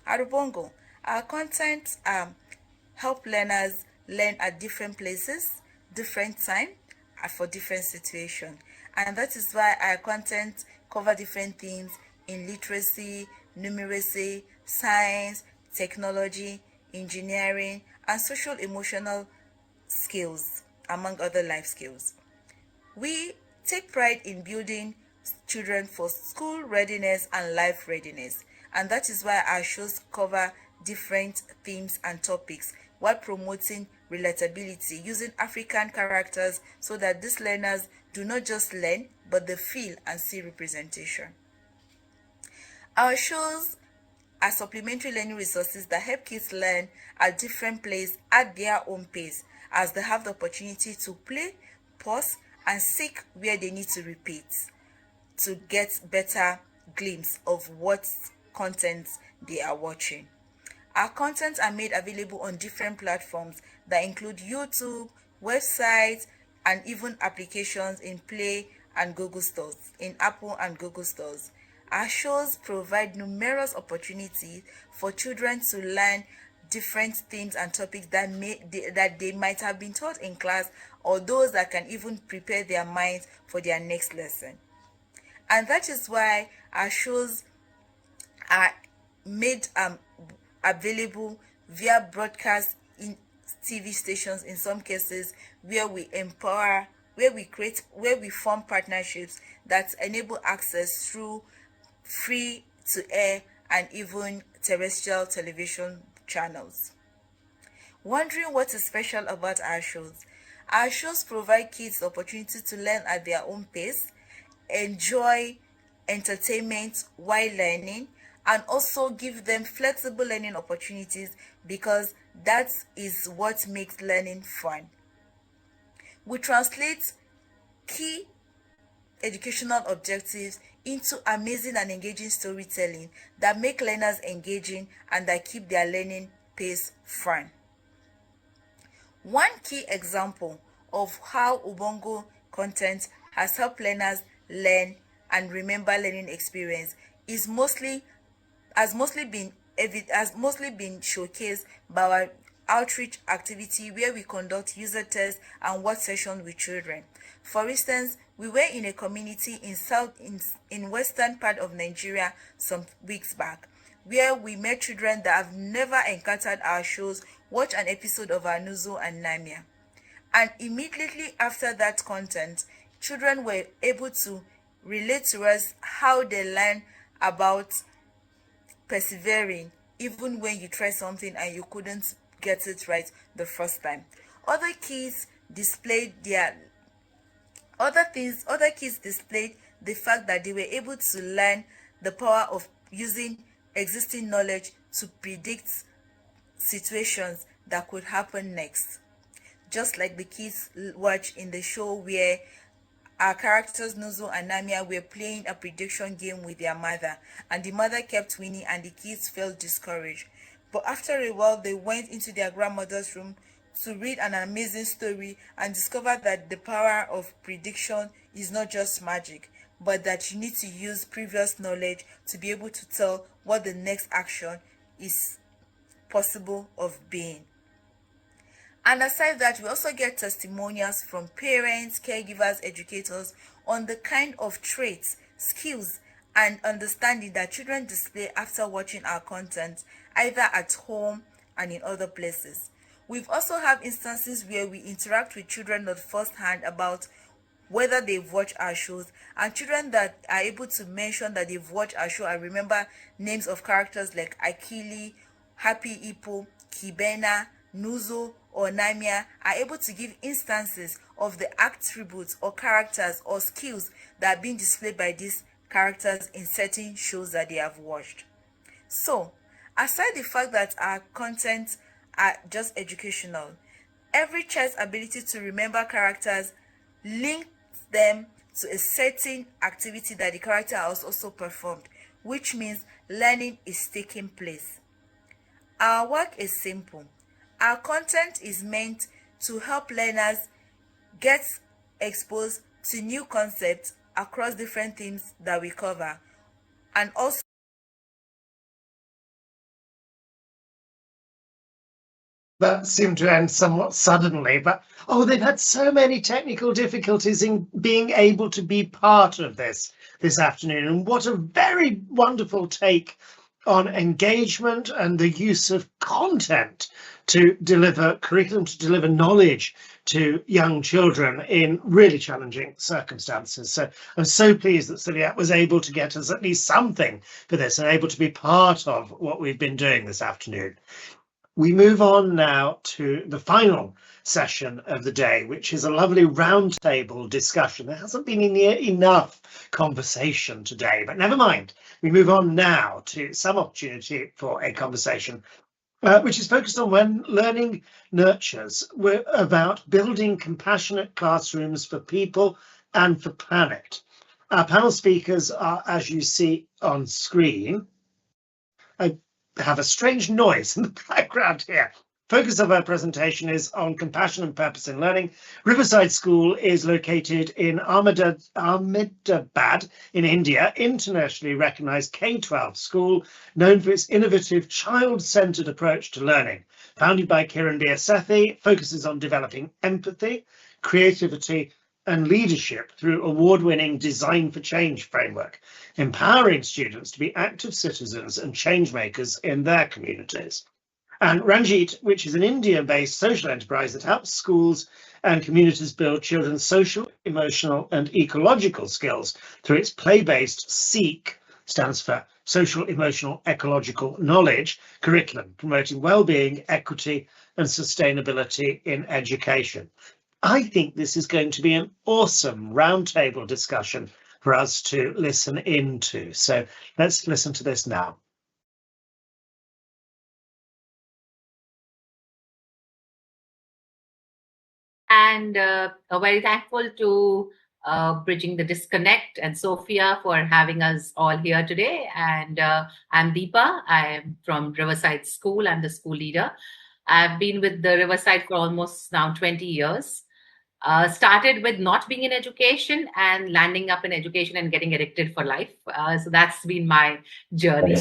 At Ubongo, our content help learners learn at different places, different time, and for different situations. And that is why our content cover different themes in literacy, numeracy, science, technology, engineering, and social emotional skills, among other life skills. We take pride in building children for school readiness and life readiness, and that is why our shows cover different themes and topics while promoting relatability using African characters so that these learners do not just learn, but they feel and see representation. Our shows are supplementary learning resources that help kids learn at different places at their own pace, as they have the opportunity to play, pause, and seek where they need to repeat to get better glimpse of what content they are watching. Our contents are made available on different platforms that include YouTube, websites, and even applications in Play and Google stores, in Apple and Google stores. Our shows provide numerous opportunities for children to learn different themes and topics that they might have been taught in class, or those that can even prepare their minds for their next lesson. And that is why our shows are made available via broadcast in TV stations in some cases, where we empower, where we form partnerships that enable access through free to air and even terrestrial television channels. Wondering what is special about our shows? Our shows provide kids the opportunity to learn at their own pace, enjoy entertainment while learning, and also give them flexible learning opportunities, because that is what makes learning fun. We translate key educational objectives into amazing and engaging storytelling that make learners engaging and that keep their learning pace fun. One key example of how Ubongo content has helped learners learn and remember learning experience has mostly been showcased by our outreach activity, where we conduct user tests and watch sessions with children. For instance, we were in a community in western part of Nigeria some weeks back, where we met children that have never encountered our shows watch an episode of our Nuzo and Namia. And immediately after that content, children were able to relate to us how they learn about persevering even when you try something and you couldn't get it right the first time. Other kids displayed the fact that they were able to learn the power of using existing knowledge to predict situations that could happen next. just like the kids watch in the show where our characters Nuzo and Namia were playing a prediction game with their mother, and the mother kept winning and the kids felt discouraged. But after a while, they went into their grandmother's room to read an amazing story and discovered that the power of prediction is not just magic, but that you need to use previous knowledge to be able to tell what the next action is possible of being. And aside that, we also get testimonials from parents, caregivers, educators on the kind of traits, skills, and understanding that children display after watching our content, either at home and in other places. We've also have instances where we interact with children not firsthand about whether they've watched our shows, and children that are able to mention that they've watched our show and remember names of characters like Akili, Happy Ipo, Kibena, Nuzo, or Namia are able to give instances of the attributes or characters or skills that are being displayed by these characters in certain shows that they have watched. So, aside the fact that our content are just educational, every child's ability to remember characters links them to a certain activity that the character has also performed, which means learning is taking place. Our work is simple. Our content is meant to help learners get exposed to new concepts across different themes that we cover, and also that seemed to end somewhat suddenly, but they've had so many technical difficulties in being able to be part of this afternoon. And what a very wonderful take on engagement and the use of content to deliver curriculum, to deliver knowledge to young children in really challenging circumstances. So I'm so pleased that Ciliat was able to get us at least something for this and able to be part of what we've been doing this afternoon. We move on now to the final session of the day, which is a lovely roundtable discussion. There hasn't been enough conversation today, but never mind. We move on now to some opportunity for a conversation which is focused on when learning nurtures. We're about building compassionate classrooms for people and for planet. Our panel speakers are, as you see on screen, have a strange noise in the background here. Focus of our presentation is on compassion and purpose in learning. Riverside School is located in Ahmedabad in India, internationally recognized K-12 school known for its innovative child-centered approach to learning. Founded by Kiranbir Sethi, focuses on developing empathy, creativity, and leadership through award-winning Design for Change framework, empowering students to be active citizens and change makers in their communities. And Ranjit, which is an India-based social enterprise that helps schools and communities build children's social, emotional, and ecological skills through its play-based SEEK, stands for Social, Emotional, Ecological Knowledge, curriculum, promoting well-being, equity, and sustainability in education. I think this is going to be an awesome roundtable discussion for us to listen into. So let's listen to this now. And very thankful to Bridging the Disconnect and Sophia for having us all here today. And I'm Deepa. I am from Riverside School. I'm the school leader. I've been with the Riverside for almost now 20 years. Started with not being in education and landing up in education and getting addicted for life. So that's been my journey.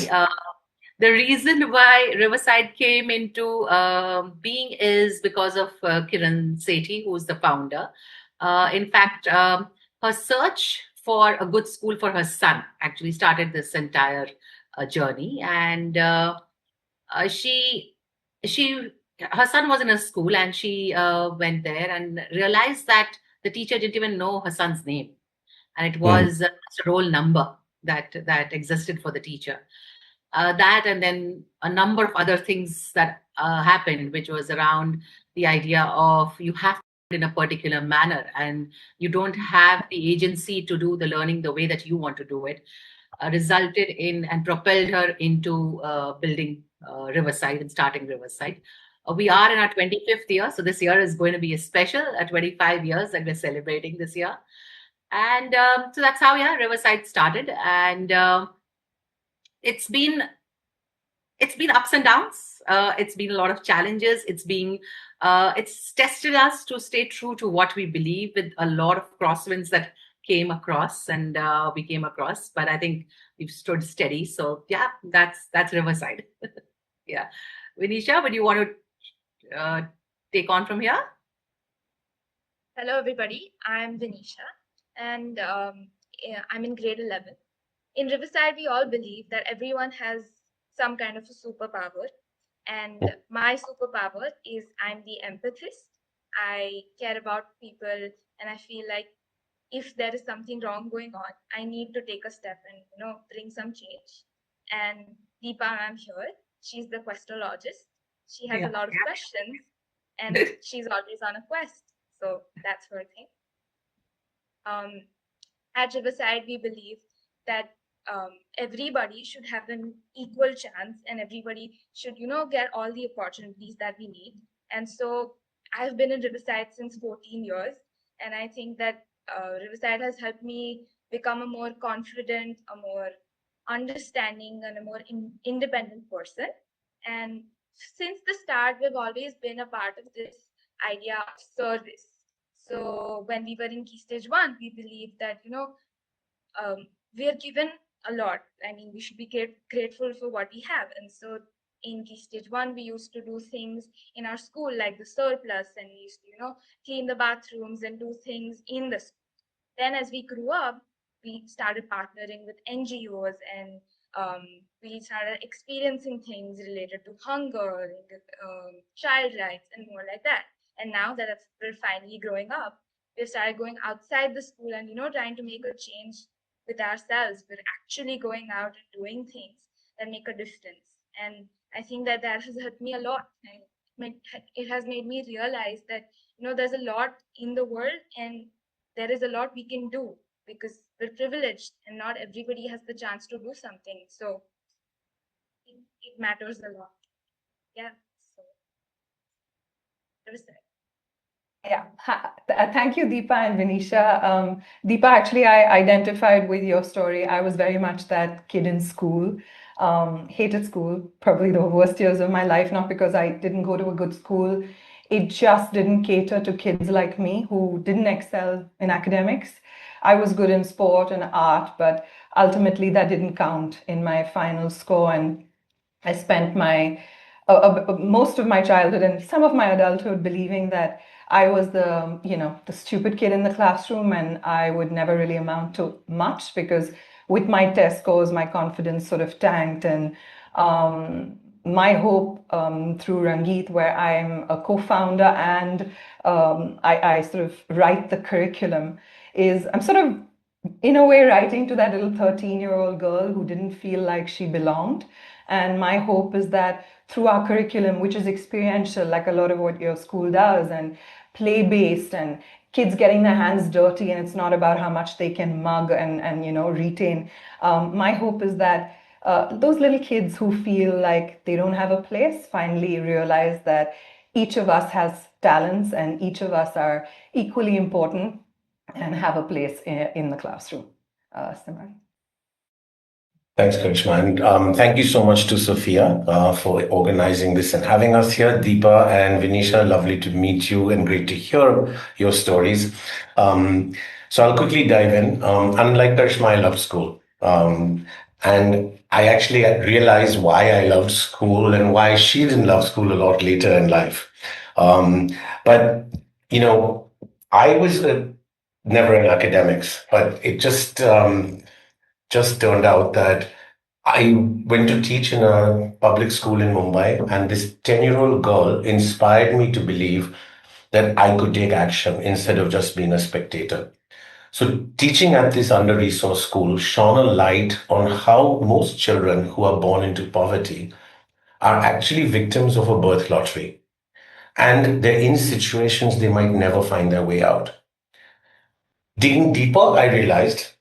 The reason why Riverside came into being is because of Kiran Sethi, who's the founder. In fact, her search for a good school for her son actually started this entire journey. And her son was in a school, and she went there and realized that the teacher didn't even know her son's name. And it was a roll number that existed for the teacher. That and then a number of other things that happened, which was around the idea of you have to do it in a particular manner and you don't have the agency to do the learning the way that you want to do it, resulted in and propelled her into building Riverside and starting Riverside. We are in our 25th year, so this year is going to be a special 25 years that we're celebrating this year. And so that's how, yeah, Riverside started. And it's been ups and downs. It's been a lot of challenges. It's tested us to stay true to what we believe, with a lot of crosswinds that came across and we came across. But I think we've stood steady. So yeah, that's Riverside. Yeah, Vinisha, would you want to take on from here? Hello, everybody. I'm Vinisha, and I'm in grade 11. In Riverside, we all believe that everyone has some kind of a superpower. And my superpower is I'm the empathist. I care about people, and I feel like if there is something wrong going on, I need to take a step and bring some change. And Deepa, I'm here. She's the questologist. She has a lot of questions, and she's always on a quest. So that's her thing. At Riverside, we believe that everybody should have an equal chance, and everybody should, get all the opportunities that we need. And so I've been in Riverside since 14 years, and I think that Riverside has helped me become a more confident, a more understanding, and a more independent person. And since the start, we've always been a part of this idea of service. So when we were in Key Stage 1, we believed that, we are given a lot. I mean, we should be grateful for what we have. And so in Key Stage 1, we used to do things in our school like the surplus, and we used to, clean the bathrooms and do things in the school. Then as we grew up, we started partnering with NGOs, and we started experiencing things related to hunger, child rights, and more like that. And now that we're finally growing up, we've started going outside the school and, trying to make a change with ourselves. We're actually going out and doing things that make a difference. And I think that has helped me a lot. And it has made me realize that, there's a lot in the world, and there is a lot we can do because we're privileged and not everybody has the chance to do something. So it matters a lot. Yeah. So Riverside. Yeah, thank you, Deepa and Vinisha. Deepa, actually, I identified with your story. I was very much that kid in school, hated school, probably the worst years of my life, not because I didn't go to a good school. It just didn't cater to kids like me who didn't excel in academics. I was good in sport and art, but ultimately that didn't count in my final score. And I spent my most of my childhood and some of my adulthood believing that I was the stupid kid in the classroom, and I would never really amount to much because with my test scores, my confidence sort of tanked. And my hope through Rangeet, where I'm a co-founder and I sort of write the curriculum, is I'm sort of in a way writing to that little 13-year-old girl who didn't feel like she belonged. And my hope is that through our curriculum, which is experiential, like a lot of what your school does, and play-based, and kids getting their hands dirty, and it's not about how much they can mug and retain. My hope is that those little kids who feel like they don't have a place finally realize that each of us has talents and each of us are equally important and have a place in the classroom. Simran. Thanks, Karishma. And thank you so much to Sophia for organizing this and having us here. Deepa and Vinisha, lovely to meet you and great to hear your stories. So I'll quickly dive in. Unlike Karishma, I love school. And I actually realized why I loved school and why she didn't love school a lot later in life. But, I was never in academics, but it just turned out that I went to teach in a public school in Mumbai, and this 10-year-old girl inspired me to believe that I could take action instead of just being a spectator. So teaching at this under-resourced school shone a light on how most children who are born into poverty are actually victims of a birth lottery, and they're in situations they might never find their way out. Digging deeper, I realized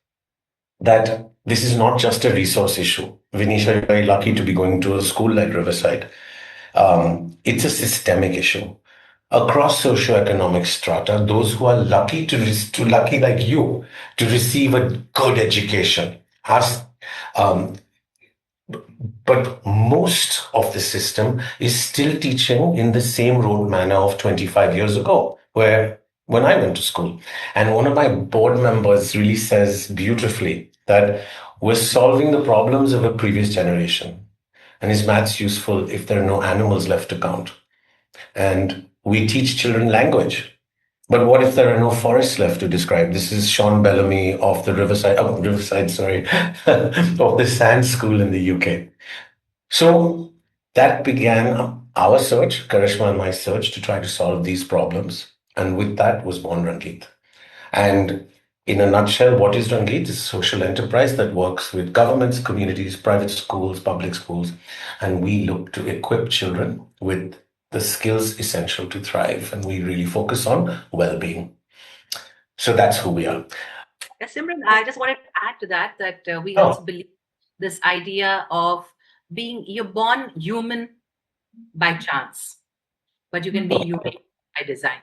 that this is not just a resource issue. Vinisha, you're very lucky to be going to a school like Riverside. It's a systemic issue. Across socioeconomic strata, those who are lucky lucky like you to receive a good education, has, um, but most of the system is still teaching in the same rote manner of 25 years ago, when I went to school. And one of my board members really says beautifully that we're solving the problems of a previous generation. And is maths useful if there are no animals left to count? And we teach children language. But what if there are no forests left to describe? This is Sean Bellamy of the Riverside, sorry, of the Sand School in the UK. So that began our search, Karishma and my search, to try to solve these problems. And with that was born Rangeet. And in a nutshell, what is Rangeet? It's a social enterprise that works with governments, communities, private schools, public schools, and we look to equip children with the skills essential to thrive. And we really focus on well-being. So that's who we are. Simran, I just wanted to add to that we also believe this idea of you're born human by chance, but you can be human by design,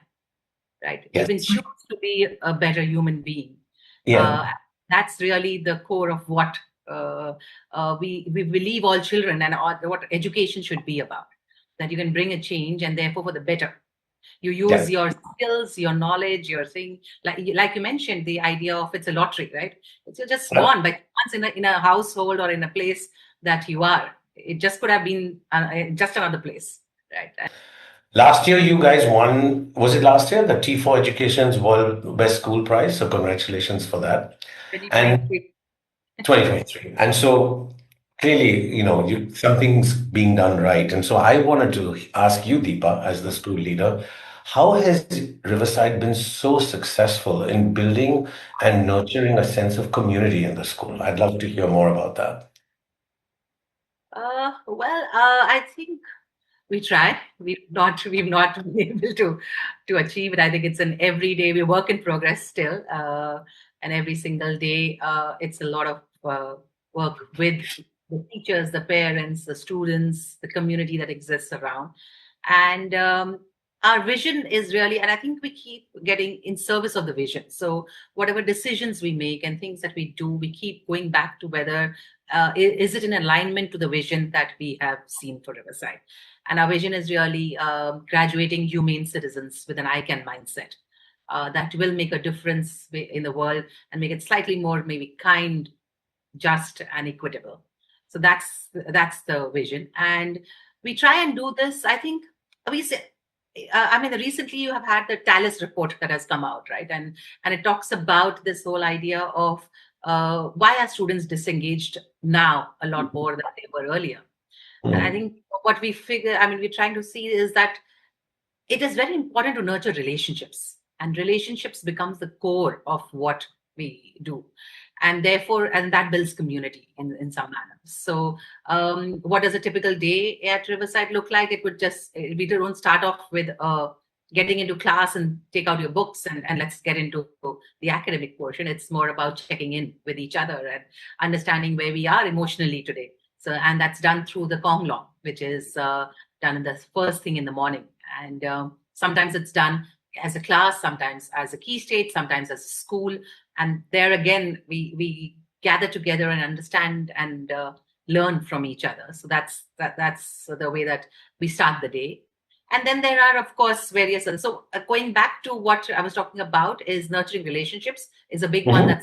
right? Yes. You've been chosen to be a better human being. Yeah. That's really the core of what we believe all children and what education should be about, that you can bring a change and therefore for the better. You use your skills, your knowledge, your thing, like you mentioned, the idea of it's a lottery, right? You're just born by chance in a household or in a place that you are. It just could have been just another place, right? Last year, you guys won, was it last year? The T4 Education's World Best School Prize. So congratulations for that. 2023. And so clearly, something's being done right. And so I wanted to ask you, Deepa, as the school leader, how has Riverside been so successful in building and nurturing a sense of community in the school? I'd love to hear more about that. I think we try. We've not been able to achieve it. I think it's an everyday, we work in progress still. And every single day, it's a lot of work with the teachers, the parents, the students, the community that exists around. And our vision is really, and I think we keep getting in service of the vision. So whatever decisions we make and things that we do, we keep going back to whether, is it in alignment to the vision that we have seen for Riverside? And our vision is really graduating humane citizens with an I can mindset that will make a difference in the world and make it slightly more maybe kind, just, and equitable. So that's the vision. And we try and do this. I think we say, recently you have had the TALIS report that has come out, right? And it talks about this whole idea of why are students disengaged now a lot more than they were earlier. And I think what we figure, we're trying to see is that it is very important to nurture relationships, and relationships becomes the core of what we do. And therefore, and that builds community in some manner. So what does a typical day at Riverside look like? It would just, we don't start off with getting into class and take out your books and let's get into the academic portion. It's more about checking in with each other and understanding where we are emotionally today. So, and that's done through the Kong Long, which is done in the first thing in the morning. And sometimes it's done as a class, sometimes as a key state, sometimes as a school. And there again, we gather together and understand and learn from each other. So that's the way that we start the day. And then there are, of course, various others. So going back to what I was talking about is nurturing relationships is a big one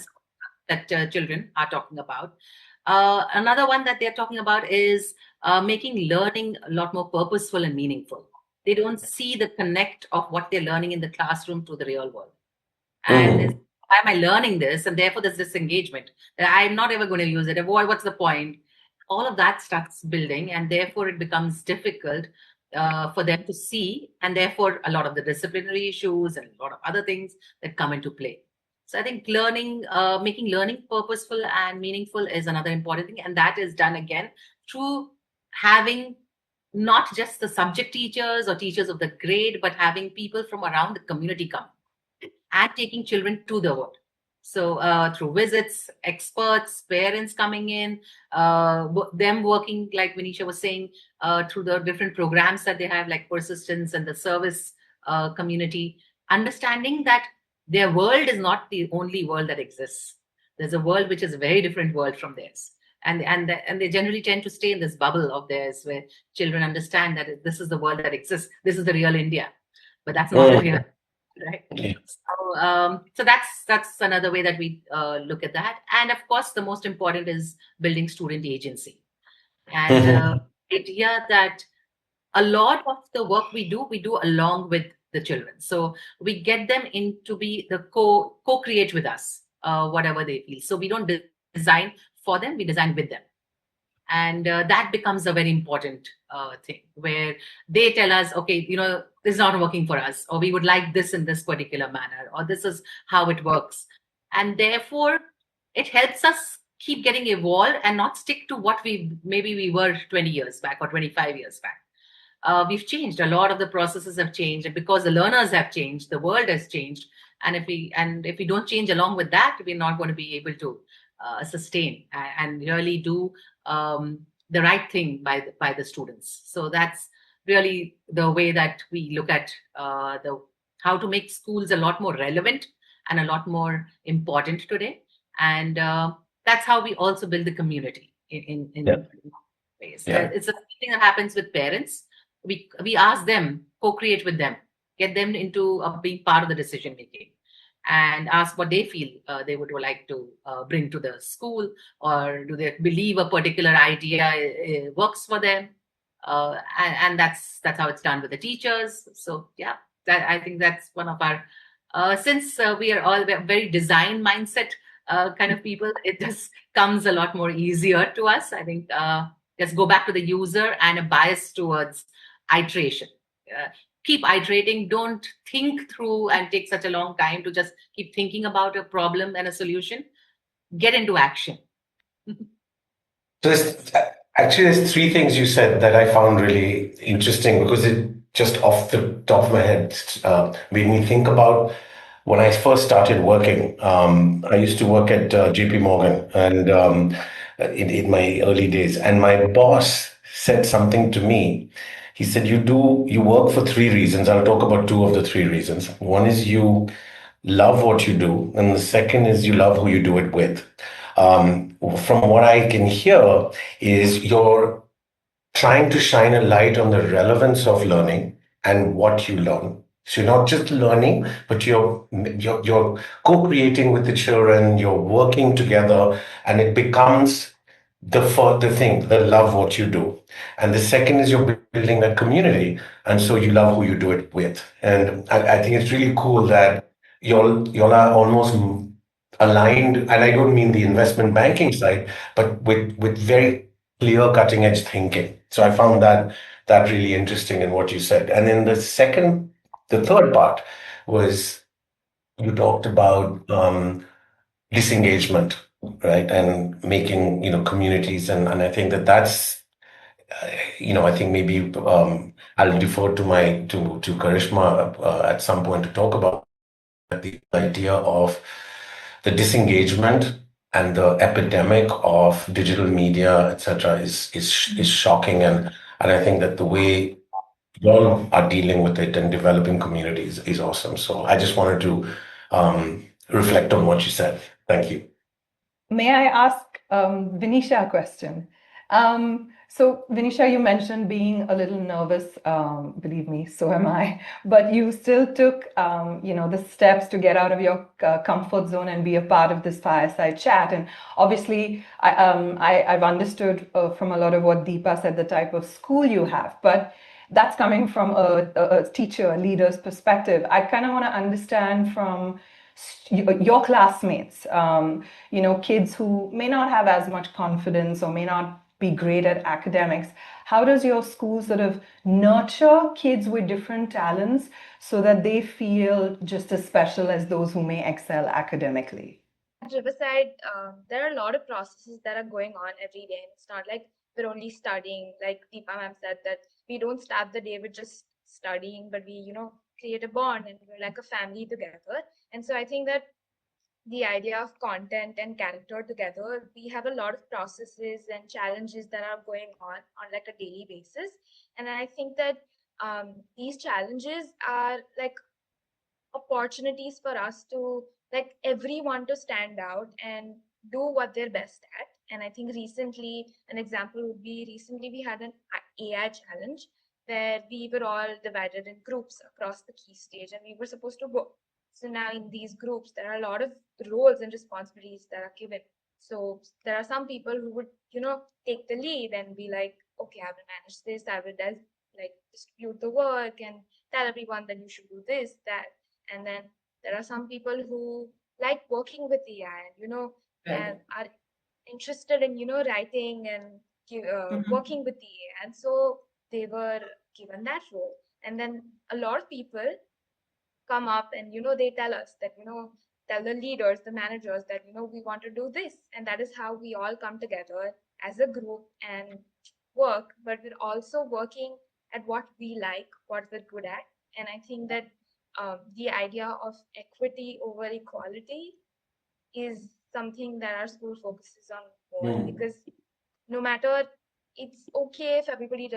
that children are talking about. Another one that they're talking about is making learning a lot more purposeful and meaningful. They don't see the connect of what they're learning in the classroom to the real world. And why am I learning this? And therefore there's disengagement. I'm not ever going to use it. What's the point? All of that starts building, and therefore it becomes difficult for them to see, and therefore a lot of the disciplinary issues and a lot of other things that come into play. So I think learning, making learning purposeful and meaningful is another important thing. And that is done again through having not just the subject teachers or teachers of the grade, but having people from around the community come and taking children to the world. So through visits, experts, parents coming in, them working, like Venetia was saying, through the different programs that they have, like persistence and the service community, understanding that their world is not the only world that exists. There's a world which is a very different world from theirs. And they generally tend to stay in this bubble of theirs where children understand that this is the world that exists. This is the real India, but that's not the real, right? So that's another way that we look at that. And of course, the most important is building student agency. And idea that a lot of the work we do along with the children. So we get them in to be the co-create with us, whatever they feel. So we don't design for them, we design with them. And that becomes a very important thing where they tell us, okay, this is not working for us, or we would like this in this particular manner, or this is how it works. And therefore, it helps us keep getting evolved and not stick to what maybe we were 20 years back or 25 years back. We've changed. A lot of the processes have changed, and because the learners have changed, the world has changed. And if we don't change along with that, we're not going to be able to sustain and really do the right thing by the students. So that's really the way that we look at how to make schools a lot more relevant and a lot more important today. And that's how we also build the community in ways. It's the same thing that happens with parents. We ask them, co-create with them, get them into being part of the decision making, and ask what they feel they would like to bring to the school, or do they believe a particular idea works for them, and that's how it's done with the teachers. So yeah, I think that's one of our since we are all very design mindset kind of people, it just comes a lot more easier to us. I think just go back to the user and a bias towards iteration. Keep iterating. Don't think through and take such a long time to just keep thinking about a problem and a solution. Get into action. So there's three things you said that I found really interesting, because it just off the top of my head made me think about when I first started working. I used to work at JP Morgan, and in my early days, and my boss said something to me. He said, you work for three reasons. I'll talk about two of the three reasons. One is you love what you do, and the second is you love who you do it with. From what I can hear is you're trying to shine a light on the relevance of learning and what you learn. So you're not just learning, but you're co-creating with the children, you're working together, and it becomes the thing, the love what you do. And the second is you're building that community, and so you love who you do it with. And I think it's really cool that you're almost aligned, and I don't mean the investment banking side, but with very clear cutting edge thinking. So I found that really interesting in what you said. And then the third part was you talked about disengagement, right? And making, communities. And I think that's, I think maybe I'll defer to Karishma at some point to talk about the idea of the disengagement and the epidemic of digital media, etc., is shocking, and I think that the way you all are dealing with it and developing communities is awesome. So I just wanted to reflect on what you said. Thank you. May I ask Venetia a question? So Venetia, you mentioned being a little nervous. Believe me, so am I. But you still took, the steps to get out of your comfort zone and be a part of this fireside chat. And obviously, I've understood from a lot of what Deepa said, the type of school you have. But that's coming from a teacher, a leader's perspective. I kind of want to understand from your classmates, kids who may not have as much confidence or may not be great at academics. How does your school sort of nurture kids with different talents so that they feel just as special as those who may excel academically? At Riverside, there are a lot of processes that are going on every day. And it's not like we're only studying, like Deepa ma'am said, that we don't start the day with just studying, but we, create a bond and we're like a family together. And so I think that the idea of content and character together, we have a lot of processes and challenges that are going on like a daily basis. And I think that these challenges are like opportunities for us to like everyone to stand out and do what they're best at. And I think recently, an example would be recently we had an AI challenge where we were all divided in groups across the key stage and we were supposed to work. So now in these groups, there are a lot of roles and responsibilities that are given. So there are some people who would, take the lead and be like, okay, I will manage this, I will like distribute the work and tell everyone that you should do this, that. And then there are some people who like working with AI and, and are interested in, writing and working with the AI. And so they were given that role. And then a lot of people come up and, they tell us that, tell the leaders, the managers that, we want to do this. And that is how we all come together as a group and work, but we're also working at what we like, what we're good at. And I think that the idea of equity over equality is something that our school focuses on more, because no matter, it's okay if everybody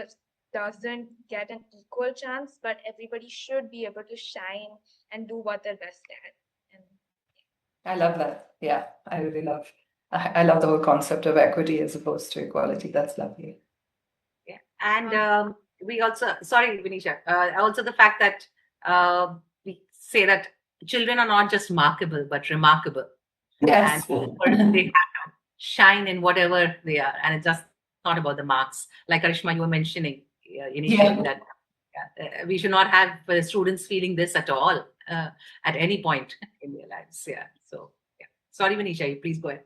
doesn't get an equal chance, but everybody should be able to shine and do what they're best at. And I love that. Yeah, I really love. I love the whole concept of equity as opposed to equality. That's lovely. Yeah, and we also, sorry, Vinisha, also the fact that we say that children are not just markable but remarkable. Yes. And they have to shine in whatever they are, and it's just not about the marks. Like Karishma, you were mentioning initially that we should not have students feeling this at all at any point in their lives. Yeah. So yeah. Sorry, Vinisha, please go ahead.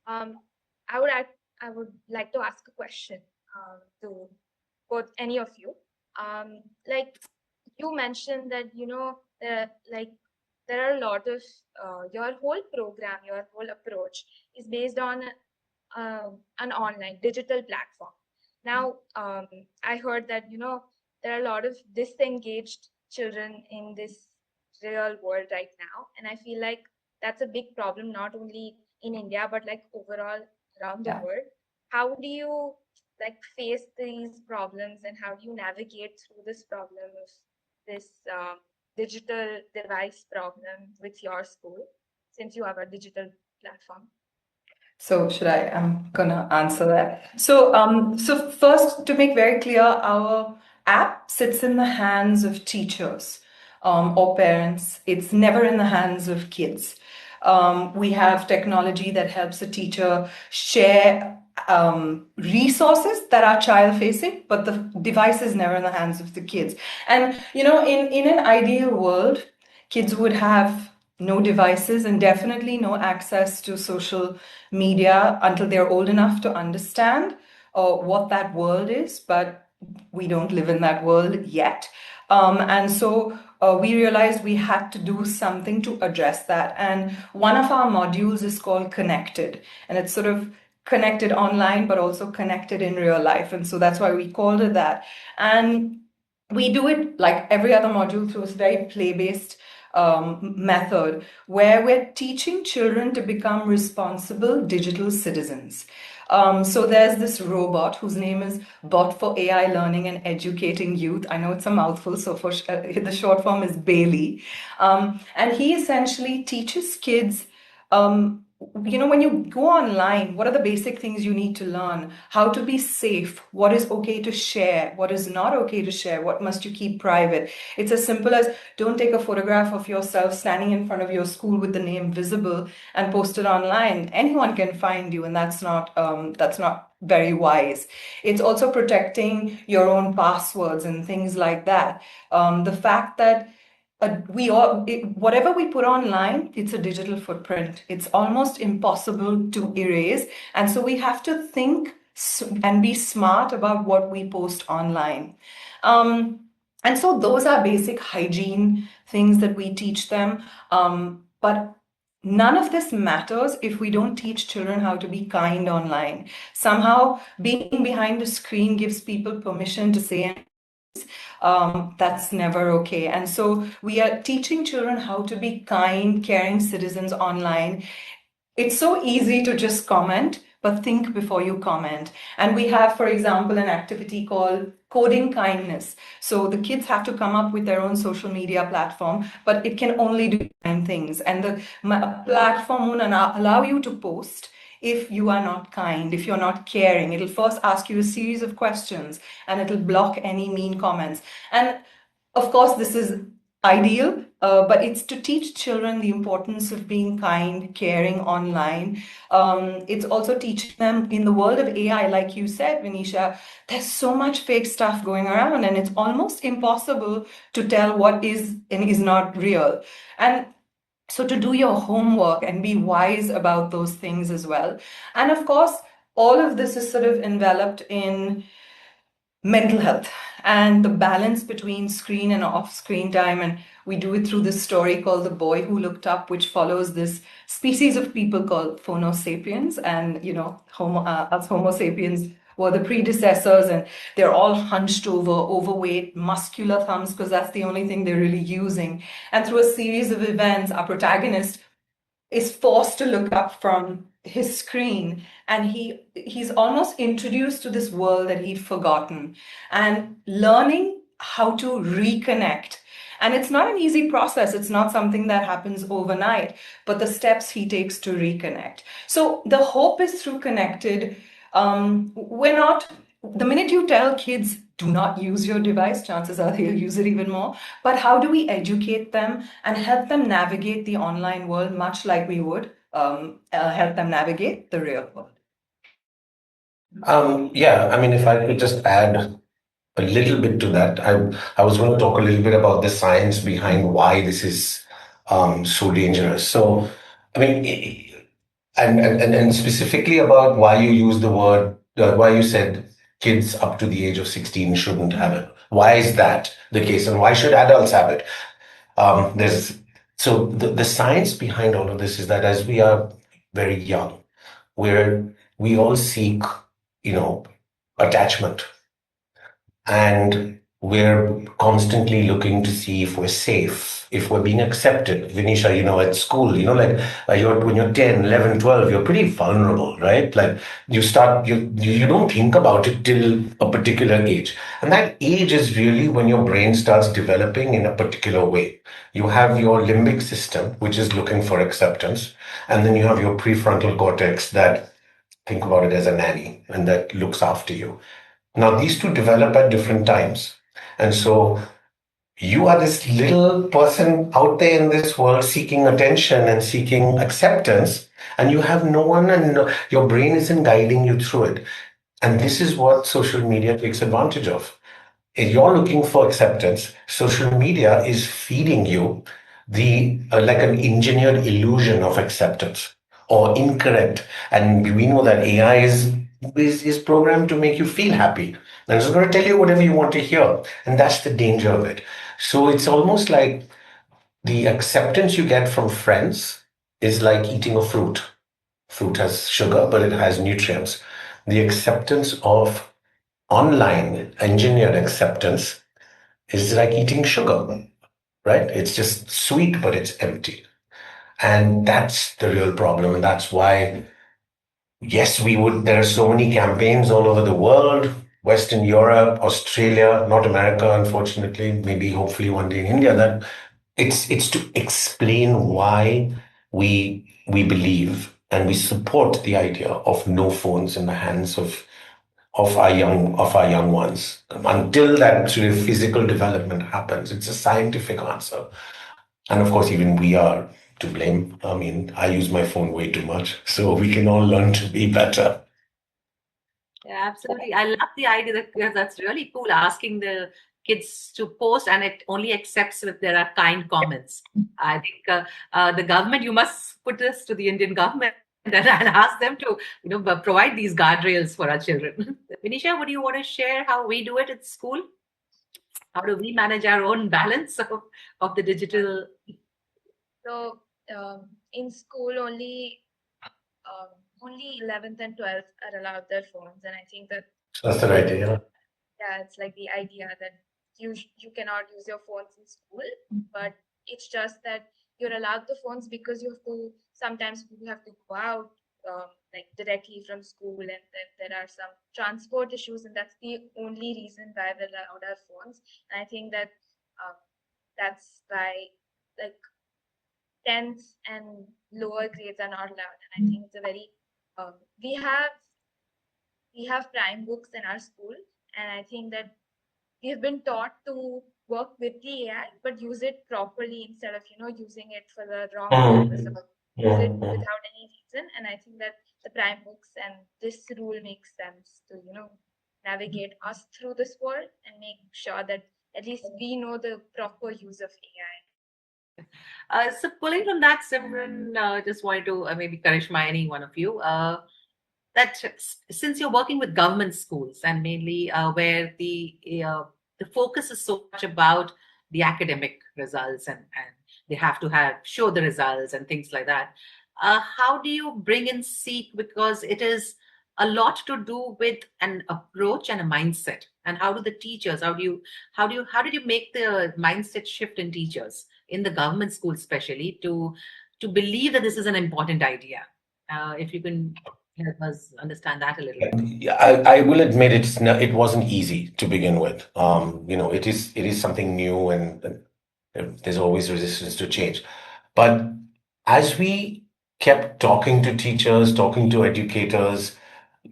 I would like to ask a question to both any of you. Like you mentioned that there are a lot of your whole program, your whole approach is based on an online digital platform. Now, I heard that there are a lot of disengaged children in this real world right now, and I feel like that's a big problem not only in India but like overall around the world. How do you like face these problems, and how do you navigate through this problem of this digital device problem with your school, since you have a digital platform? So should I? I'm gonna answer that. So first, to make very clear, our app sits in the hands of teachers or parents. It's never in the hands of kids. We have technology that helps a teacher share resources that are child facing, but the device is never in the hands of the kids. And in an ideal world, kids would have no devices and definitely no access to social media until they're old enough to understand what that world is, but we don't live in that world yet. And so we realized we had to do something to address that. And one of our modules is called Connected, and it's sort of connected online, but also connected in real life. And so that's why we called it that. And we do it like every other module through a very play-based method where we're teaching children to become responsible digital citizens. So there's this robot whose name is Bot for AI Learning and Educating Youth. I know it's a mouthful, so for the short form is Bailey. And he essentially teaches kids when you go online, what are the basic things you need to learn? How to be safe, what is okay to share, what is not okay to share, what must you keep private. It's as simple as don't take a photograph of yourself standing in front of your school with the name visible and post it online. Anyone can find you, and that's not very wise. It's also protecting your own passwords and things like that. The fact that whatever we put online, it's a digital footprint. It's almost impossible to erase. And so we have to think and be smart about what we post online. And so those are basic hygiene things that we teach them. But none of this matters if we don't teach children how to be kind online. Somehow being behind the screen gives people permission to say that's never okay. And so we are teaching children how to be kind, caring citizens online. It's so easy to just comment, but think before you comment. And we have, for example, an activity called Coding Kindness. So the kids have to come up with their own social media platform, but it can only do kind things. And the platform won't allow you to post if you are not kind, if you're not caring. It'll first ask you a series of questions and it'll block any mean comments. And of course, this is ideal, but it's to teach children the importance of being kind, caring online. It's also teaching them in the world of AI, like you said, Vinisha, there's so much fake stuff going around and it's almost impossible to tell what is and is not real. And so to do your homework and be wise about those things as well. And of course, all of this is sort of enveloped in mental health and the balance between screen and off screen time. And we do it through this story called The Boy Who Looked Up, which follows this species of people called Phono sapiens. And, you know, us Homo sapiens were the predecessors, and they're all hunched over, overweight, muscular thumbs, because that's the only thing they're really using. And through a series of events, our protagonist is forced to look up from his screen, and he's almost introduced to this world that he'd forgotten and learning how to reconnect. And it's not an easy process. It's not something that happens overnight, but the steps he takes to reconnect. So the hope is through Connected. The minute you tell kids, do not use your device, chances are they'll use it even more. But how do we educate them and help them navigate the online world much like we would help them navigate the real world? Yeah, I mean, if I could just add a little bit to that, I was going to talk a little bit about the science behind why this is so dangerous. So, I mean, and specifically about why you use the word, why you said kids up to the age of 16 shouldn't have it. Why is that the case, and why should adults have it? The science behind all of this is that as we are very young, we all seek, you know, attachment, and we're constantly looking to see if we're safe, if we're being accepted. Vinisha, you know, at school, you know, like when you're 10, 11, 12, you're pretty vulnerable, right? Like you don't think about it till a particular age. And that age is really when your brain starts developing in a particular way. You have your limbic system, which is looking for acceptance. And then you have your prefrontal cortex that, think about it as a nanny, and that looks after you. Now, these two develop at different times. And so you are this little person out there in this world seeking attention and seeking acceptance, and you have no one, and your brain isn't guiding you through it. And this is what social media takes advantage of. If you're looking for acceptance, social media is feeding you like an engineered illusion of acceptance or incorrect. And we know that AI is programmed to make you feel happy. And it's going to tell you whatever you want to hear. And that's the danger of it. So it's almost like the acceptance you get from friends is like eating a fruit. Fruit has sugar, but it has nutrients. The acceptance of online engineered acceptance is like eating sugar, right? It's just sweet, but it's empty. And that's the real problem. And that's why, yes, there are so many campaigns all over the world, Western Europe, Australia, not America, unfortunately, maybe hopefully one day in India, that it's to explain why we believe and we support the idea of no phones in the hands of our young ones until that sort of physical development happens. It's a scientific answer. And of course, even we are to blame. I mean, I use my phone way too much, so we can all learn to be better. Yeah, absolutely. I love the idea that's really cool, asking the kids to post, and it only accepts if there are kind comments. I think the government, you must put this to the Indian government and ask them to, provide these guardrails for our children. Vinisha, would you want to share how we do it at school? How do we manage our own balance of the digital? So in school, only 11th and 12th are allowed their phones, and I think that that's the right idea. Yeah, it's like the idea that you cannot use your phones in school, but it's just that you're allowed the phones because sometimes you have to go out like directly from school, and then there are some transport issues, and that's the only reason why we're allowed our phones. And I think that that's why like 10th and lower grades are not allowed. And I think it's a very we have prime books in our school, and I think that we have been taught to work with the AI, but use it properly instead of using it for the wrong purpose, or use it without any reason. And I think that the prime books and this rule makes sense to navigate us through this world and make sure that at least we know the proper use of AI. So pulling from that, Simran, just wanted to maybe Karishma, any one of you, that since you're working with government schools and mainly where the focus is so much about the academic results and they have to show the results and things like that, how do you bring in Seek, because it is a lot to do with an approach and a mindset, and how do the teachers, how did you make the mindset shift in teachers in the government schools especially to believe that this is an important idea? If you can help us understand that a little bit. Yeah, I will admit it wasn't easy to begin with. It is something new, and there's always resistance to change. But as we kept talking to teachers, talking to educators,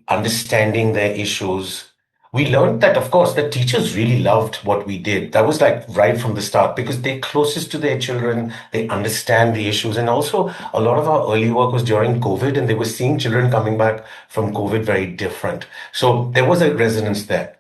understanding their issues, we learned that, of course, the teachers really loved what we did. That was like right from the start, because they're closest to their children, they understand the issues. And also, a lot of our early work was during COVID, and they were seeing children coming back from COVID very different. So there was a resonance there.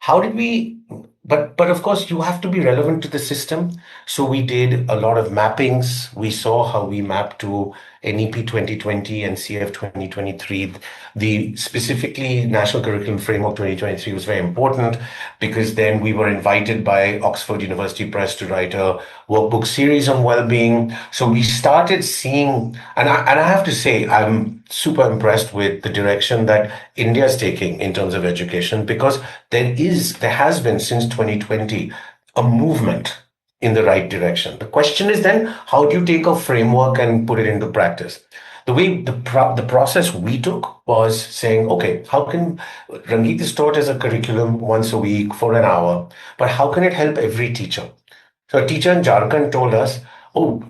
How did we? But of course, you have to be relevant to the system. So we did a lot of mappings. We saw how we mapped to NEP 2020 and CF 2023. The specifically National Curriculum Framework 2023 was very important, because then we were invited by Oxford University Press to write a workbook series on well-being. So we started seeing, and I have to say, I'm super impressed with the direction that India is taking in terms of education, because there has been since 2020 a movement in the right direction. The question is then, how do you take a framework and put it into practice? The way the process we took was saying, okay, how can Rangeet is taught as a curriculum once a week for an hour, but how can it help every teacher? So a teacher in Jharkhand told us, oh,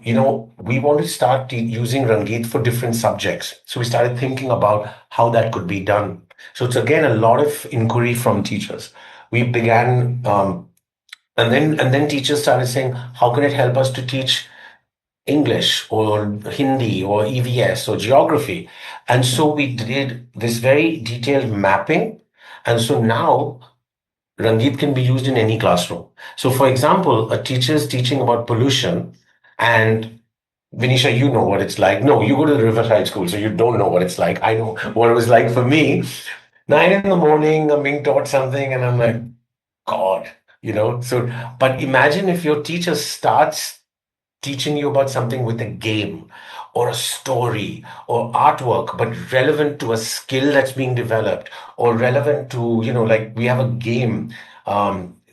we want to start using Rangeet for different subjects. So we started thinking about how that could be done. So it's again a lot of inquiry from teachers. We began, and then teachers started saying, how can it help us to teach English or Hindi or EVS or geography? And so we did this very detailed mapping. And so now Rangeet can be used in any classroom. So for example, a teacher is teaching about pollution, and Vinisha, you know what it's like. No, you go to the Riverside School, so you don't know what it's like. I know what it was like for me. 9 in the morning, I'm being taught something, and I'm like, God, So, but imagine if your teacher starts teaching you about something with a game or a story or artwork, but relevant to a skill that's being developed, or relevant to, like we have a game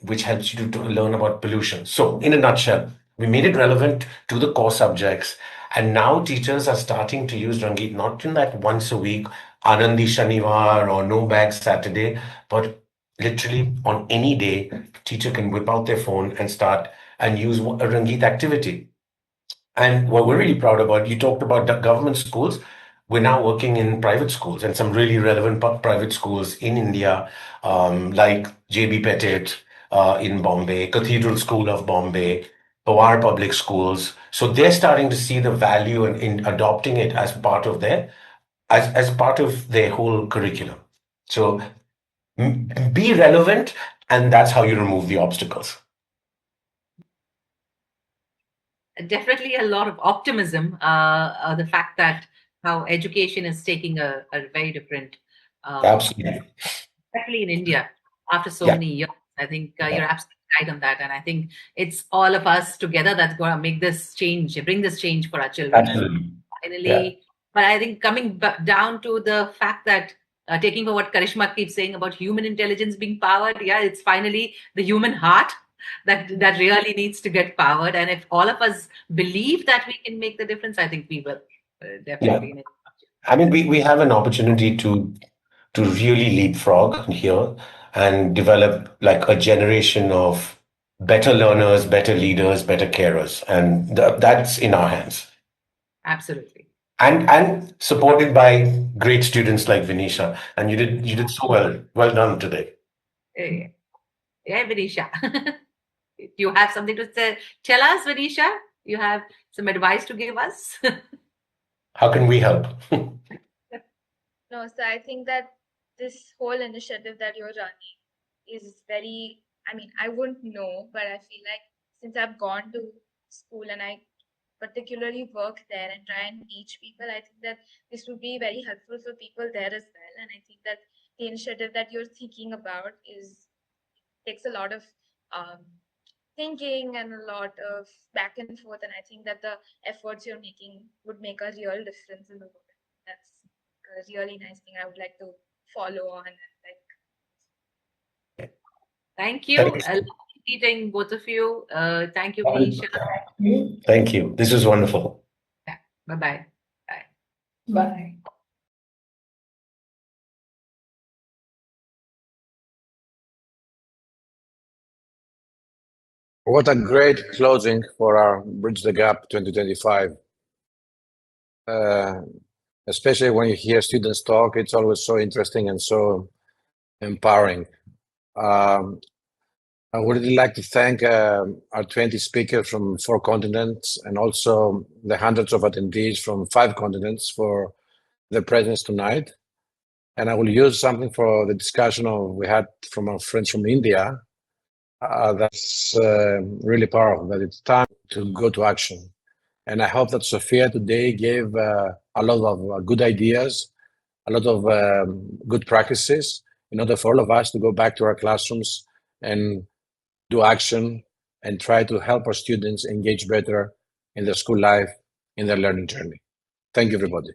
which helps you to learn about pollution. So in a nutshell, we made it relevant to the core subjects. And now teachers are starting to use Rangeet not in that once a week, Anandi Shanivar or No Bag Saturday, but literally on any day, teacher can whip out their phone and start and use a Rangeet activity. And what we're really proud about, you talked about the government schools. We're now working in private schools, and some really relevant private schools in India, like JB Pettit in Bombay, Cathedral School of Bombay, Pawar Public Schools. So they're starting to see the value in adopting it as part of as part of their whole curriculum. So be relevant, and that's how you remove the obstacles. Definitely a lot of optimism. The fact that how education is taking a very different, absolutely, especially in India after so many years. I think you're absolutely right on that, and I think it's all of us together that's going to make this change, bring this change for our children. Absolutely. Finally, but I think coming down to the fact that taking for what Karishma keeps saying about human intelligence being powered, it's finally the human heart that really needs to get powered. And if all of us believe that we can make the difference, I think we will definitely. Yeah. I mean, we have an opportunity to really leapfrog here and develop like a generation of better learners, better leaders, better carers, and that's in our hands. Absolutely. And supported by great students like Vinisha, and you did so well done today. Yeah, Vinisha. You have something to say? Tell us, Vinisha. You have some advice to give us? How can we help? No, so I think that this whole initiative that you're running is very, I mean, I wouldn't know, but I feel like since I've gone to school and I particularly work there and try and teach people, I think that this would be very helpful for people there as well. And I think that the initiative that you're thinking about takes a lot of thinking and a lot of back and forth. And I think that the efforts you're making would make a real difference in the world. That's a really nice thing I would like to follow on and like. Thank you. I love meeting both of you. Thank you, Vinisha. Thank you. This was wonderful. Yeah. Bye-bye. Bye. Bye. What a great closing for our Bridge the Gap 2025. Especially when you hear students talk, it's always so interesting and so empowering. I would really like to thank our 20 speakers from 4 continents and also the hundreds of attendees from 5 continents for their presence tonight. And I will use something for the discussion we had from our friends from India. That's really powerful, that it's time to go to action. And I hope that Sophia today gave a lot of good ideas, a lot of good practices in order for all of us to go back to our classrooms and do action and try to help our students engage better in their school life, in their learning journey. Thank you, everybody.